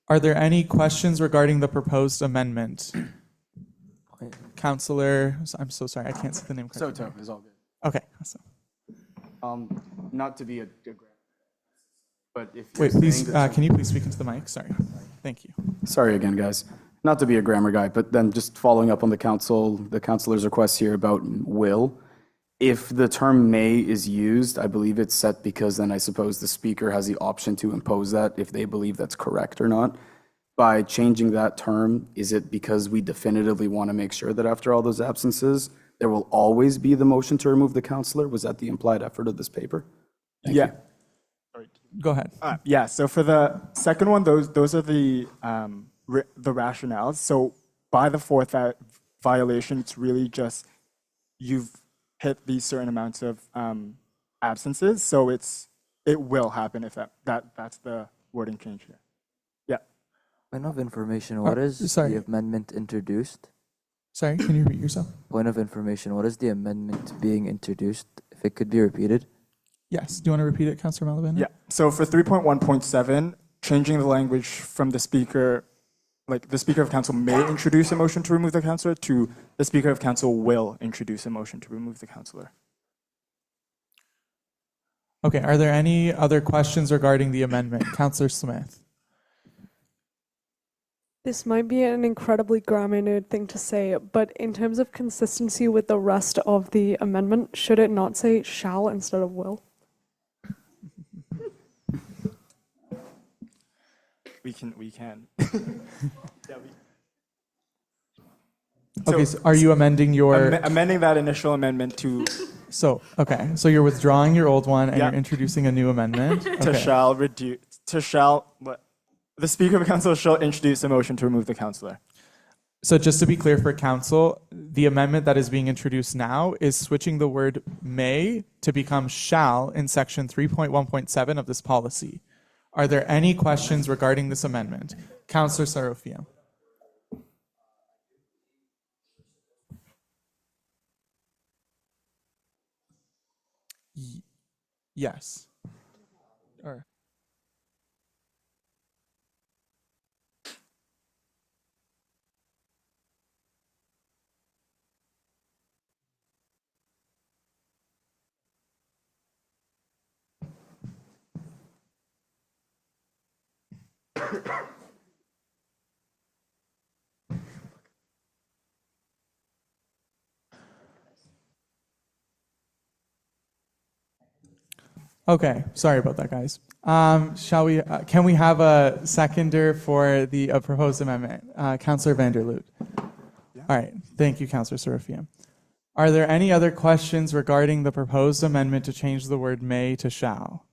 Are there any questions regarding the proposed amendment? Councillor, I'm so sorry, I can't see the name correctly. Soto is all good. Okay, awesome. Not to be a but if wait, please, can you please speak into the mic? Sorry. Thank you. Sorry again, guys. Not to be a grammar guy, but then just following up on the councilor's request here about will. If the term may is used, I believe it's set because then I suppose the speaker has the option to impose that if they believe that's correct or not. By changing that term, is it because we definitively want to make sure that after all those absences, there will always be the motion to remove the councillor? Was that the implied effort of this paper? Thank you. Go ahead. Yeah, so for the second one, those are the rationales. So by the fourth violation, it's really just you've hit these certain amounts of absences. So it will happen if that's the wording change here. Yeah. Point of information, what is the amendment introduced? Sorry, can you repeat yourself? Point of information, what is the amendment being introduced? If it could be repeated. Yes. Do you want to repeat it, Councillor Malabanan? Yeah. So for 3.1.7, changing the language from the speaker, like the Speaker of Council may introduce a motion to remove the councillor, to the Speaker of Council will introduce a motion to remove the councillor. Okay. Are there any other questions regarding the amendment? Councillor Smith. This might be an incredibly grammar nerd thing to say, but in terms of consistency with the rest of the amendment, should it not say shall instead of will? We can. Okay, so are you amending your... Amending that initial amendment to... So you're withdrawing your old one and you're introducing a new amendment? The Speaker of the Council shall introduce a motion to remove the councillor. So just to be clear for council, the amendment that is being introduced now is switching the word may to become shall in section 3.1.7 of this policy. Are there any questions regarding this amendment? Councillor Sarofia. Yes. Or okay, sorry about that, guys. Shall we? Can we have a seconder for the proposed amendment? Councillor Vanderloot. All right, thank you, Councillor Sarofia. Are there any other questions regarding the proposed amendment to change the word may to shall?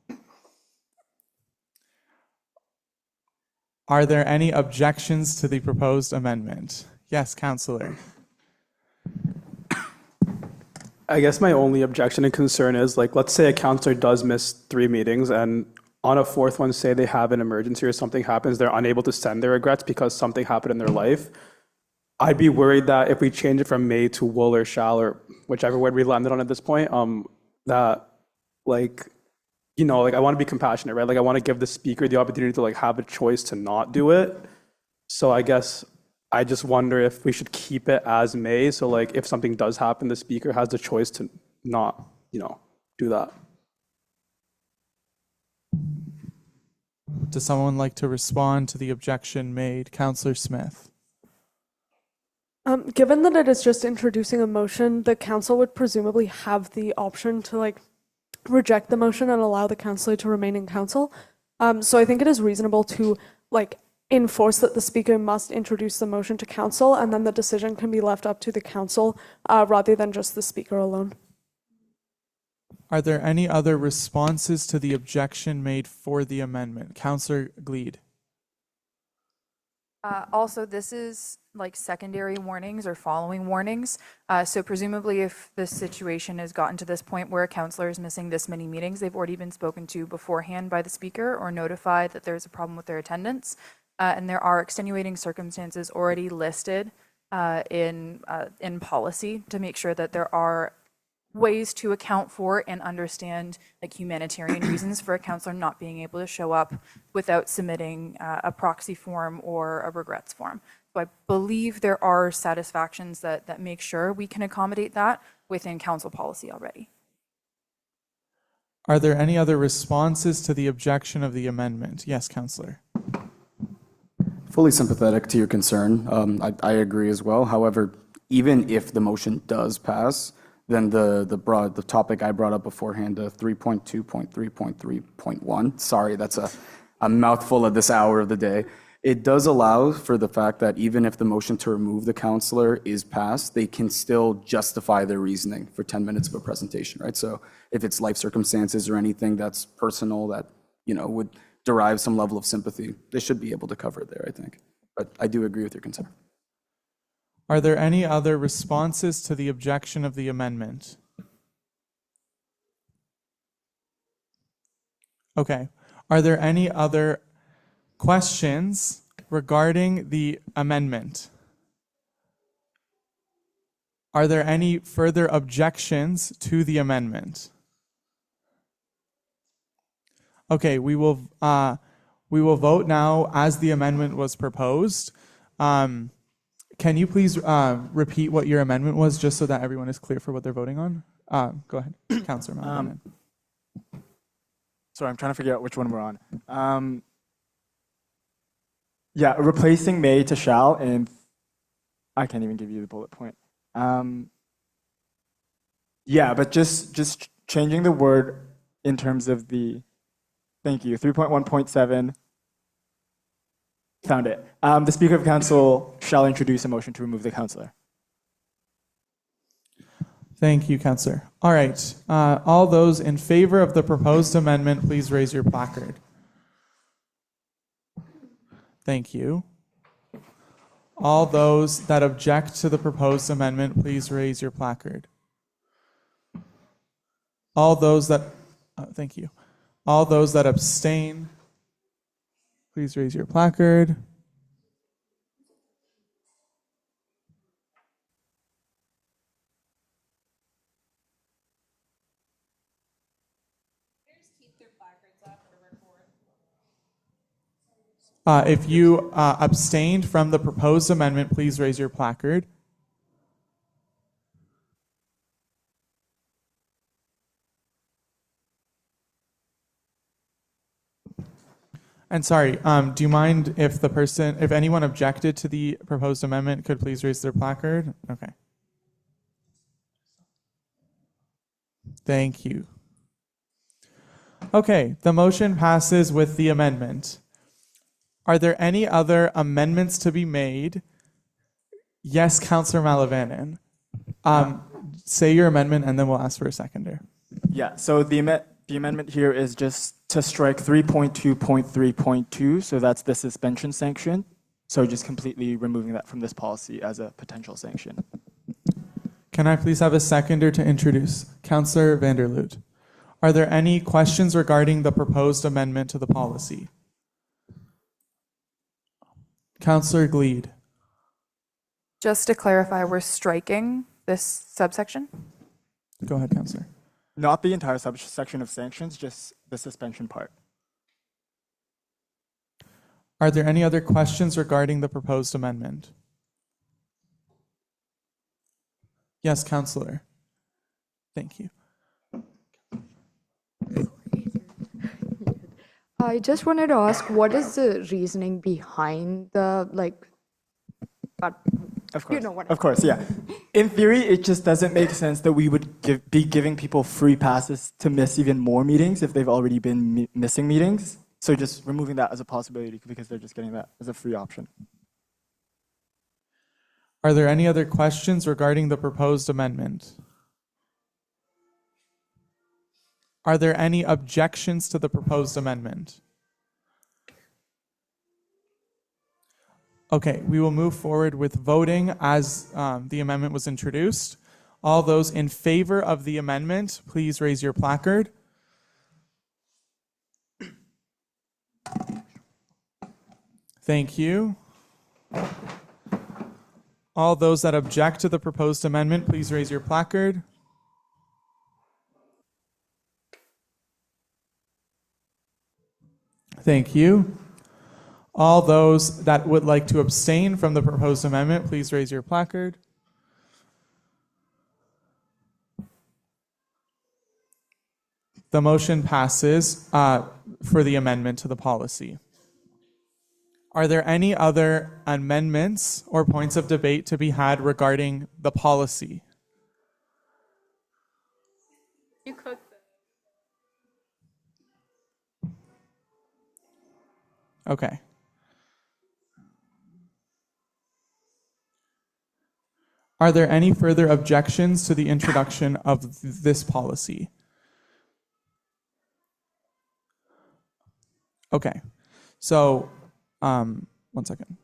Are there any objections to the proposed amendment? Yes, Counselor. I guess my only objection and concern is, like, let's say a counselor does miss 3 meetings and on a fourth one, say they have an emergency or something happens, they're unable to send their regrets because something happened in their life. I'd be worried that if we change it from may to will or shall, or whichever word we landed on at this point, that, like, you know, like, I want to be compassionate, right? Like, I want to give the speaker the opportunity to, like, have a choice to not do it. So I guess I just wonder if we should keep it as may. So, like, if something does happen, the speaker has the choice to not, you know, do that. Does someone like to respond to the objection made? Counselor Smith. Given that it is just introducing a motion, the council would presumably have the option to, like, reject the motion and allow the councillor to remain in council. So I think it is reasonable to, like, enforce that the speaker must introduce the motion to council, and then the decision can be left up to the council rather than just the speaker alone. Are there any other responses to the objection made for the amendment? Counselor Gleed. Also, this is like secondary warnings or following warnings. So presumably if the situation has gotten to this point where a counselor is missing this many meetings, they've already been spoken to beforehand by the speaker or notified that there's a problem with their attendance. And there are extenuating circumstances already listed in policy to make sure that there are ways to account for and understand, like, humanitarian reasons for a counselor not being able to show up without submitting a proxy form or a regrets form. So I believe there are satisfactions that make sure we can accommodate that within council policy already. Are there any other responses to the objection of the amendment? Yes, Counselor. Fully sympathetic to your concern. I agree as well. However, even if the motion does pass, then the topic I brought up beforehand, 3.2.3.3.1, sorry, that's a mouthful at this hour of the day. It does allow for the fact that even if the motion to remove the counselor is passed, they can still justify their reasoning for 10 minutes of a presentation, right? So if it's life circumstances or anything that's personal that, you know, would derive some level of sympathy, they should be able to cover it there, I think. But I do agree with your concern. Are there any other responses to the objection of the amendment? Okay. Are there any other questions regarding the amendment? Are there any further objections to the amendment? Okay, we will vote now as the amendment was proposed. Can you please repeat what your amendment was, just so that everyone is clear for what they're voting on? Go ahead, Councillor Malvin. Sorry, I'm trying to figure out which one we're on. Yeah, replacing may to shall, and I can't even give you the bullet point. Yeah, but just changing the word in terms of the, thank you, 3.1.7. Found it. The Speaker of Council shall introduce a motion to remove the councillor. Thank you, Councillor. All right. All those in favor of the proposed amendment, please raise your placard. Thank you. All those that object to the proposed amendment, please raise your placard. All those that, thank you. All those that abstain, please raise your placard. If you abstained from the proposed amendment, please raise your placard. And sorry, do you mind if if anyone objected to the proposed amendment, could please raise their placard? Okay. Thank you. Okay, the motion passes with the amendment. Are there any other amendments to be made? Yes, Councillor Malavanen. say your amendment and then we'll ask for a seconder. Yeah, so the amendment here is just to strike 3.2.3.2, so that's the suspension sanction. So just completely removing that from this policy as a potential sanction. Can I please have a seconder to introduce? Councillor Vanderloot. Are there any questions regarding the proposed amendment to the policy? Councillor Gleed. Just to clarify, we're striking this subsection? Go ahead, Councillor. Not the entire subsection of sanctions, just the suspension part. Are there any other questions regarding the proposed amendment? Yes, Councillor. Thank you. I just wanted to ask, what is the reasoning behind the, Of course, you know what of course, yeah. In theory, it just doesn't make sense that we would be giving people free passes to miss even more meetings if they've already been missing meetings. So just removing that as a possibility because they're just getting that as a free option. Are there any other questions regarding the proposed amendment? Are there any objections to the proposed amendment? Okay, we will move forward with voting as the amendment was introduced. All those in favor of the amendment, please raise your placard. Thank you. All those that object to the proposed amendment, please raise your placard. Thank you. All those that would like to abstain from the proposed amendment, please raise your placard. The motion passes for the amendment to the policy. Are there any other amendments or points of debate to be had regarding the policy? You cooked them. Okay. Are there any further objections to the introduction of this policy? Okay. So, one second.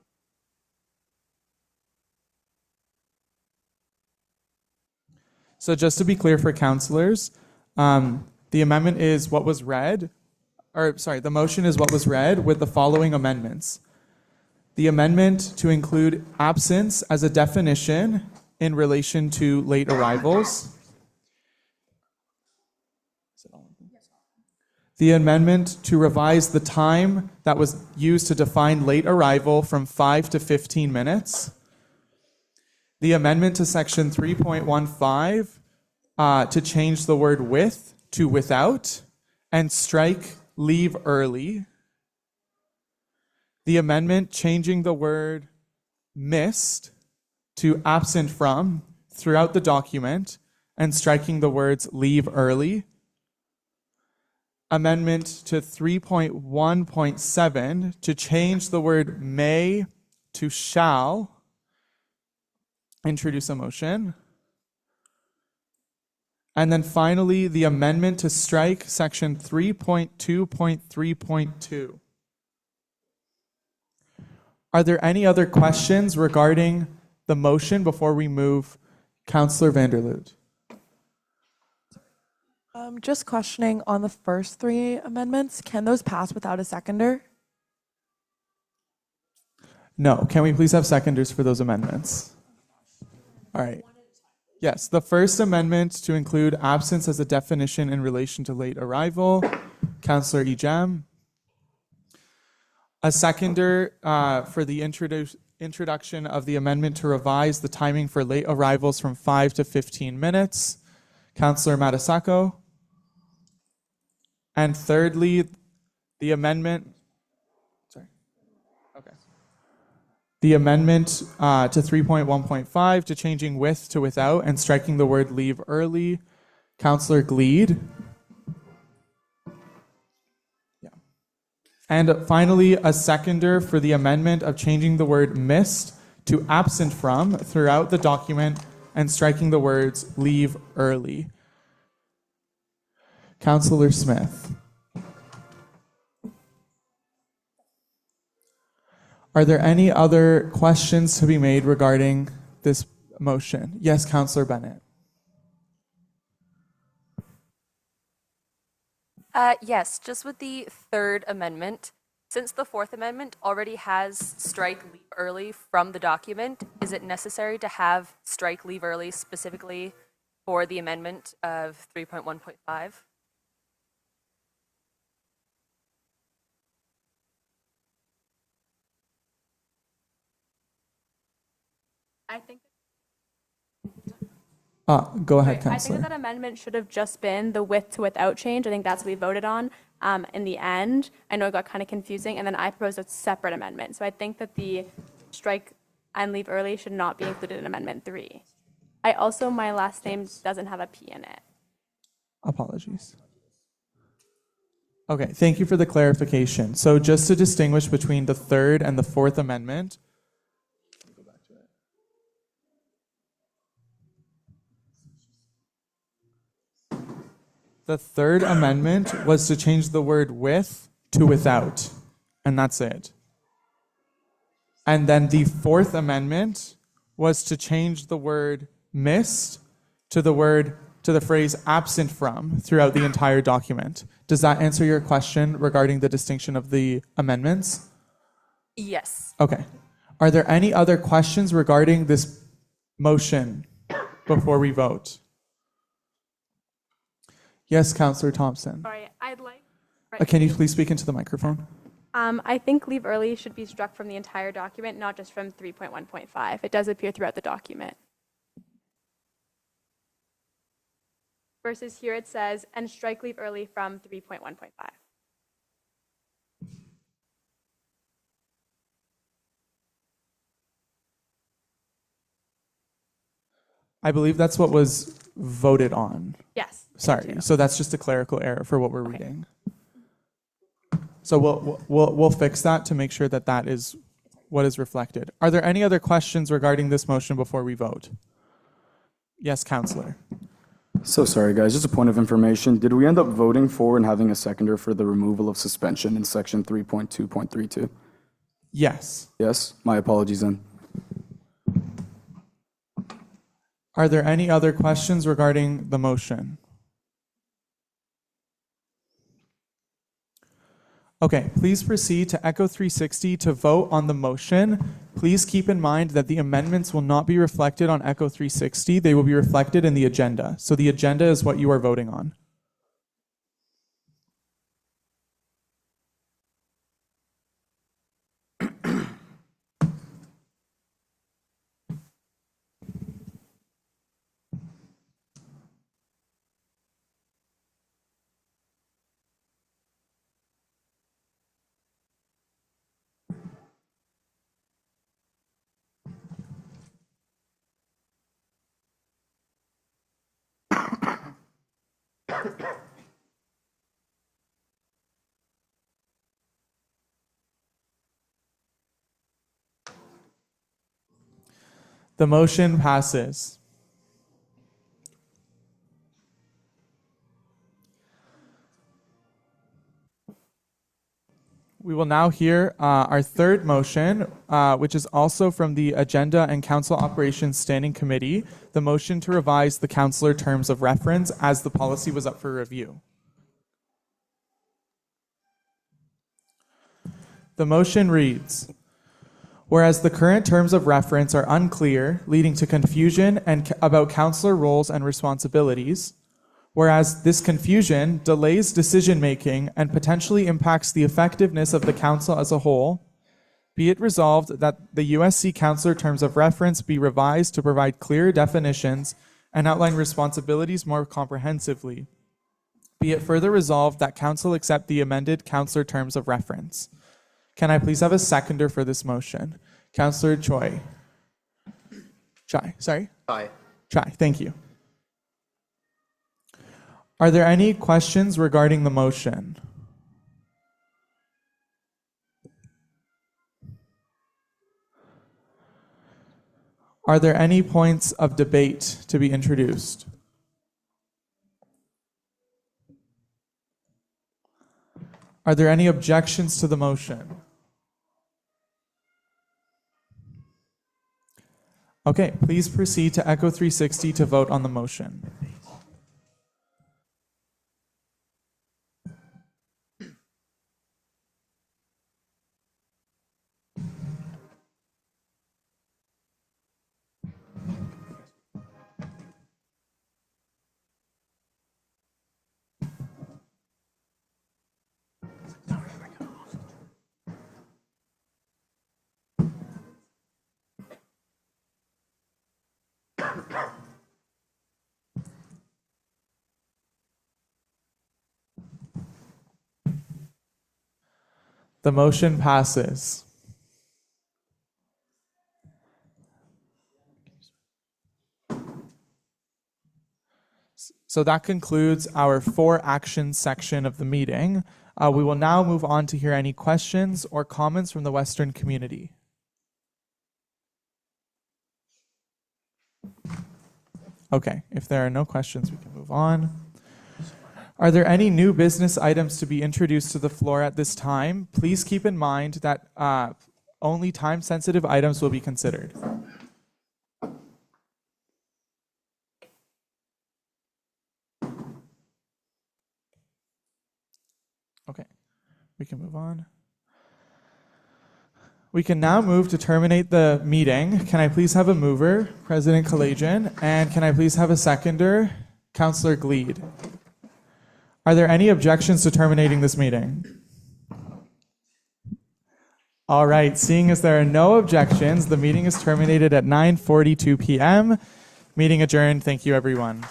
So just to be clear for councillors, the amendment is what was read, the motion is what was read with the following amendments. The amendment to include absence as a definition in relation to late arrivals. The amendment to revise the time that was used to define late arrival from 5 to 15 minutes. The amendment to section 3.15 to change the word with to without and strike leave early. The amendment changing the word missed to absent from throughout the document and striking the words leave early. Amendment to 3.1.7 to change the word may to shall. Introduce a motion. And then finally, the amendment to strike section 3.2.3.2. Are there any other questions regarding the motion before we move? Councillor Vanderloot. Just questioning on the first three amendments, can those pass without a seconder? No. Can we please have seconders for those amendments? All right. Yes, the first amendment to include absence as a definition in relation to late arrival, Councillor Ejam. A seconder for the introduction of the amendment to revise the timing for late arrivals from 5 to 15 minutes, Councillor Matasako. And thirdly, the amendment, the amendment to 3.1.5 to changing with to without and striking the word leave early, Councillor Gleed. Yeah. And finally, a seconder for the amendment of changing the word missed to absent from throughout the document, and striking the words leave early. Councillor Smith. Are there any other questions to be made regarding this motion? Yes, Councillor Bennett. Yes, just with the third amendment, since the fourth amendment already has strike leave early from the document, is it necessary to have strike leave early specifically for the amendment of 3.1.5? I think. Go ahead, I think Councillor. that amendment should have just been the with to without change. I think that's what we voted on in the end. I know it got kind of confusing, and then I proposed a separate amendment. So I think that the strike and leave early should not be included in Amendment 3. I also, my last name doesn't have a P in it. Apologies. Okay, thank you for the clarification. So just to distinguish between the third and the fourth amendment, the third amendment was to change the word with to without, and that's it. And then the fourth amendment was to change the word missed to the phrase absent from throughout the entire document. Does that answer your question regarding the distinction of the amendments? Yes. Okay. Are there any other questions regarding this motion before we vote? Yes, Councillor Thompson. Sorry, I'd like. Can you please speak into the microphone? I think leave early should be struck from the entire document, not just from 3.1.5. It does appear throughout the document. Versus here it says, and strike leave early from 3.1.5. I believe that's what was voted on. Yes. Sorry, so that's just a clerical error for what we're reading. So we'll fix that to make sure that that is what is reflected. Are there any other questions regarding this motion before we vote? Yes, Councillor. So sorry, guys, just a point of information. Did we end up voting for and having a seconder for the removal of suspension in section 3.2.32? Yes. Yes? My apologies then. Are there any other questions regarding the motion? Okay, please proceed to Echo 360 to vote on the motion. Please keep in mind that the amendments will not be reflected on Echo 360. They will be reflected in the agenda. So the agenda is what you are voting on. The motion passes. We will now hear our third motion, which is also from the Agenda and Council Operations Standing Committee, the motion to revise the councillor terms of reference as the policy was up for review. The motion reads, whereas the current terms of reference are unclear, leading to confusion about councillor roles and responsibilities, whereas this confusion delays decision-making and potentially impacts the effectiveness of the council as a whole, be it resolved that the USC councillor terms of reference be revised to provide clear definitions and outline responsibilities more comprehensively. Be it further resolved that council accept the amended councillor terms of reference. Can I please have a seconder for this motion? Councillor Choi. Chai, sorry? Chai. Chai, thank you. Are there any questions regarding the motion? Are there any points of debate to be introduced? Are there any objections to the motion? Okay, please proceed to Echo 360 to vote on the motion. The motion passes. So that concludes our 4 action section of the meeting. We will now move on to hear any questions or comments from the Western community. Okay, if there are no questions, we can move on. Are there any new business items to be introduced to the floor at this time? Please keep in mind that only time-sensitive items will be considered. Okay, we can move on. We can now move to terminate the meeting. Can I please have a mover, President Kalajian, and can I please have a seconder, Councillor Gleed? Are there any objections to terminating this meeting? All right, seeing as there are no objections, the meeting is terminated at 9:42 p.m. Meeting adjourned. Thank you, everyone.